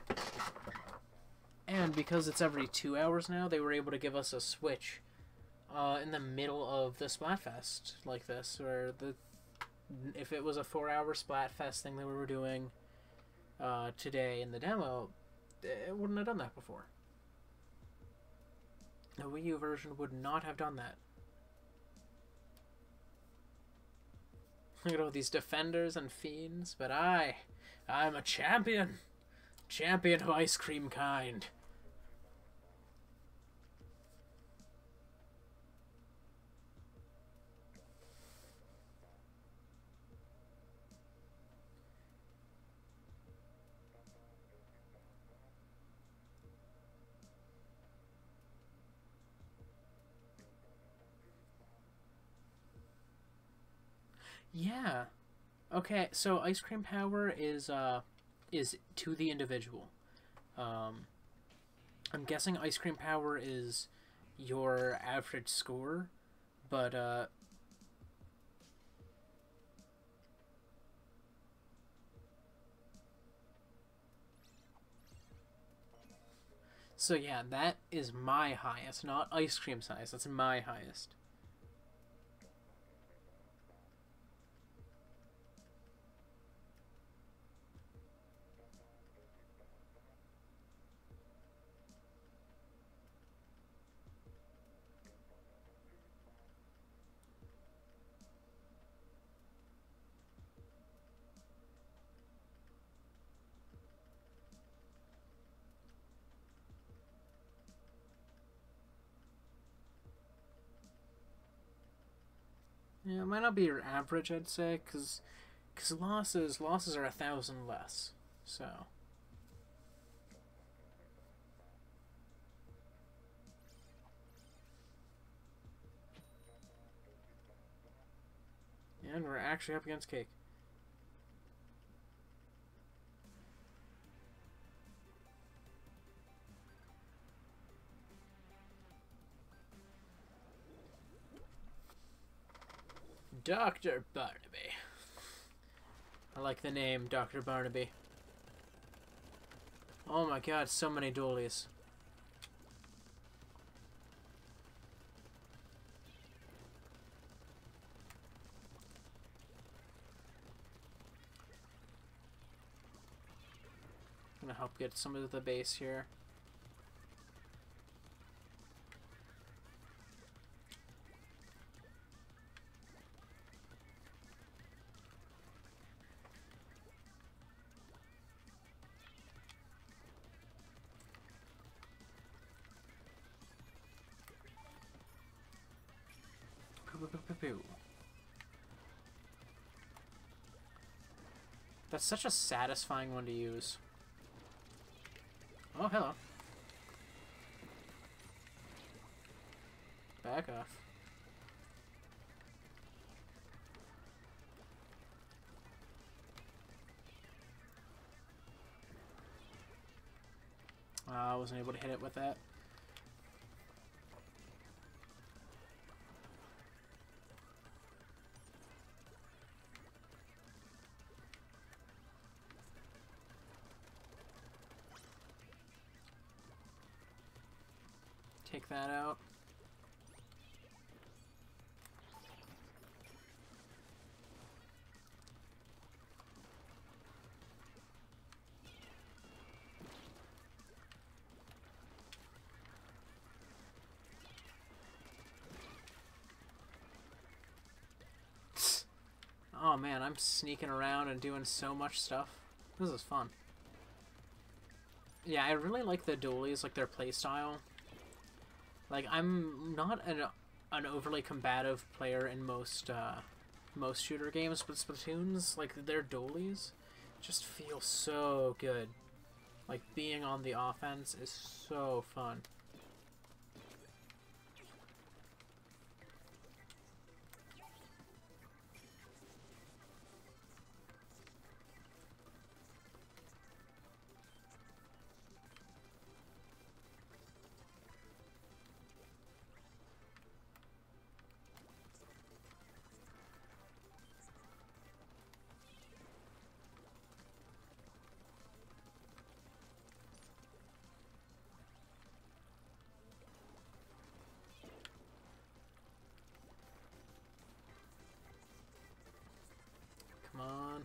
And because it's every 2 hours now, they were able to give us a switch in the middle of the Splatfest like this, where if it was a 4-hour Splatfest thing that we were doing today in the demo, it wouldn't have done that before. The Wii U version would not have done that. Look at all these defenders and fiends, but I'm a champion! Champion of ice cream kind. Yeah. Okay, so ice cream power is to the individual. Um, I'm guessing ice cream power is your average score, but so yeah, that is my highest, not ice cream size. That's my highest. Yeah, it might not be your average, I'd say, because losses are 1,000 less. So and we're actually up against Cake. Dr. Barnaby. I like the name, Dr. Barnaby. Oh my god, so many dualies. I'm gonna help get some of the base here. That's such a satisfying one to use. Oh, hello. Back off. I wasn't able to hit it with that. Take that out. Oh man, I'm sneaking around and doing so much stuff. This is fun. Yeah, I really like the dualies, like their playstyle. Like, I'm not an overly combative player in most shooter games, but Splatoon's, like, their dualies just feel so good. Like, being on the offense is so fun. Come on.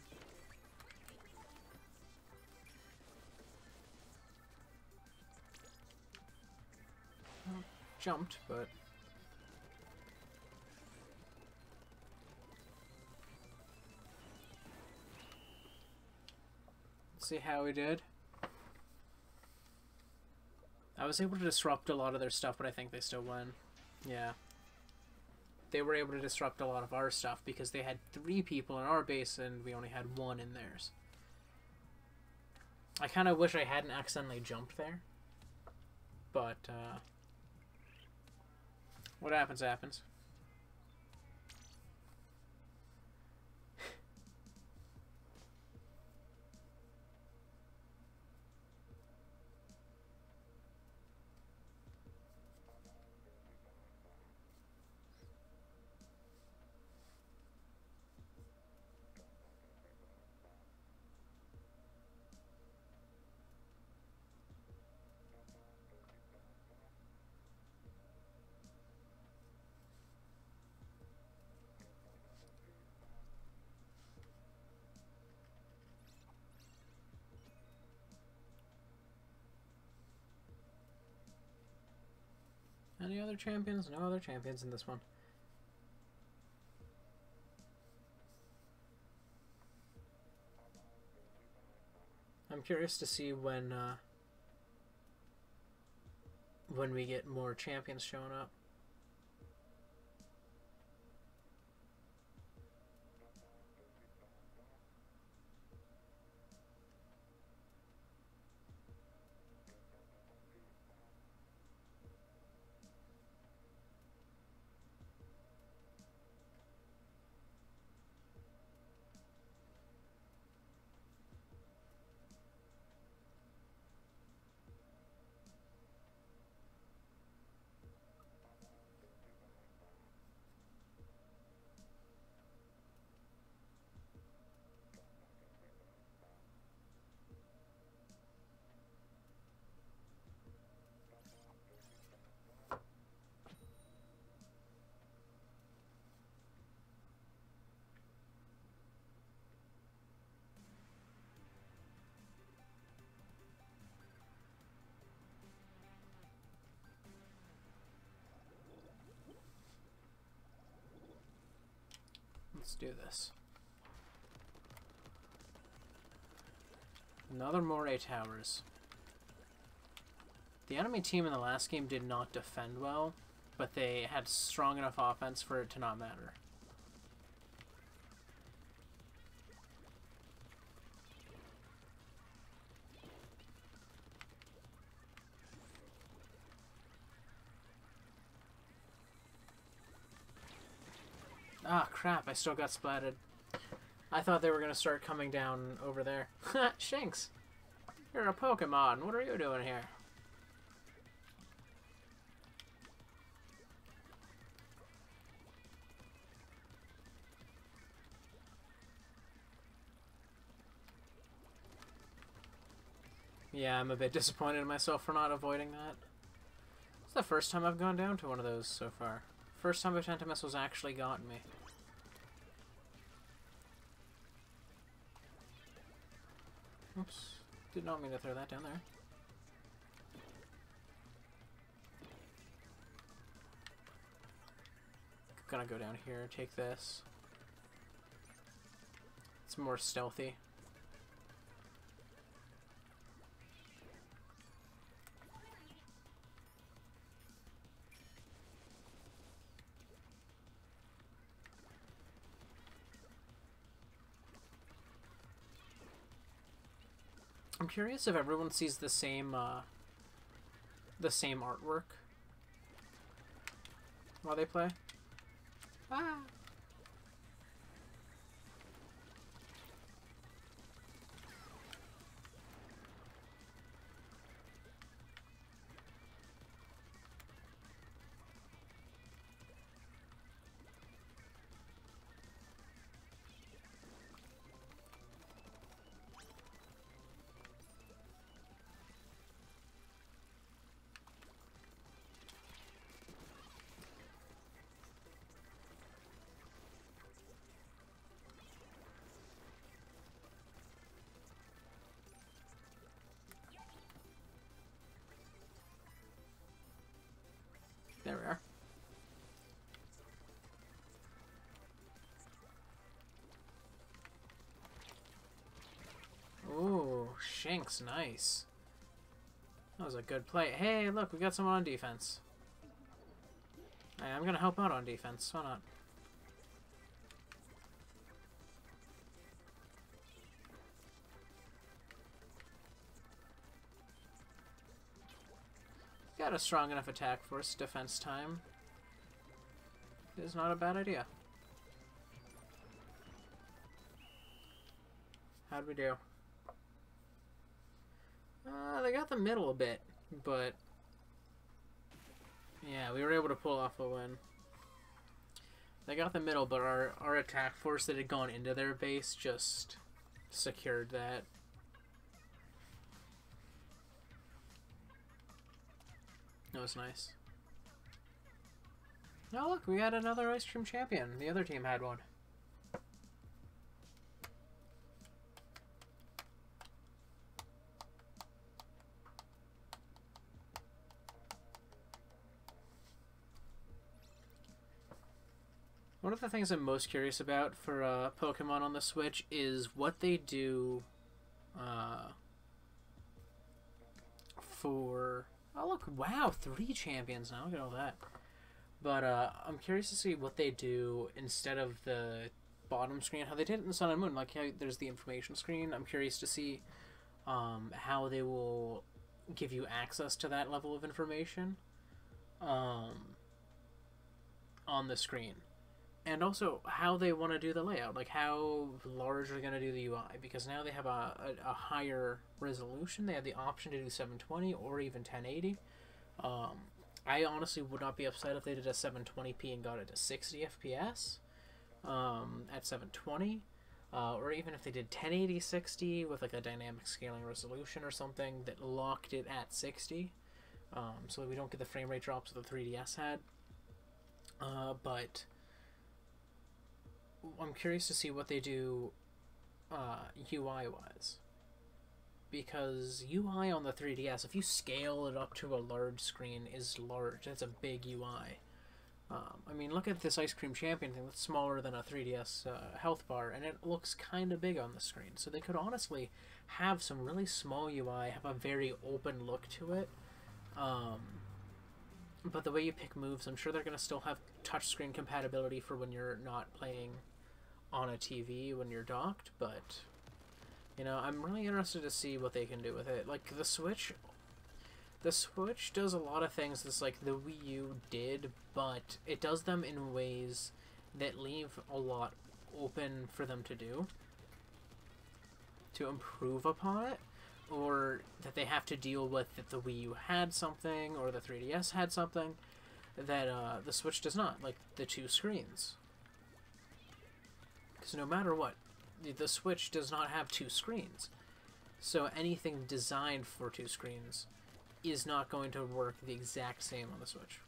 Well, jumped, but... Let's see how we did. I was able to disrupt a lot of their stuff, but I think they still win. Yeah. They were able to disrupt a lot of our stuff because they had 3 people in our base and we only had 1 in theirs. I kind of wish I hadn't accidentally jumped there. But, what happens, happens. Any other champions? No other champions in this one. I'm curious to see when we get more champions showing up. Let's do this. Another Moray Towers. The enemy team in the last game did not defend well, but they had strong enough offense for it to not matter. Ah, crap, I still got splatted. I thought they were going to start coming down over there. Shinx! You're a Pokemon. What are you doing here? Yeah, I'm a bit disappointed in myself for not avoiding that. It's the first time I've gone down to one of those so far. First time a Tentamissile's actually gotten me. Oops. Did not mean to throw that down there. Gonna go down here, take this. It's more stealthy. I'm curious if everyone sees the same artwork while they play. Ah. There we are. Ooh, Shinx, nice. That was a good play. Hey, look, we got someone on defense. Hey, I'm gonna help out on defense. Why not? Got a strong enough attack force, defense time is not a bad idea. How'd we do? They got the middle a bit, but yeah, we were able to pull off a win. They got the middle, but our attack force that had gone into their base just secured that. That was nice. Oh look, we had another ice cream champion. The other team had one. One of the things I'm most curious about for Pokemon on the Switch is what they do uh, for... Oh, look, wow, 3 champions now. Look at all that. But I'm curious to see what they do instead of the bottom screen, how they did it in Sun and Moon. Like, how there's the information screen. I'm curious to see how they will give you access to that level of information on the screen. And also how they want to do the layout, like how large they're going to do the UI, because now they have a higher resolution. They have the option to do 720 or even 1080. I honestly would not be upset if they did a 720p and got it to 60 FPS at 720, or even if they did 1080 60 with like a dynamic scaling resolution or something that locked it at 60, so that we don't get the frame rate drops that the 3DS had. But I'm curious to see what they do UI-wise. Because UI on the 3DS, if you scale it up to a large screen, is large. That's a big UI. I mean, look at this Ice Cream Champion thing that's smaller than a 3DS health bar, and it looks kind of big on the screen. So they could honestly have some really small UI, have a very open look to it. But the way you pick moves, I'm sure they're going to still have touchscreen compatibility for when you're not playing on a TV when you're docked, but you know, I'm really interested to see what they can do with it. Like the Switch does a lot of things that's like the Wii U did, but it does them in ways that leave a lot open for them to do, to improve upon it, or that they have to deal with that the Wii U had something or the 3DS had something that the Switch does not, like the 2 screens. Because no matter what, the Switch does not have 2 screens. So anything designed for 2 screens is not going to work the exact same on the Switch.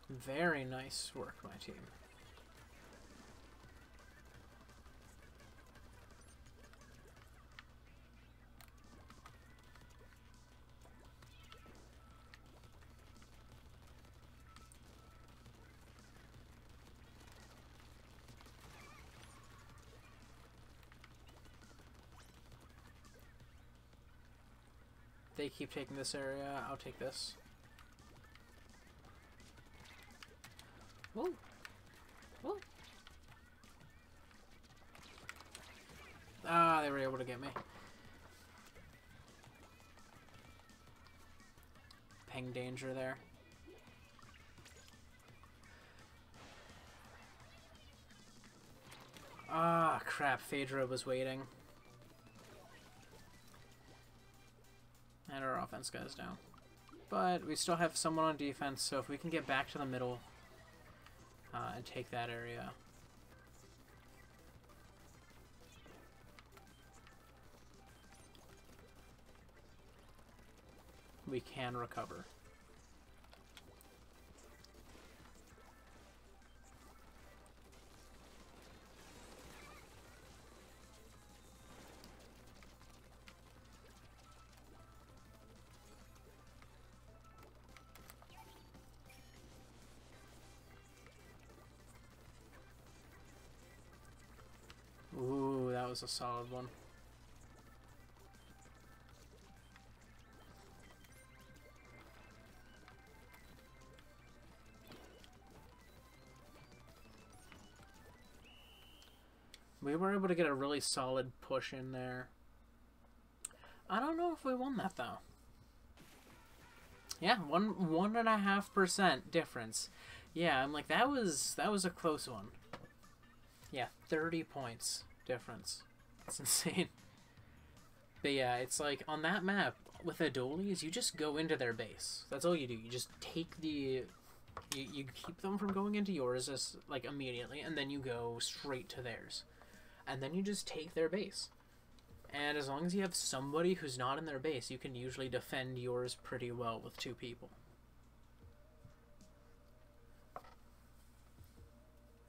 Very nice work, my team. They keep taking this area, I'll take this. Whoa. Whoa. Ah, they were able to get me. Ping danger there. Ah, crap. Phaedra was waiting. And our offense goes down. But we still have someone on defense, so if we can get back to the middle and take that area. We can recover. Ooh, that was a solid one. We were able to get a really solid push in there. I don't know if we won that though. Yeah, 1.5% difference. Yeah, I'm like that was a close one. Yeah, 30 points difference. That's insane. But yeah, it's like on that map with Adolies, you just go into their base. That's all you do. You just take the You keep them from going into yours as like immediately, and then you go straight to theirs, and then you just take their base. And as long as you have somebody who's not in their base, you can usually defend yours pretty well with 2 people.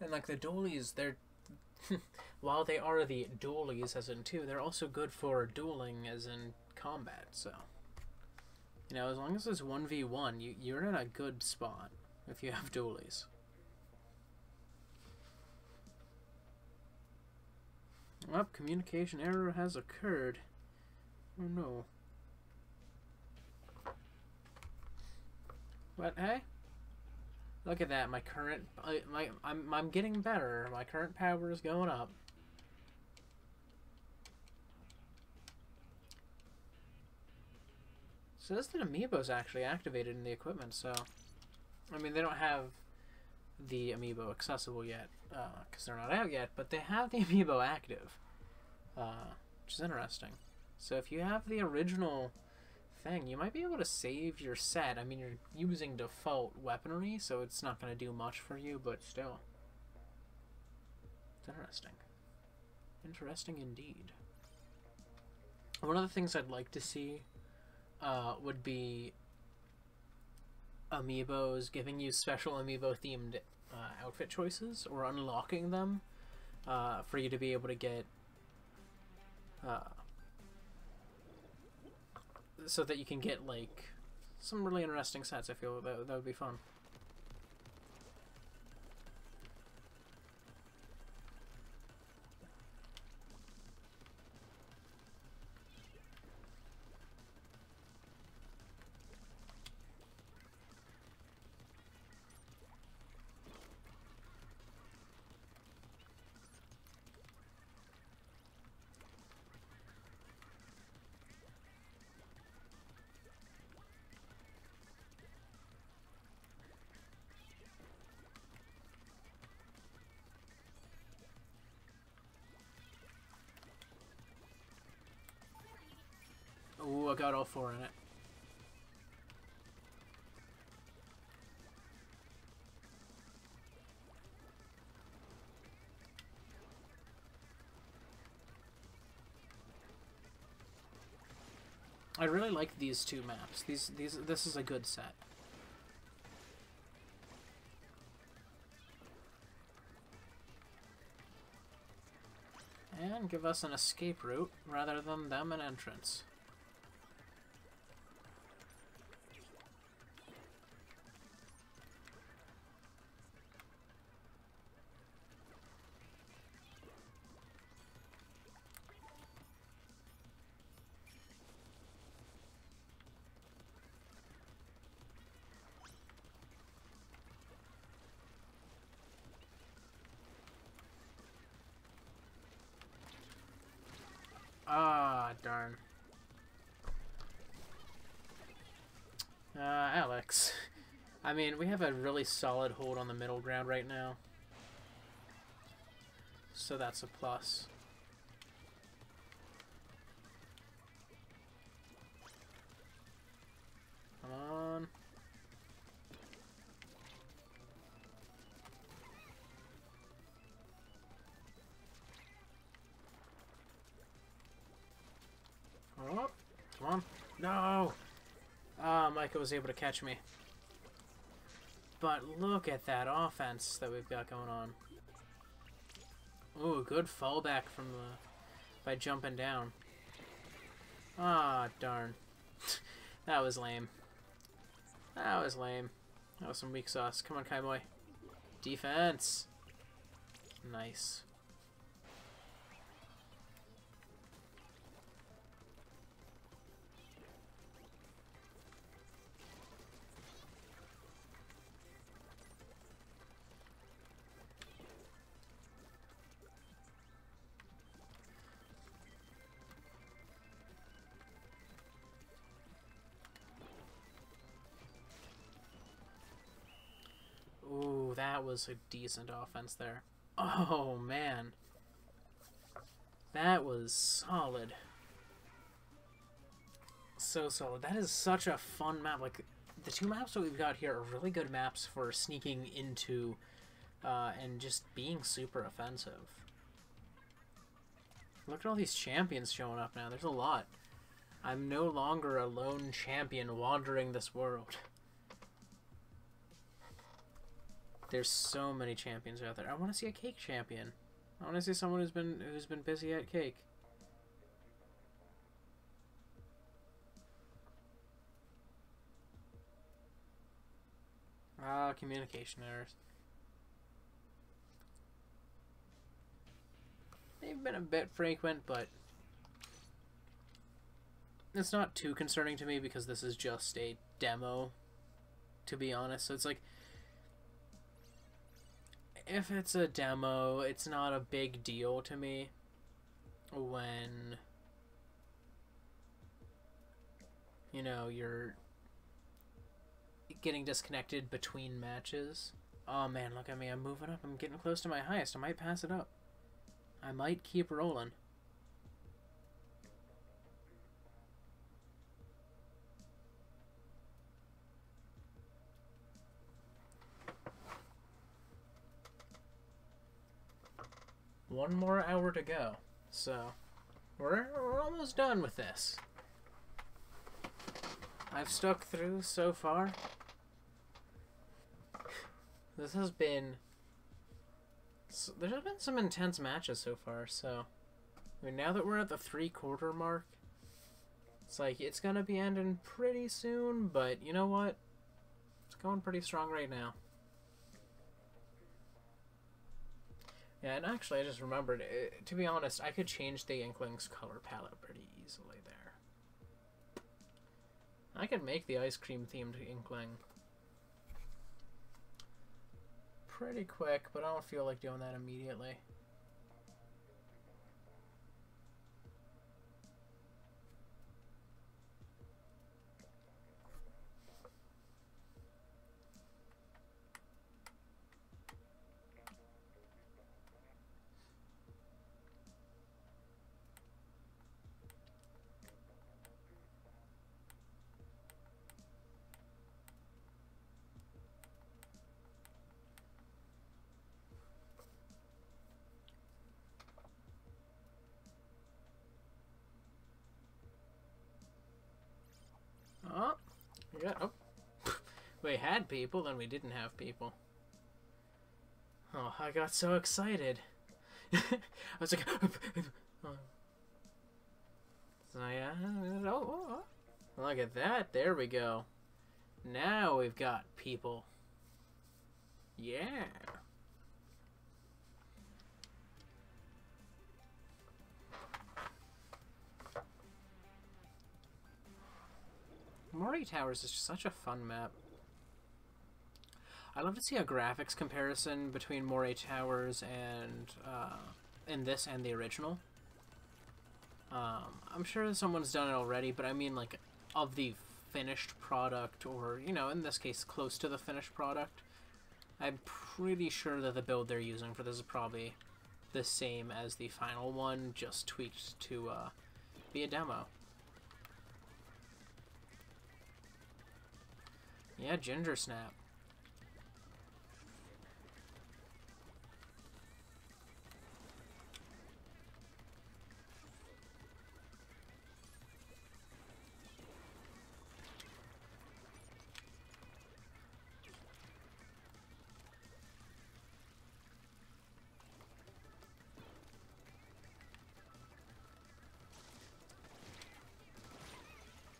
And like the dualies, they're while they are the dualies as in 2, they're also good for dueling as in combat. So, you know, as long as it's 1v1, you're in a good spot if you have dualies. Well, communication error has occurred. Oh no. But hey, look at that. My current, I'm getting better. My current power is going up. Says that Amiibo's actually activated in the equipment, so I mean they don't have the Amiibo accessible yet because they're not out yet, but they have the Amiibo active, which is interesting. So if you have the original thing, you might be able to save your set. I mean, you're using default weaponry, so it's not going to do much for you, but still. It's interesting. Interesting indeed. One of the things I'd like to see would be Amiibos giving you special Amiibo themed outfit choices, or unlocking them for you to be able to get so that you can get like some really interesting sets. I feel that would be fun. Ooh, I got all 4 in it. I really like these 2 maps. This is a good set. And give us an escape route rather than them an entrance. Ah, darn. Alex. I mean, we have a really solid hold on the middle ground right now. So that's a plus. Come on. Oh, come on. No! Ah, Micah was able to catch me. But look at that offense that we've got going on. Ooh, good fallback from the... by jumping down. Ah, darn. That was lame. That was lame. That was some weak sauce. Come on, Kai Boy. Defense! Nice. Ooh, that was a decent offense there. Oh, man. That was solid. So solid. That is such a fun map. Like, the two maps that we've got here are really good maps for sneaking into and just being super offensive. Look at all these champions showing up now. There's a lot. I'm no longer a lone champion wandering this world. There's so many champions out there. I want to see a cake champion. I want to see someone who's been busy at cake. Communication errors. They've been a bit frequent, but it's not too concerning to me because this is just a demo, to be honest. So it's like, if it's a demo, it's not a big deal to me when, you know, you're getting disconnected between matches. Oh man, look at me, I'm moving up. I'm getting close to my highest. I might pass it up. I might keep rolling. One more hour to go, so we're almost done with this. I've stuck through so far. There's been some intense matches so far, so I mean, now that we're at the 3/4 mark, it's like it's gonna be ending pretty soon, but you know what? It's going pretty strong right now. Yeah, and actually I just remembered, to be honest, I could change the Inkling's color palette pretty easily there. I could make the ice cream themed Inkling pretty quick, but I don't feel like doing that immediately. Oh, oh. We had people, then we didn't have people. Oh, I got so excited. I was like, so yeah, oh, look at that. There we go. Now we've got people. Yeah. Mori Towers is just such a fun map. I'd love to see a graphics comparison between Mori Towers and in this and the original. I'm sure someone's done it already, but I mean like of the finished product, or you know, in this case close to the finished product. I'm pretty sure that the build they're using for this is probably the same as the final one, just tweaked to be a demo. Yeah, Ginger Snap.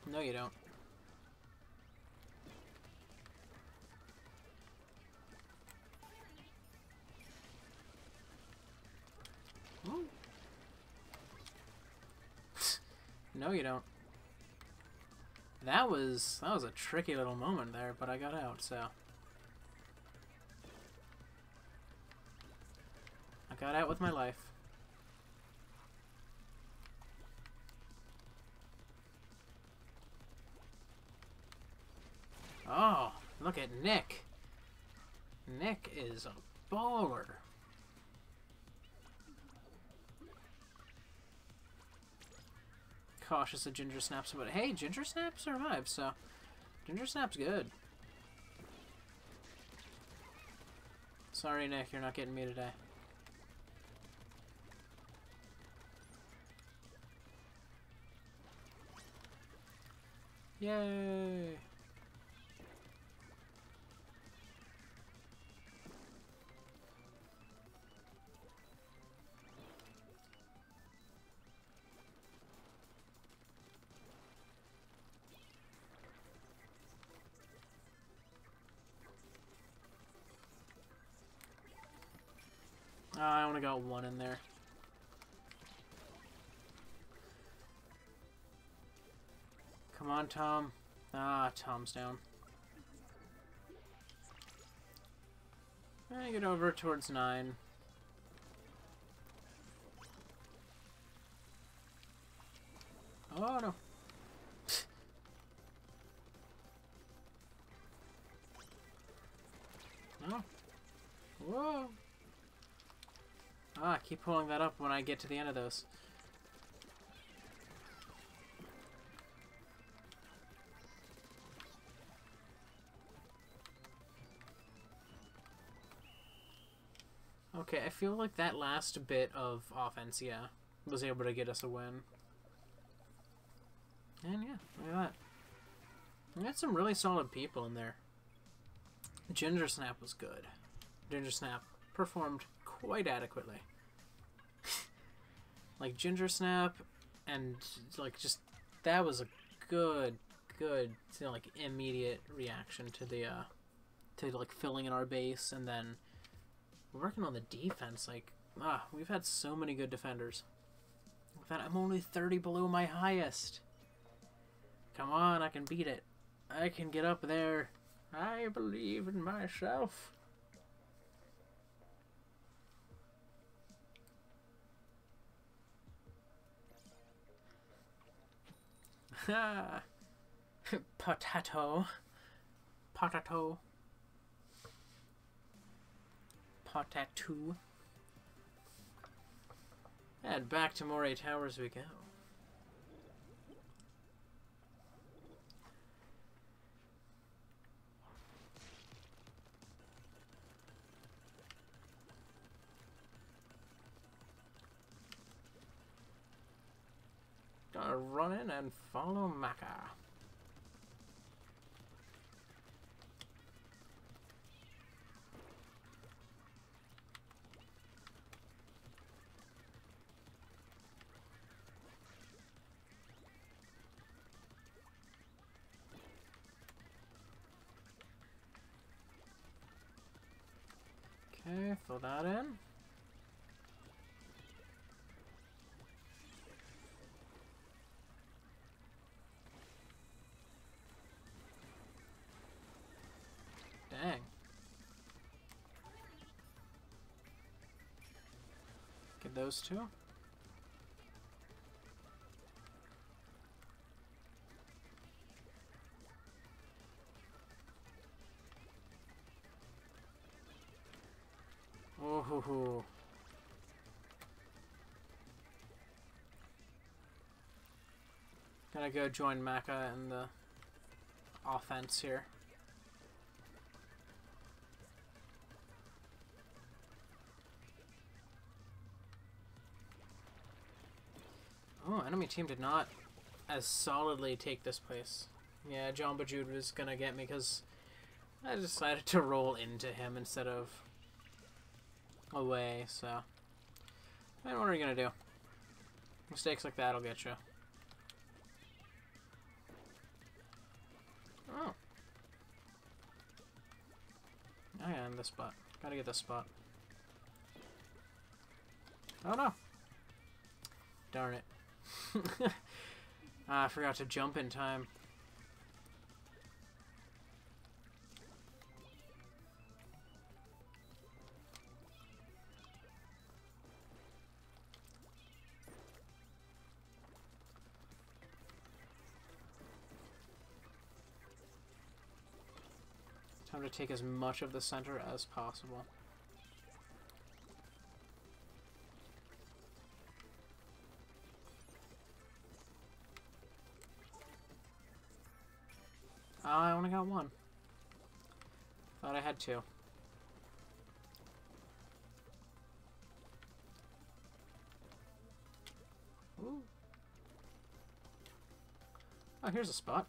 No, you don't. Ooh. No, you don't. That was a tricky little moment there, but I got out, so. I got out with my life. Oh, look at Nick. Nick is a baller. Cautious of Ginger Snaps, but hey, Ginger Snap survived, so Ginger Snap's good. Sorry, Nick, you're not getting me today. Yay! I only got one in there. Come on, Tom. Ah, Tom's down. I get over towards 9. Oh, no. No. Whoa. Ah, keep pulling that up when I get to the end of those. Okay, I feel like that last bit of offense, yeah, was able to get us a win. And yeah, look at that. We had some really solid people in there. Ginger Snap was good. Ginger Snap performed quite adequately. Like, Ginger Snap and, like, just, that was a good, you know, like, immediate reaction to the, to, like, filling in our base, and then working on the defense. Like, we've had so many good defenders. In fact, I'm only 30 below my highest. Come on, I can beat it. I can get up there. I believe in myself. Ha! Potato. Potato. Potato. And back to Moray Towers we go. Gonna run in and follow Maka. Okay, fill that in. Dang. Get those two. Oh ho ho. Gonna go join Maka in the offense here. Oh, enemy team did not as solidly take this place. Yeah, John Bajude was gonna get me because I decided to roll into him instead of away, so. And what are you gonna do? Mistakes like that'll get you. Oh. Oh yeah, in this spot. Gotta get this spot. Oh no. Darn it. I forgot to jump in time. Time to take as much of the center as possible. I only got one. Thought I had two. Ooh. Oh, here's a spot.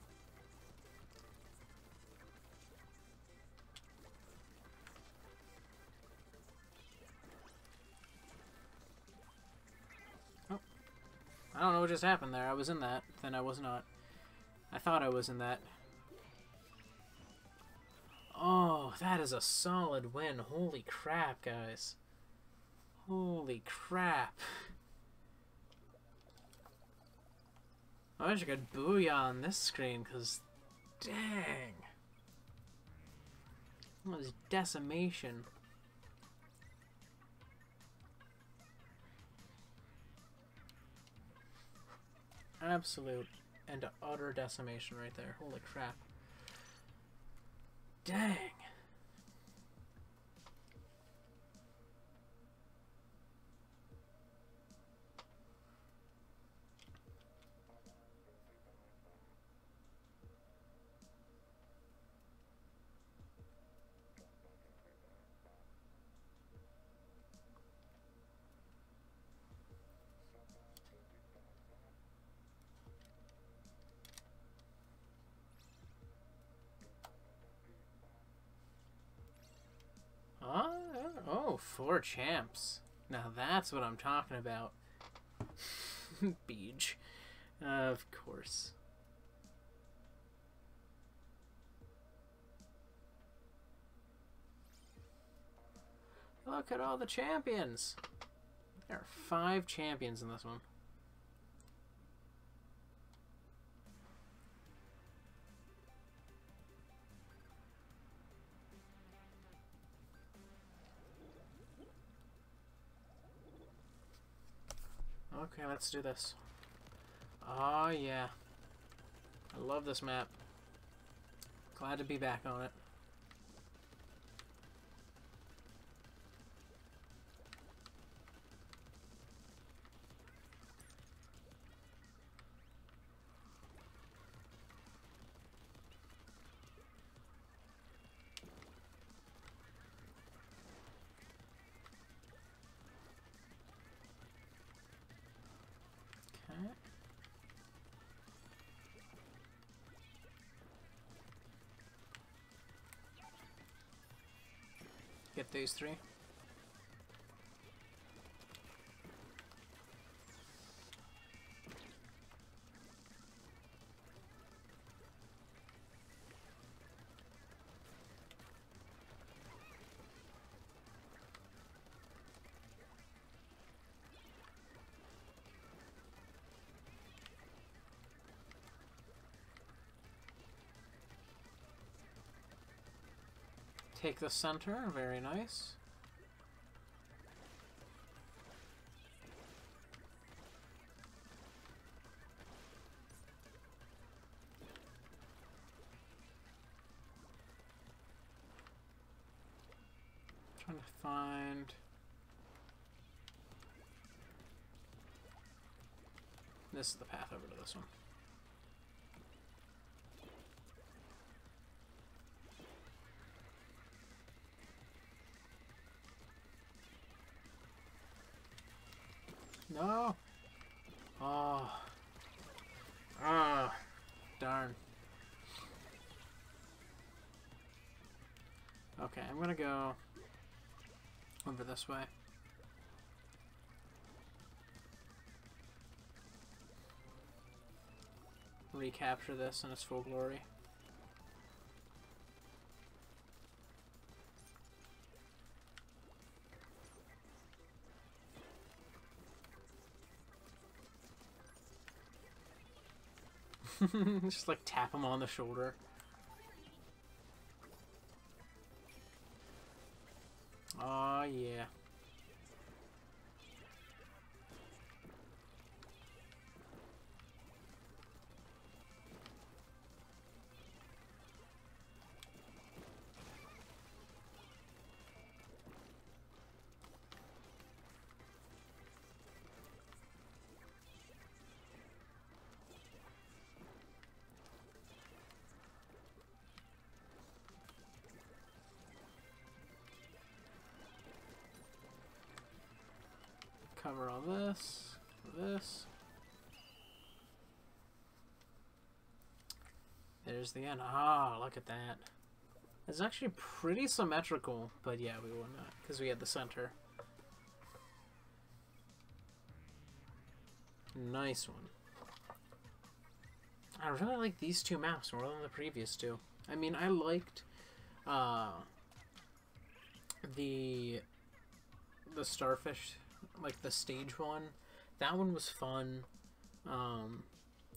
Oh. I don't know what just happened there. I was in that, then I was not. I thought I was in that. Oh, that is a solid win. Holy crap, guys. Holy crap. I wish I could booyah on this screen, because dang. That was decimation. Absolute and utter decimation right there. Holy crap. Dang. Oh, 4 champs. Now that's what I'm talking about. Beej. Of course. Look at all the champions. There are 5 champions in this one. Okay, let's do this. Oh, yeah. I love this map. Glad to be back on it. Okay. Get these 3. Take the center, very nice. Trying to find... This is the path over to this one. No! Oh. Ah. Darn. Okay, I'm gonna go over this way. Recapture this in its full glory. Just like tap him on the shoulder. Oh yeah. cover all this. This. There's the end. Ah, look at that. It's actually pretty symmetrical, but yeah, we won that because we had the center. Nice one. I really like these two maps more than the previous two. I mean, I liked the Starfish, like the stage one. That one was fun. I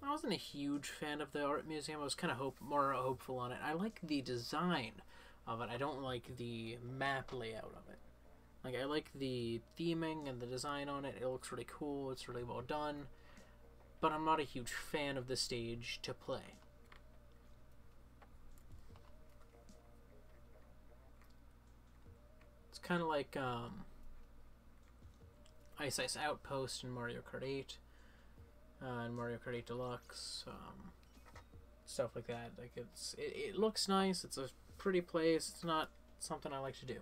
wasn't a huge fan of the art museum. I was kind of more hopeful on it. I like the design of it. I don't like the map layout of it. Like, I like the theming and the design on it. It looks really cool. It's really well done. But I'm not a huge fan of the stage to play. It's kind of like Ice Ice Outpost in Mario Kart 8 and Mario Kart 8 Deluxe, stuff like that. Like it looks nice. It's a pretty place. It's not something I like to do.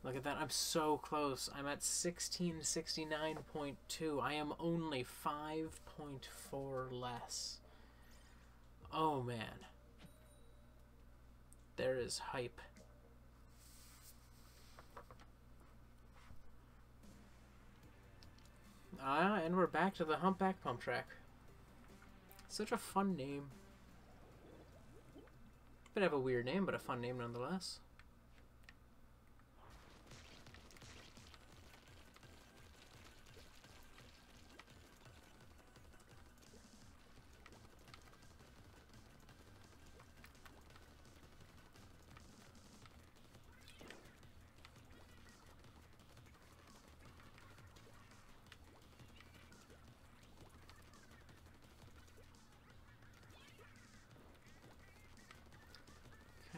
Look at that. I'm so close. I'm at 1669.2. I am only 5.4 less. Oh, man. There is hype. And we're back to the Humpback Pump Track. Such a fun name. Bit of a weird name, but a fun name nonetheless.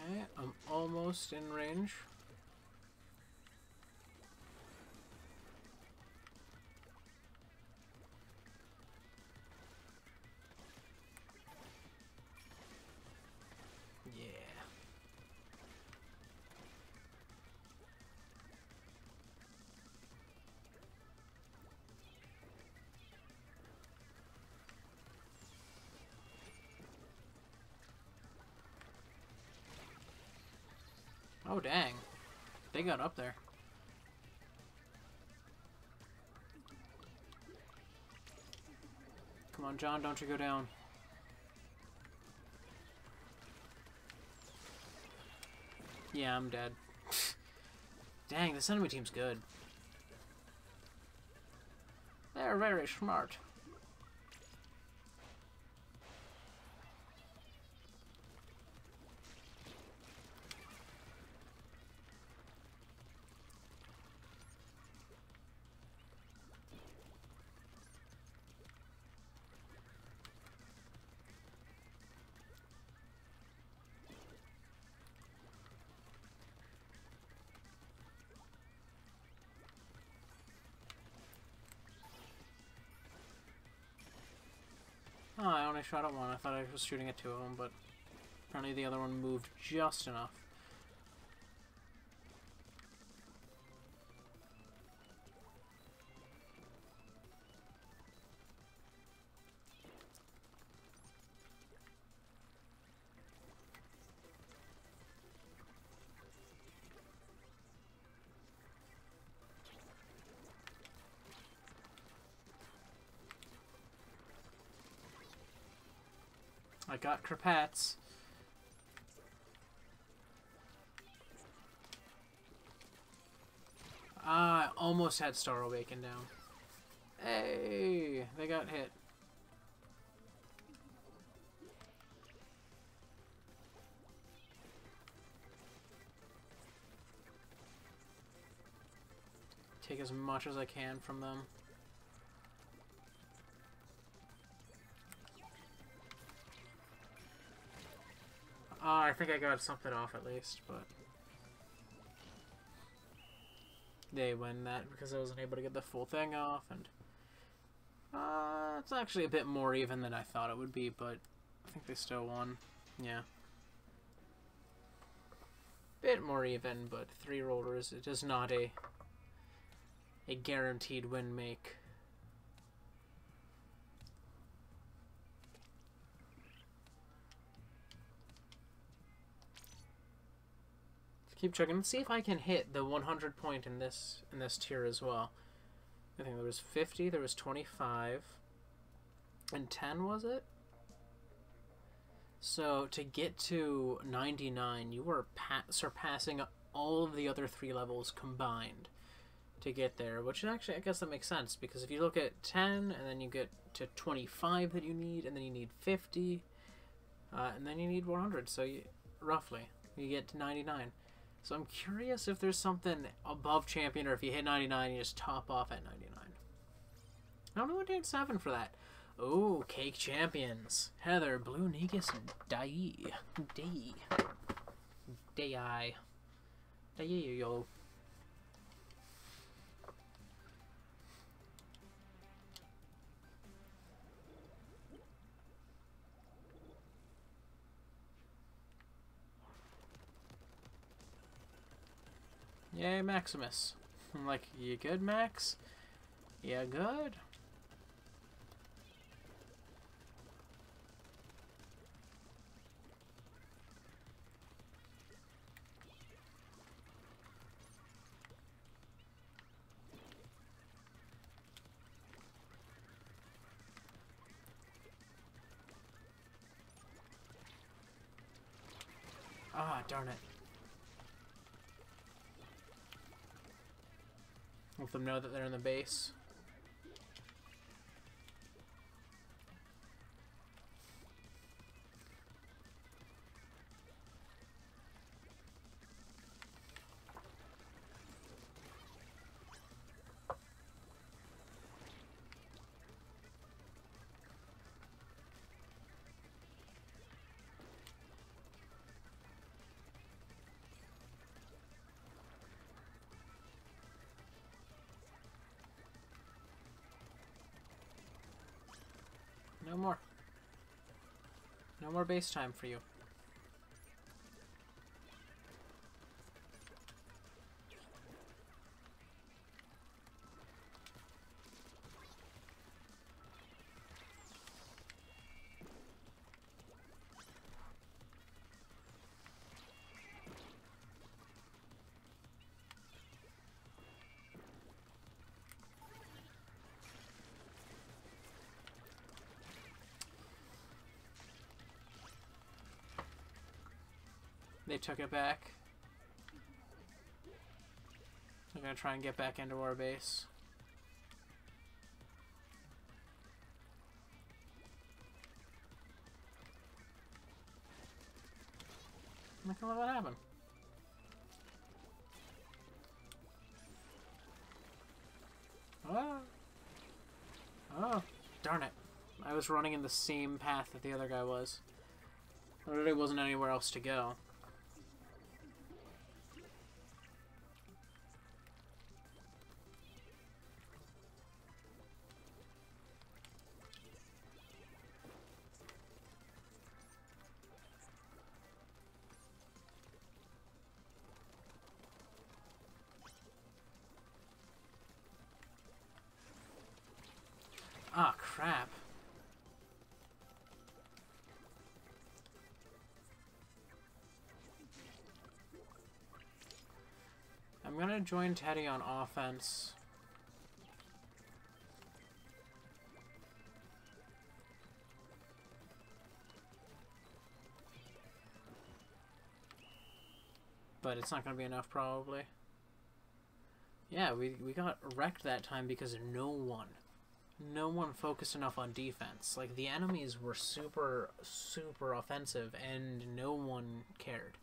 Okay, I'm almost in range. Yeah. Oh, dang. They got up there. Come on, John, don't you go down. Yeah, I'm dead. Dang, this enemy team's good. They're very smart. Oh, I only shot at one. I thought I was shooting at two of them, but apparently the other one moved just enough. I got Krapats. I almost had Star Awaken down. Hey, they got hit. Take as much as I can from them. I think I got something off at least, but they win that because I wasn't able to get the full thing off, and it's actually a bit more even than I thought it would be, but I think they still won. Yeah. Bit more even, but 3 rollers, it is not a a guaranteed win make. Keep checking. Let's see if I can hit the 100 point in this tier as well. I think there was 50, there was 25, and 10 was it? So to get to 99, you were surpassing all of the other 3 levels combined to get there, which actually, I guess that makes sense, because if you look at 10, and then you get to 25 that you need, and then you need 50, and then you need 100, so roughly, you get to 99. So I'm curious if there's something above champion, or if you hit 99, you just top off at 99. I don't know what did 7 for that. Oh, cake champions. Heather, Blue, Negus, and Dai. Yo. Yay, Maximus. I'm like, you good, Max? Yeah, good? Ah, darn it. Let them know that they're in the base. No more. No more base time for you. They took it back. They're gonna try and get back into our base. Look at what happened. Oh. Oh, darn it. I was running in the same path that the other guy was. There really wasn't anywhere else to go. Ah, crap. I'm gonna join Teddy on offense. But it's not gonna be enough, probably. Yeah, we got wrecked that time because no one focused enough on defense. Like, the enemies were super offensive and no one cared.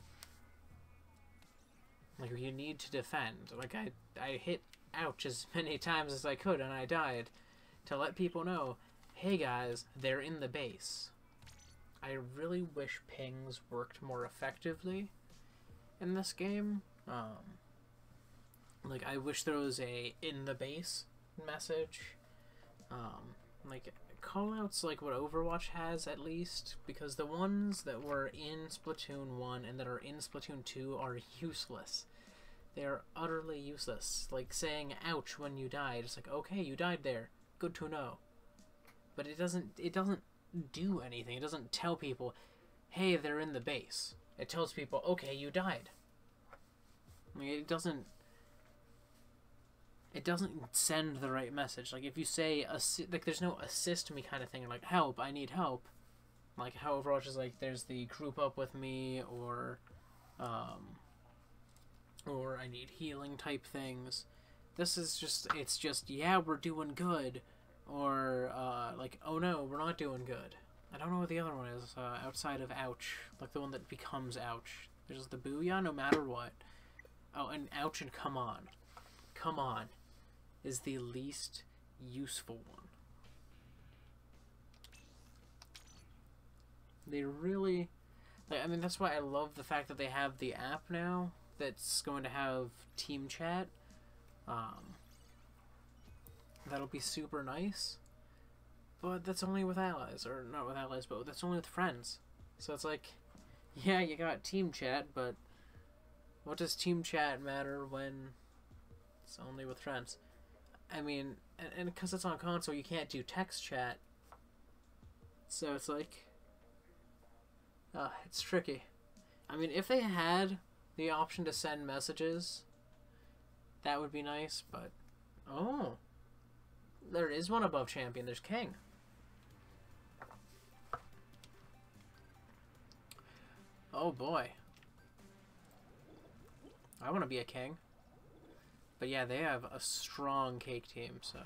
Like, you need to defend. Like, I hit ouch as many times as I could and I died to let people know, hey guys, they're in the base. I really wish pings worked more effectively in this game. Like, I wish there was a in the base message. Like, callouts like what Overwatch has, at least, because the ones that were in Splatoon 1 and that are in Splatoon 2 are useless. They are utterly useless. Like saying ouch when you died. It's like, okay, you died there. Good to know. But it doesn't do anything. It doesn't tell people, hey, they're in the base. It tells people, okay, you died. I mean, it doesn't send the right message. Like, if you say, like, there's no assist me kind of thing, like, help, I need help. Like, how Overwatch is like, there's the group up with me, or I need healing type things. This is just, it's just, yeah, we're doing good. Or, like, oh no, we're not doing good. I don't know what the other one is, outside of ouch. Like, the one that becomes ouch. There's the booyah, no matter what. Oh, and ouch and come on. Come on is the least useful one. They really... Like, I mean, that's why I love the fact that they have the app now that's going to have team chat. That'll be super nice. But that's only with allies. Or not with allies, but that's only with friends. So it's like, yeah, you got team chat, but what does team chat matter when it's only with friends? I mean, and because it's on console, you can't do text chat. So it's like, it's tricky. I mean, if they had the option to send messages, that would be nice, but... Oh. There is one above champion. There's king. Oh boy. I want to be a king. But yeah, they have a strong cake team, so...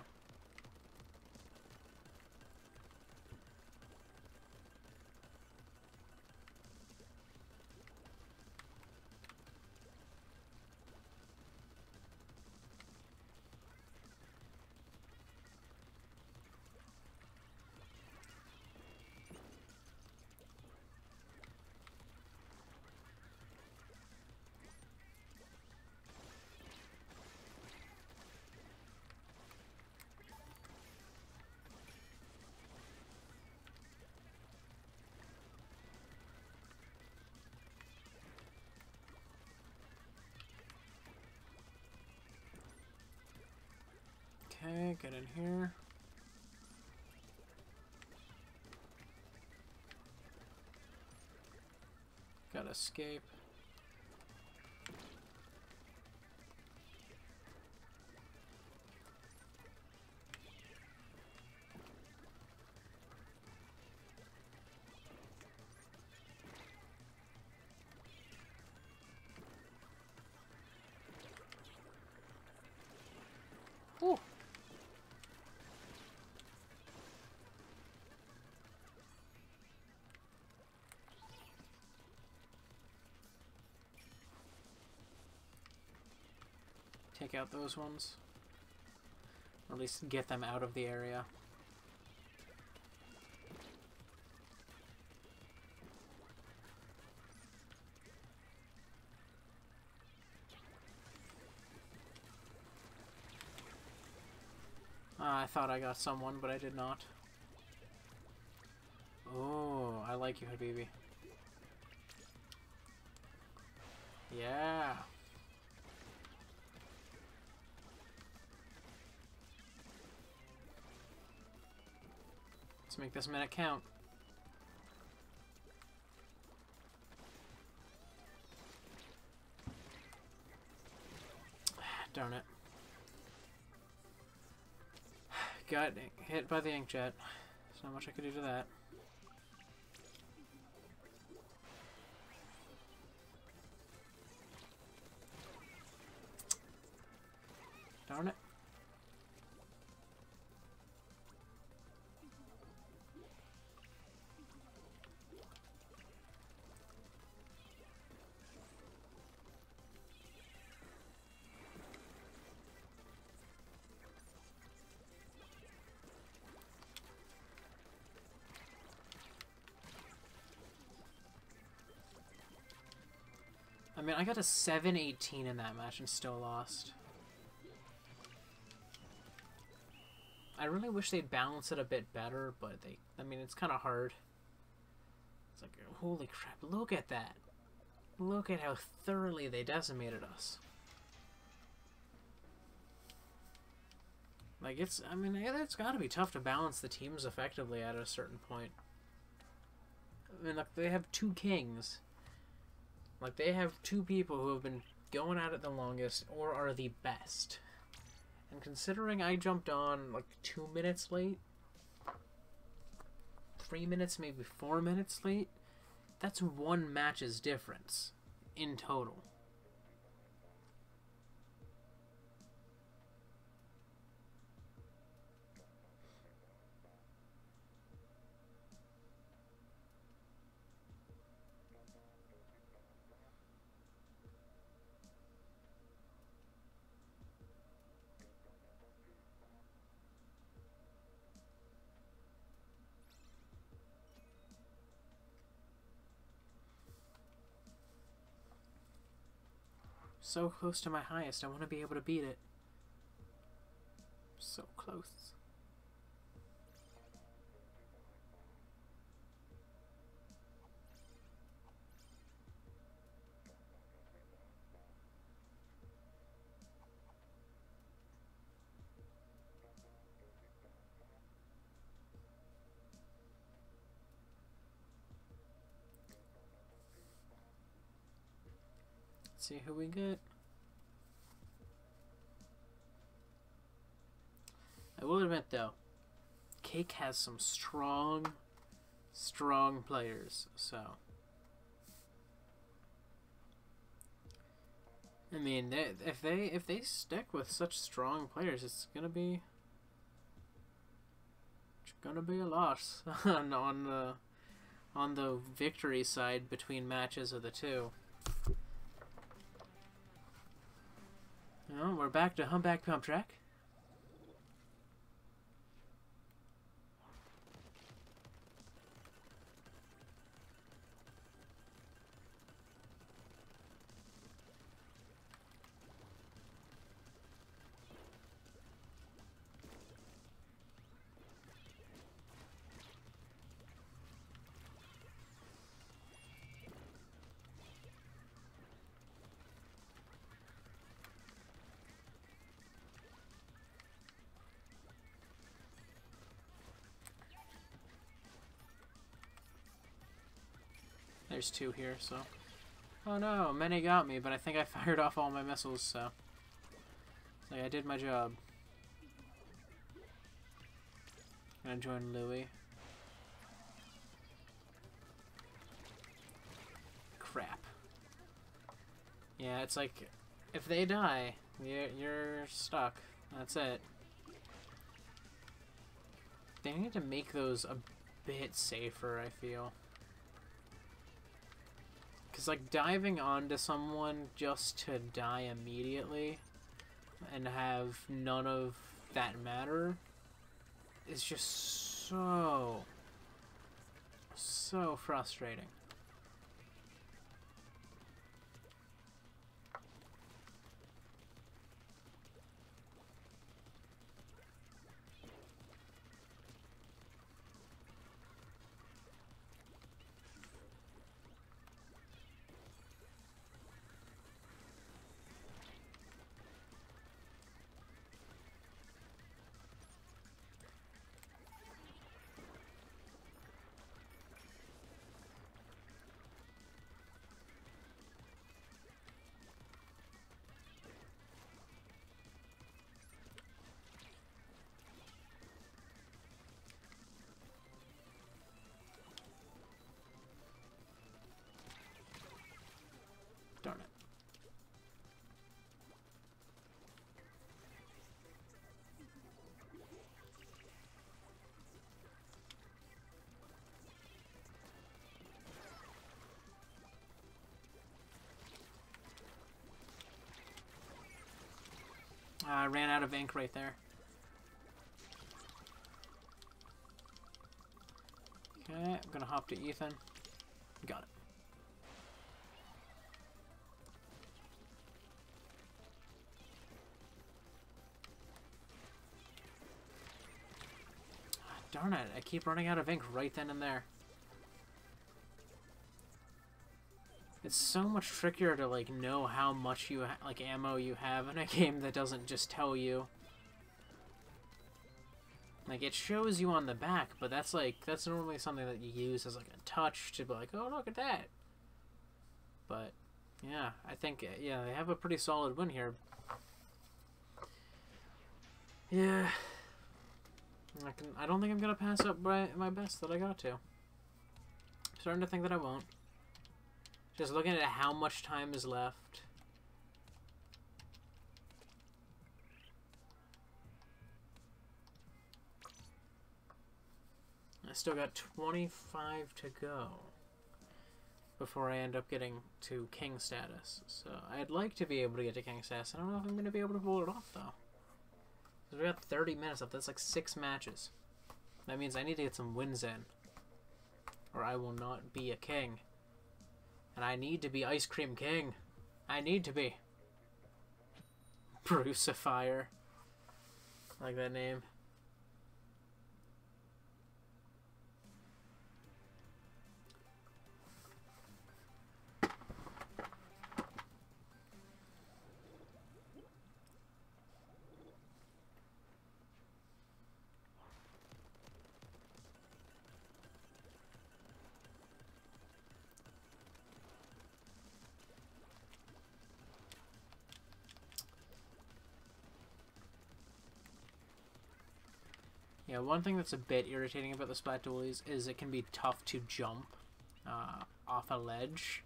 Okay, get in here. Gotta escape. Ooh. Take out those ones. Or at least get them out of the area. I thought I got someone, but I did not. Oh, I like you, Habibi. Yeah. Let's make this minute count. Darn it. Got hit by the inkjet. There's not much I could do to that. Darn it. I mean, I got a 7-18 in that match and still lost. I really wish they'd balance it a bit better, but I mean, it's kind of hard. It's like, holy crap, look at that. Look at how thoroughly they decimated us. Like, I mean, it's gotta be tough to balance the teams effectively at a certain point. I mean, like, they have two kings. Like, they have two people who have been going at it the longest, or are the best. And considering I jumped on, like, 2 minutes late, 3 minutes, maybe 4 minutes late, that's one match's difference in total. So close to my highest, I want to be able to beat it. So close. Let's see who we get. I will admit though, Cake has some strong players, so I mean, if they stick with such strong players, it's gonna be a loss on the victory side between matches of the two. Well, we're back to Humpback Pump Track. There's two here, so... Oh no, many got me, but I think I fired off all my missiles, so... Like, I did my job. Gonna join Louis. Crap. Yeah, it's like, if they die, you're stuck. That's it. They need to make those a bit safer, I feel. Because, like, diving onto someone just to die immediately and have none of that matter is just so frustrating. Darn it. I ran out of ink right there. Okay, I'm gonna hop to Ethan. Got it. Darn it, I keep running out of ink right then and there. It's so much trickier to, like, know how much like ammo you have in a game that doesn't just tell you. Like, it shows you on the back, but that's normally something that you use as like a touch to be like, oh, look at that. But yeah, I think yeah, they have a pretty solid win here. Yeah, I don't think I'm gonna pass up by my best that I got to. Starting to think that I won't. Just looking at how much time is left. I still got 25 to go before I end up getting to king status. So I'd like to be able to get to king status. I don't know if I'm going to be able to pull it off though. Because we got 30 minutes left. That's like 6 matches. That means I need to get some wins in, or I will not be a king. And I need to be Ice Cream King. I need to be. Brucifier. I like that name. Yeah, one thing that's a bit irritating about the Splat Dualies is it can be tough to jump off a ledge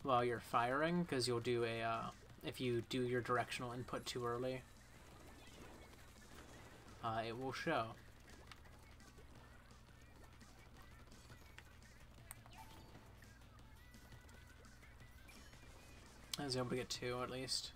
while you're firing, because you'll do a, if you do your directional input too early, it will show. I was able to get 2 at least.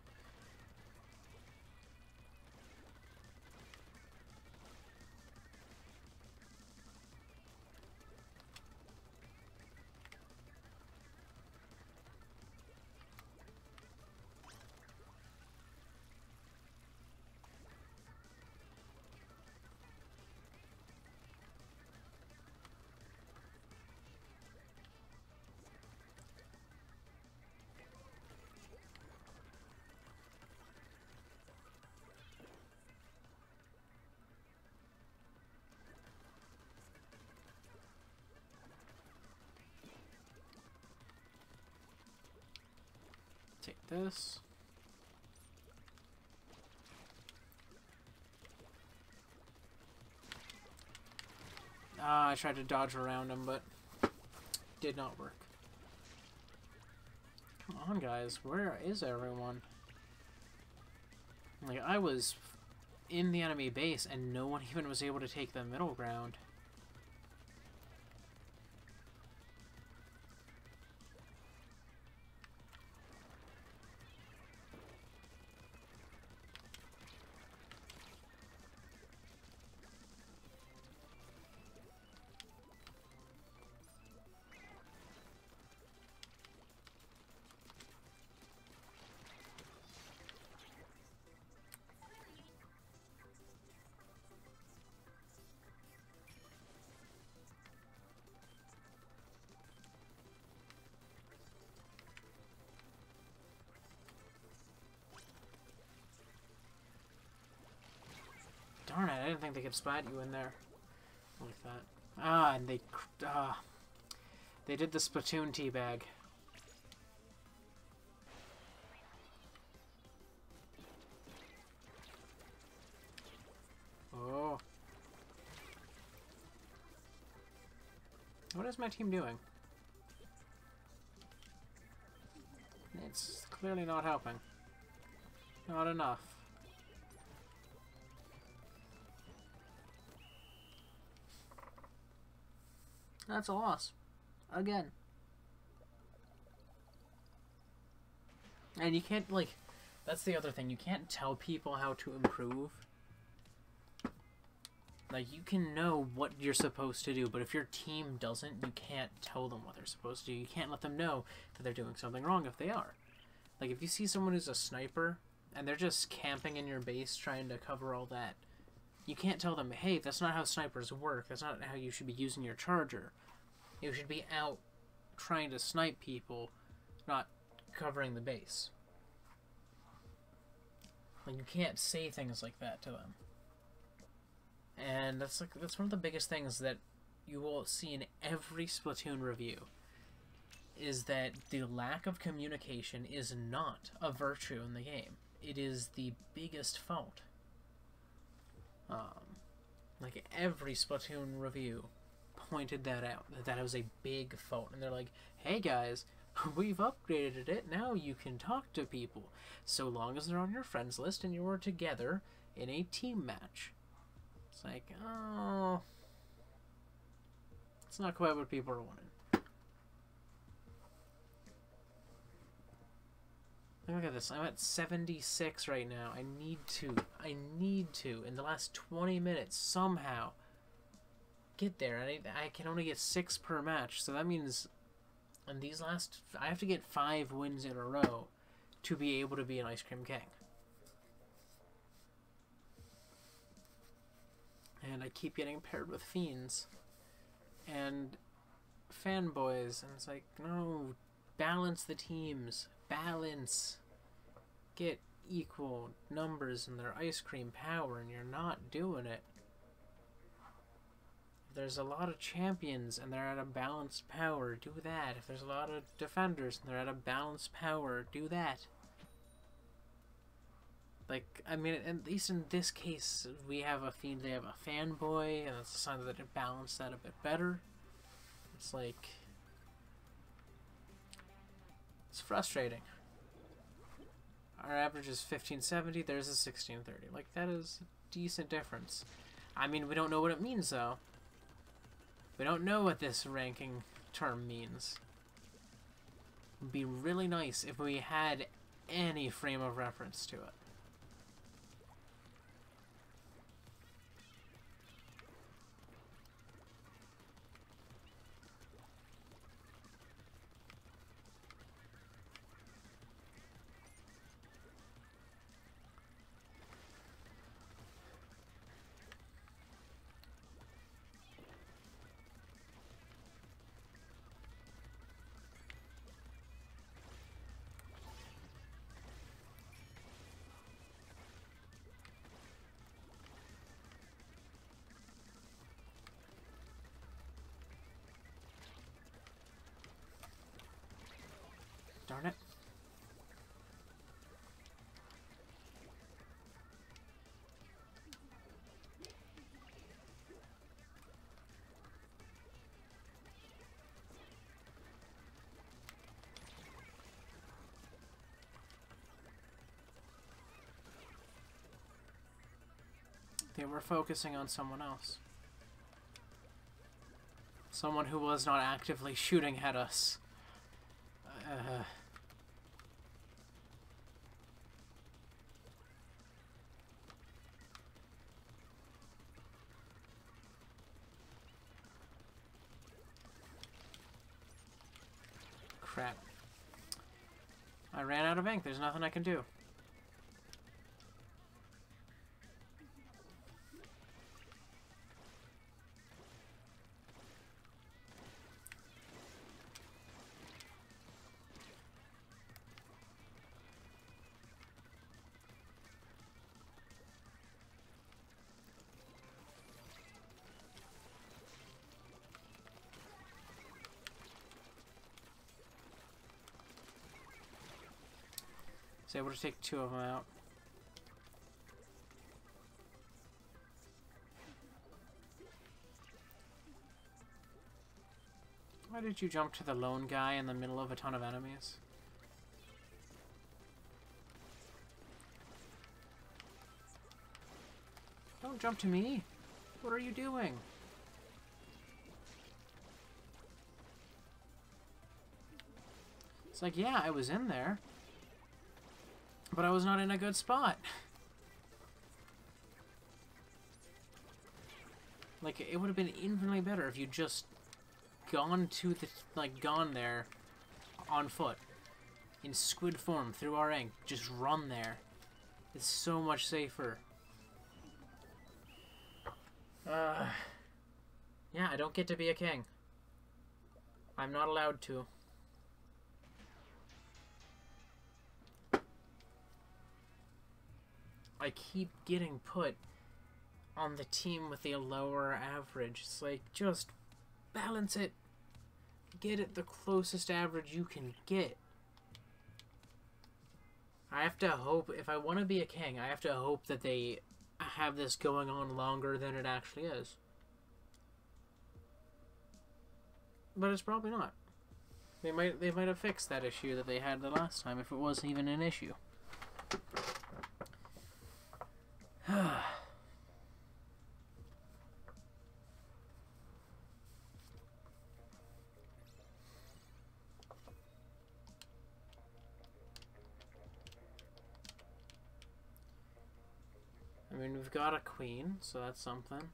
Take this. I tried to dodge around him, but did not work. Come on, guys. Where is everyone? Like, I was in the enemy base, and no one even was able to take the middle ground. Darn it, I didn't think they could splat you in there like that. Ah, and they did the Splatoon teabag. Oh. What is my team doing? It's clearly not helping. Not enough. That's a loss. Again. And you can't, like, that's the other thing. You can't tell people how to improve. Like, you can know what you're supposed to do, but if your team doesn't, you can't tell them what they're supposed to do. You can't let them know that they're doing something wrong if they are. Like, if you see someone who's a sniper, and they're just camping in your base trying to cover all that, you can't tell them, hey, that's not how snipers work. That's not how you should be using your charger. You should be out trying to snipe people, not covering the base. Like, you can't say things like that to them. And that's one of the biggest things that you will see in every Splatoon review, is that the lack of communication is not a virtue in the game. It is the biggest fault. Like every Splatoon review pointed that out, that was a big fault, and they're like, hey guys, we've upgraded it, now you can talk to people, so long as they're on your friends list and you're together in a team match. It's like, oh, it's not quite what people are wanting. Look at this, I'm at 76 right now. I need to, in the last 20 minutes, somehow get there. I can only get 6 per match, so that means in these last, I have to get 5 wins in a row to be able to be an Ice Cream King. And I keep getting paired with fiends and fanboys, and it's like, no, balance the teams. Balance. Get equal numbers in their ice cream power, and you're not doing it. If there's a lot of champions and they're at a balanced power, do that. If there's a lot of defenders and they're at a balanced power, do that. Like, I mean, at least in this case, we have a fiend, they have a fanboy, and that's a sign that it balanced that a bit better. It's like, it's frustrating. Our average is 1570, theirs is 1630. Like, that is a decent difference. I mean, we don't know what it means, though. We don't know what this ranking term means. It would be really nice if we had any frame of reference to it. Darn it. They were focusing on someone else. Someone who was not actively shooting at us. Crap. I ran out of ink. There's nothing I can do. Was able to take 2 of them out. Why did you jump to the lone guy in the middle of a ton of enemies? Don't jump to me. What are you doing? It's like, yeah, I was in there, but I was not in a good spot. Like, it would have been infinitely better if you just gone to the, gone there on foot. In squid form, through our ink. Just run there. It's so much safer. Yeah, I don't get to be a king. I'm not allowed to. I keep getting put on the team with the lower average. It's like, just balance it. Get it the closest average you can get. I have to hope, if I want to be a king, I have to hope that they have this going on longer than it actually is. But it's probably not. They might have fixed that issue that they had the last time, if it wasn't even an issue. I mean, we've got a queen, so that's something.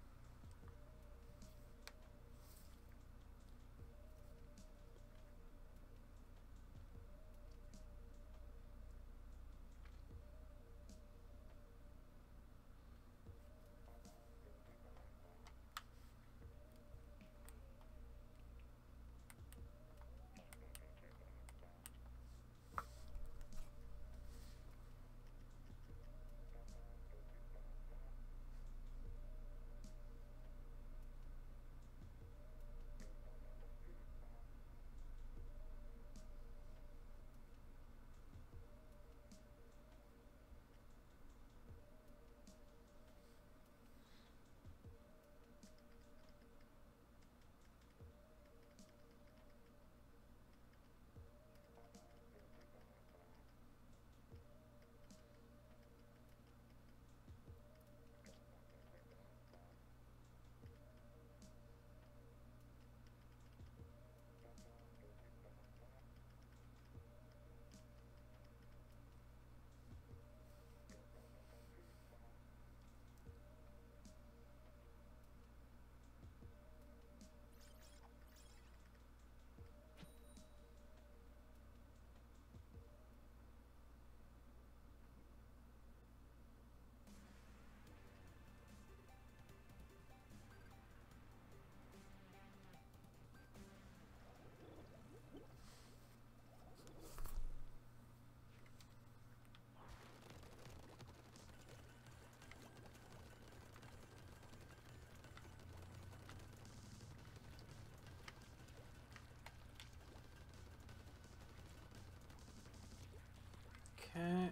Okay.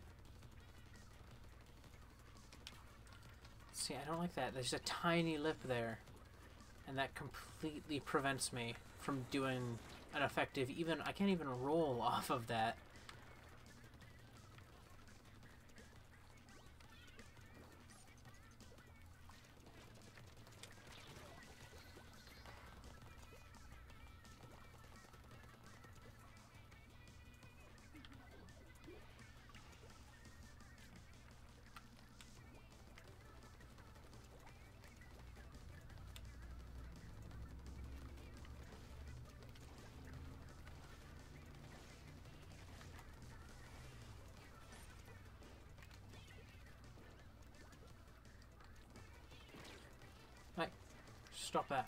See, I don't like that. There's a tiny lip there. And that completely prevents me from doing an effective, I can't even roll off of that. Like, stop that.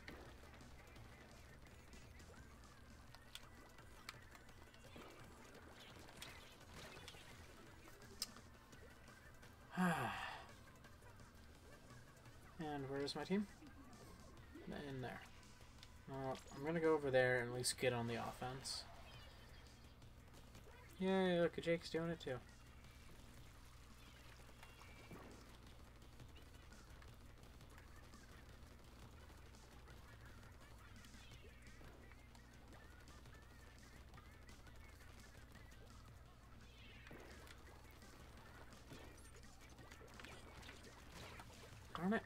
And where is my team? In there. Well, I'm gonna go over there and at least get on the offense. Yay, look, Jake's doing it too. Darn it.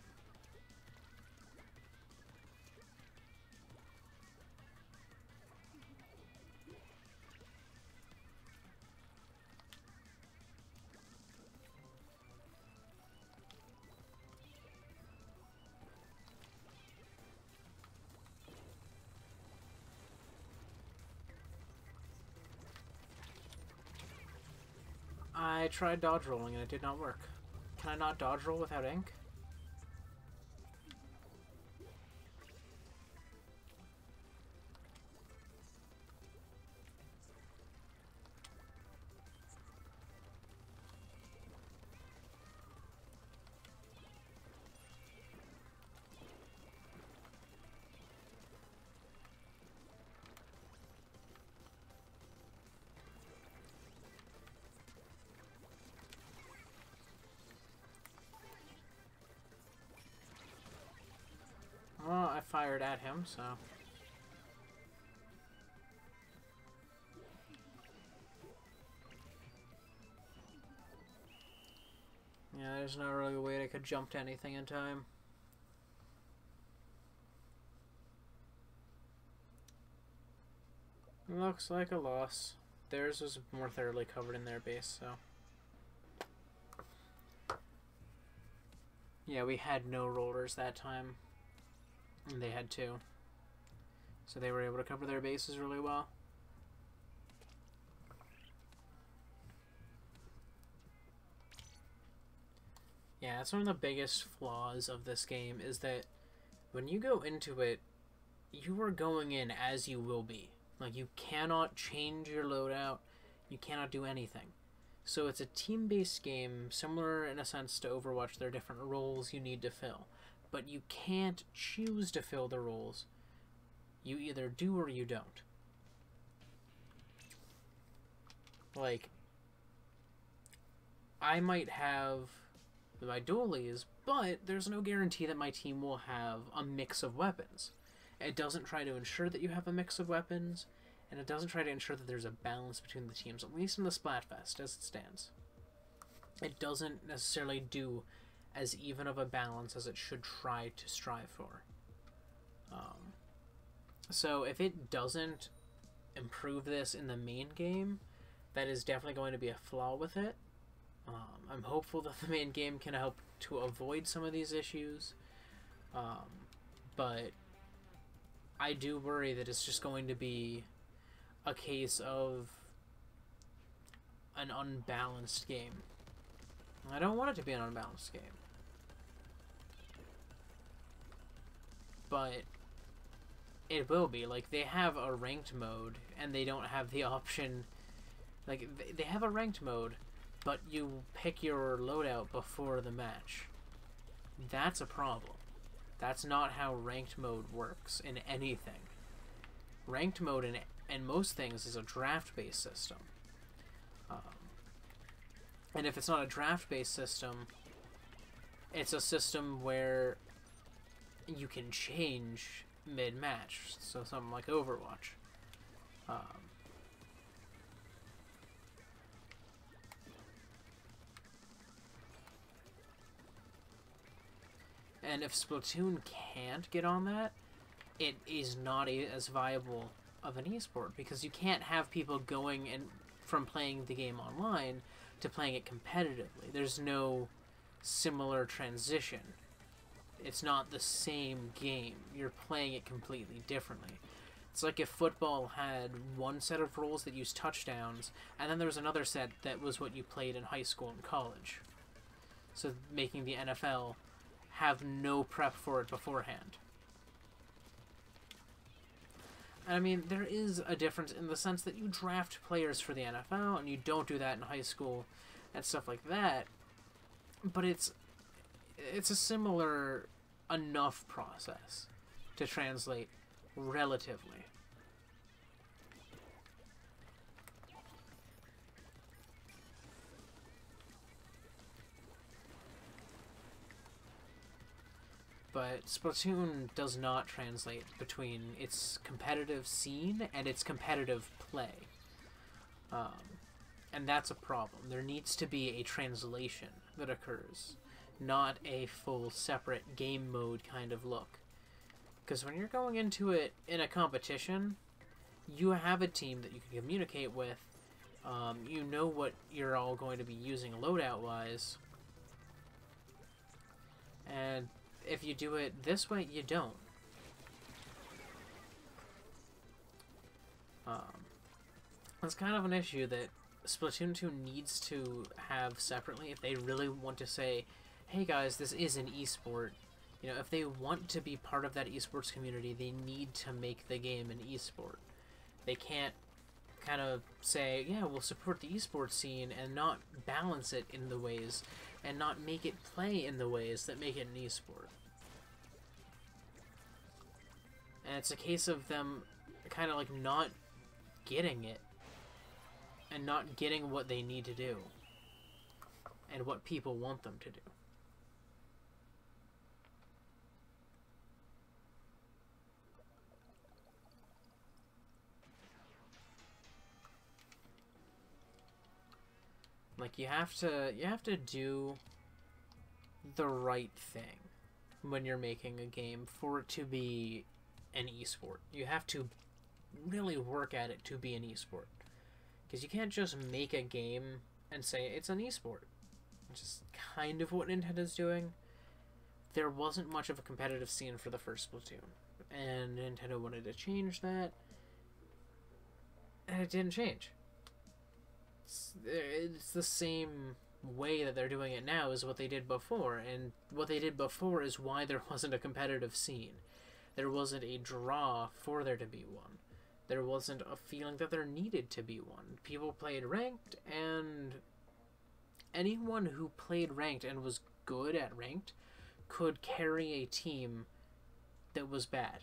I tried dodge rolling and it did not work. Can I not dodge roll without ink? fired at him, so... Yeah, there's not really a way I could jump to anything in time. Looks like a loss. Theirs was more thoroughly covered in their base, so... Yeah, we had no rollers that time. And they had 2. So they were able to cover their bases really well. Yeah, that's one of the biggest flaws of this game, is that when you go into it, you are going in as you will be. Like, you cannot change your loadout, you cannot do anything. So it's a team-based game, similar in a sense to Overwatch. There are different roles you need to fill, but you can't choose to fill the roles. You either do or you don't. Like, I might have my dualies, but there's no guarantee that my team will have a mix of weapons. It doesn't try to ensure that you have a mix of weapons, and it doesn't try to ensure that there's a balance between the teams, at least in the Splatfest as it stands. It doesn't necessarily do as even of a balance as it should try to strive for. So if it doesn't improve this in the main game, that is definitely going to be a flaw with it. I'm hopeful that the main game can help to avoid some of these issues, but I do worry that it's just going to be a case of an unbalanced game. I don't want it to be an unbalanced game, but it will be. Like, they have a ranked mode, and they don't have the option. Like, they have a ranked mode, but you pick your loadout before the match. That's a problem. That's not how ranked mode works in anything. Ranked mode in most things is a draft-based system. And if it's not a draft-based system, it's a system where you can change mid-match. So something like Overwatch. And if Splatoon can't get on that, it is not as viable of an esport, because you can't have people going in from playing the game online to playing it competitively. There's no similar transition. It's not the same game. You're playing it completely differently. It's like if football had one set of rules that used touchdowns, and then there was another set that was what you played in high school and college. So making the NFL have no prep for it beforehand. I mean, there is a difference in the sense that you draft players for the NFL, and you don't do that in high school and stuff like that. But it's a similar enough process to translate relatively. But Splatoon does not translate between its competitive scene and its competitive play. And that's a problem. There needs to be a translation that occurs, not a full separate game mode kind of look. Because when you're going into it in a competition, you have a team that you can communicate with. You know what you're all going to be using loadout-wise. And if you do it this way, you don't. It's kind of an issue that Splatoon 2 needs to have separately if they really want to say, hey guys, this is an esport. You know, if they want to be part of that esports community, they need to make the game an esport. They can't kind of say, yeah, we'll support the esports scene and not balance it in the ways, and not make it play in the ways that make it an esport. And it's a case of them kind of like not getting it, and not getting what they need to do, and what people want them to do. Like, you have to do the right thing when you're making a game for it to be an esport. You have to really work at it to be an esport. Because you can't just make a game and say it's an esport. Which is kind of what Nintendo's doing. There wasn't much of a competitive scene for the first Splatoon. And Nintendo wanted to change that. And it didn't change. It's the same way that they're doing it now as what they did before. And what they did before is why there wasn't a competitive scene. There wasn't a draw for there to be one. There wasn't a feeling that there needed to be one. People played ranked, and anyone who played ranked and was good at ranked could carry a team that was bad.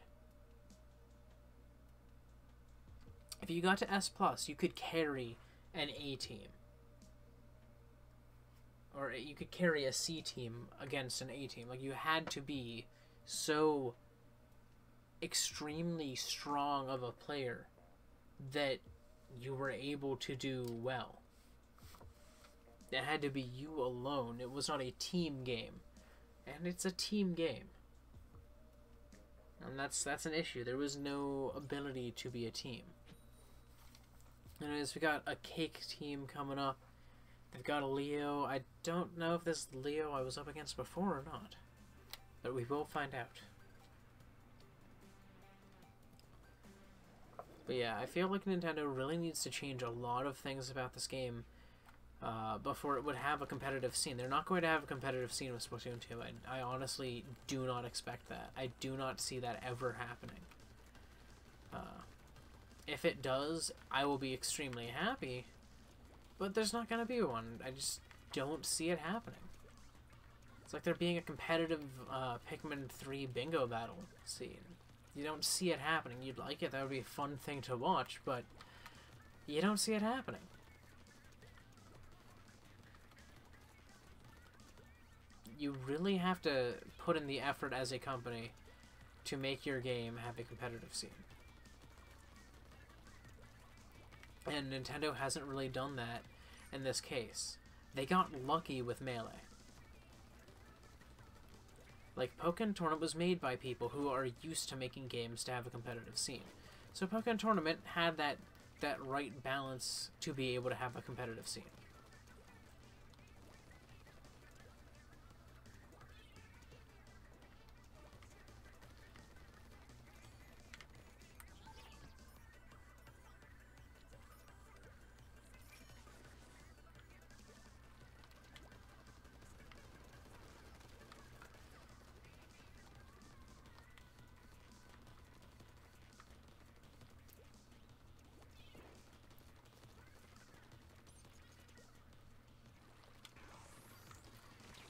If you got to S+, you could carry an A team. Or you could carry a C team against an A team. Like, you had to be so extremely strong of a player that you were able to do well. It had to be you alone. It was not a team game. And it's a team game. And that's an issue. There was no ability to be a team. Anyways, we got a cake team coming up. They've got a Leo. I don't know if this Leo I was up against before or not. But we will find out. But yeah, I feel like Nintendo really needs to change a lot of things about this game before it would have a competitive scene. They're not going to have a competitive scene with Splatoon 2. I honestly do not expect that. I do not see that ever happening. If it does, I will be extremely happy, but there's not going to be one. I just don't see it happening. It's like there being a competitive Pikmin 3 bingo battle scene. You don't see it happening. You'd like it. That would be a fun thing to watch, but you don't see it happening. You really have to put in the effort as a company to make your game have a competitive scene. And Nintendo hasn't really done that in this case. They got lucky with Melee. Like, Pokken Tournament was made by people who are used to making games to have a competitive scene. So Pokken Tournament had that right balance to be able to have a competitive scene.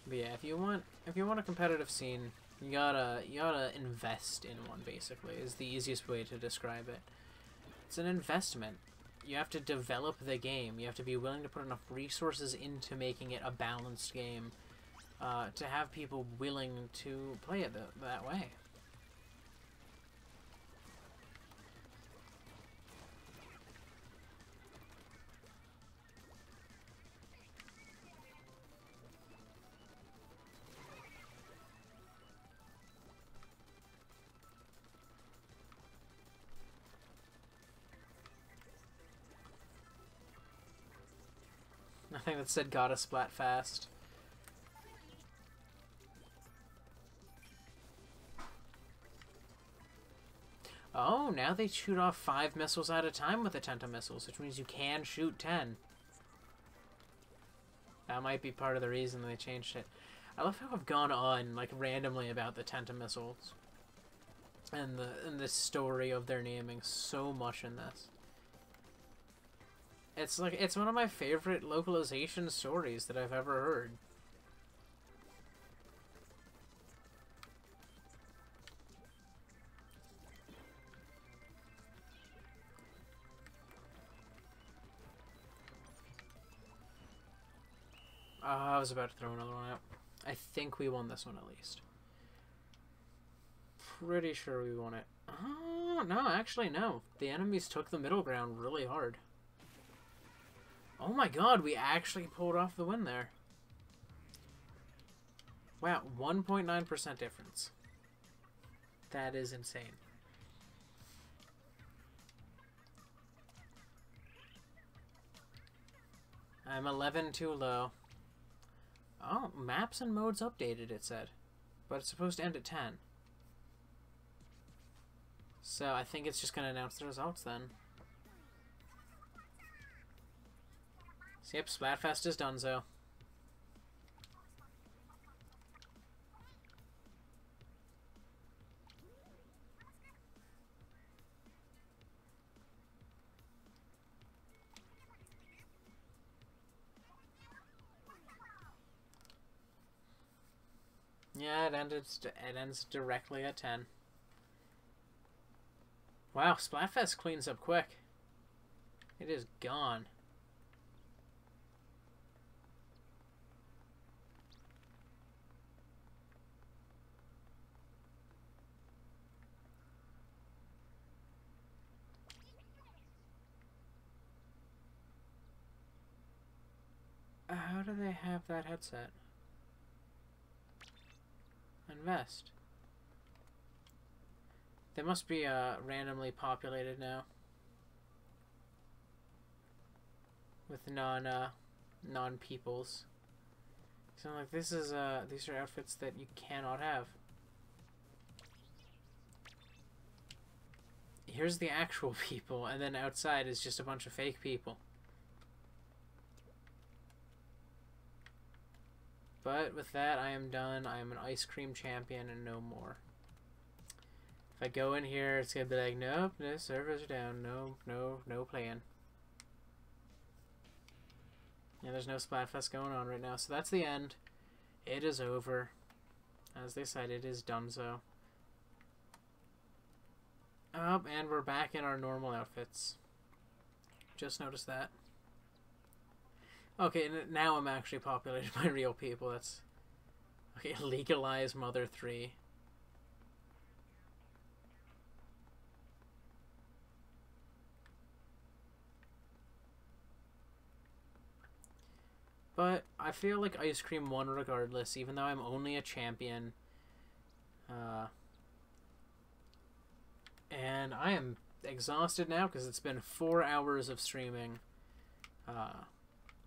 But yeah, if you want a competitive scene, you gotta invest in one. Basically, is the easiest way to describe it. It's an investment. You have to develop the game. You have to be willing to put enough resources into making it a balanced game to have people willing to play it that way. Nothing that said gotta Splatfest. Oh, now they shoot off 5 missiles at a time with the Tenta missiles, which means you can shoot 10. That might be part of the reason they changed it. I love how I've gone on like randomly about the Tenta missiles and the story of their naming so much in this. It's one of my favorite localization stories that I've ever heard. I was about to throw another one out. I think we won this one at least. Pretty sure we won it. Oh, no, actually no. The enemies took the middle ground really hard. Oh my god, we actually pulled off the win there. Wow, 1.9% difference. That is insane. I'm 11 too low. Oh, maps and modes updated, it said. But it's supposed to end at 10. So I think it's just going to announce the results then. So yep, Splatfest is donezo. Yeah, it ends directly at 10. Wow, Splatfest cleans up quick. It is gone. How do they have that headset? Invest. They must be randomly populated now with non-peoples. So I'm like, this is these are outfits that you cannot have. Here's the actual people, and then outside is just a bunch of fake people. But with that, I am done. I am an ice cream champion and no more. If I go in here, it's gonna be like, nope, no servers are down. No playing. Yeah, there's no Splatfest going on right now. So that's the end. It is over. As they said, it is donezo. Oh, and we're back in our normal outfits. Just noticed that. Okay, now I'm actually populated by real people. That's... Okay, legalize Mother 3. But I feel like Ice Cream won regardless, even though I'm only a champion. And I am exhausted now because it's been 4 hours of streaming.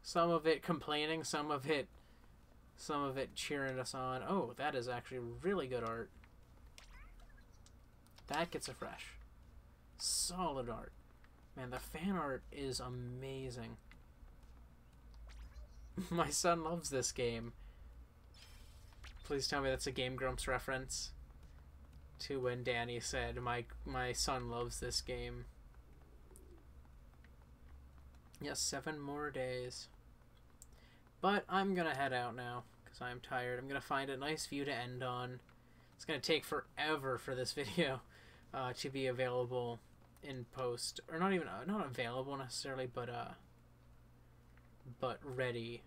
Some of it complaining, some of it cheering us on. Oh, that is actually really good art. That gets a fresh. Solid art. Man, the fan art is amazing. My son loves this game. Please tell me that's a Game Grumps reference to when Danny said, my son loves this game. Yes, 7 more days. But I'm gonna head out now because I'm tired. I'm gonna find a nice view to end on. It's gonna take forever for this video to be available in post, or not available necessarily, but ready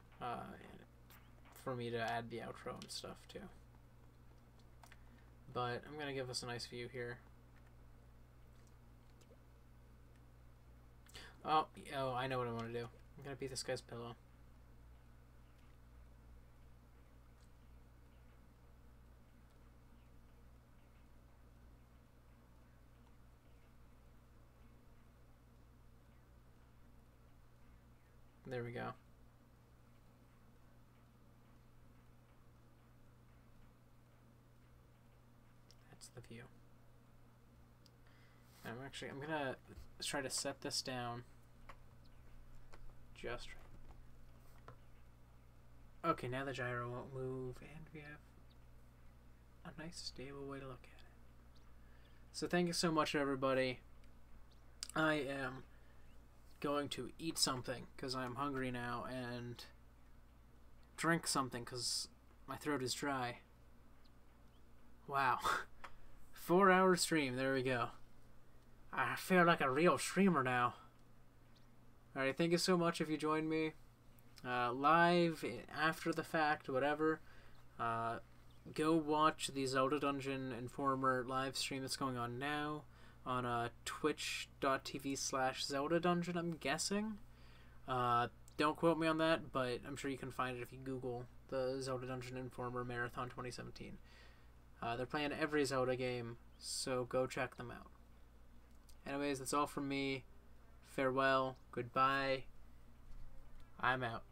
for me to add the outro and stuff too. But I'm gonna give us a nice view here. Oh, I know what I want to do. I'm gonna beat this guy's pillow. There we go. That's the view. I'm gonna try to set this down. Just right. Okay, now the gyro won't move, and we have a nice stable way to look at it. So thank you so much, everybody. I am going to eat something because I'm hungry now, and drink something because my throat is dry. Wow. 4-hour stream, there we go. I feel like a real streamer now. Alright, thank you so much if you joined me live, after the fact, whatever. Go watch the Zelda Dungeon Informer live stream that's going on now on twitch.tv/Zelda Dungeon, I'm guessing. Don't quote me on that, but I'm sure you can find it if you Google the Zelda Dungeon Informer Marathon 2017. They're playing every Zelda game, so go check them out. Anyways, that's all from me. Farewell, goodbye, I'm out.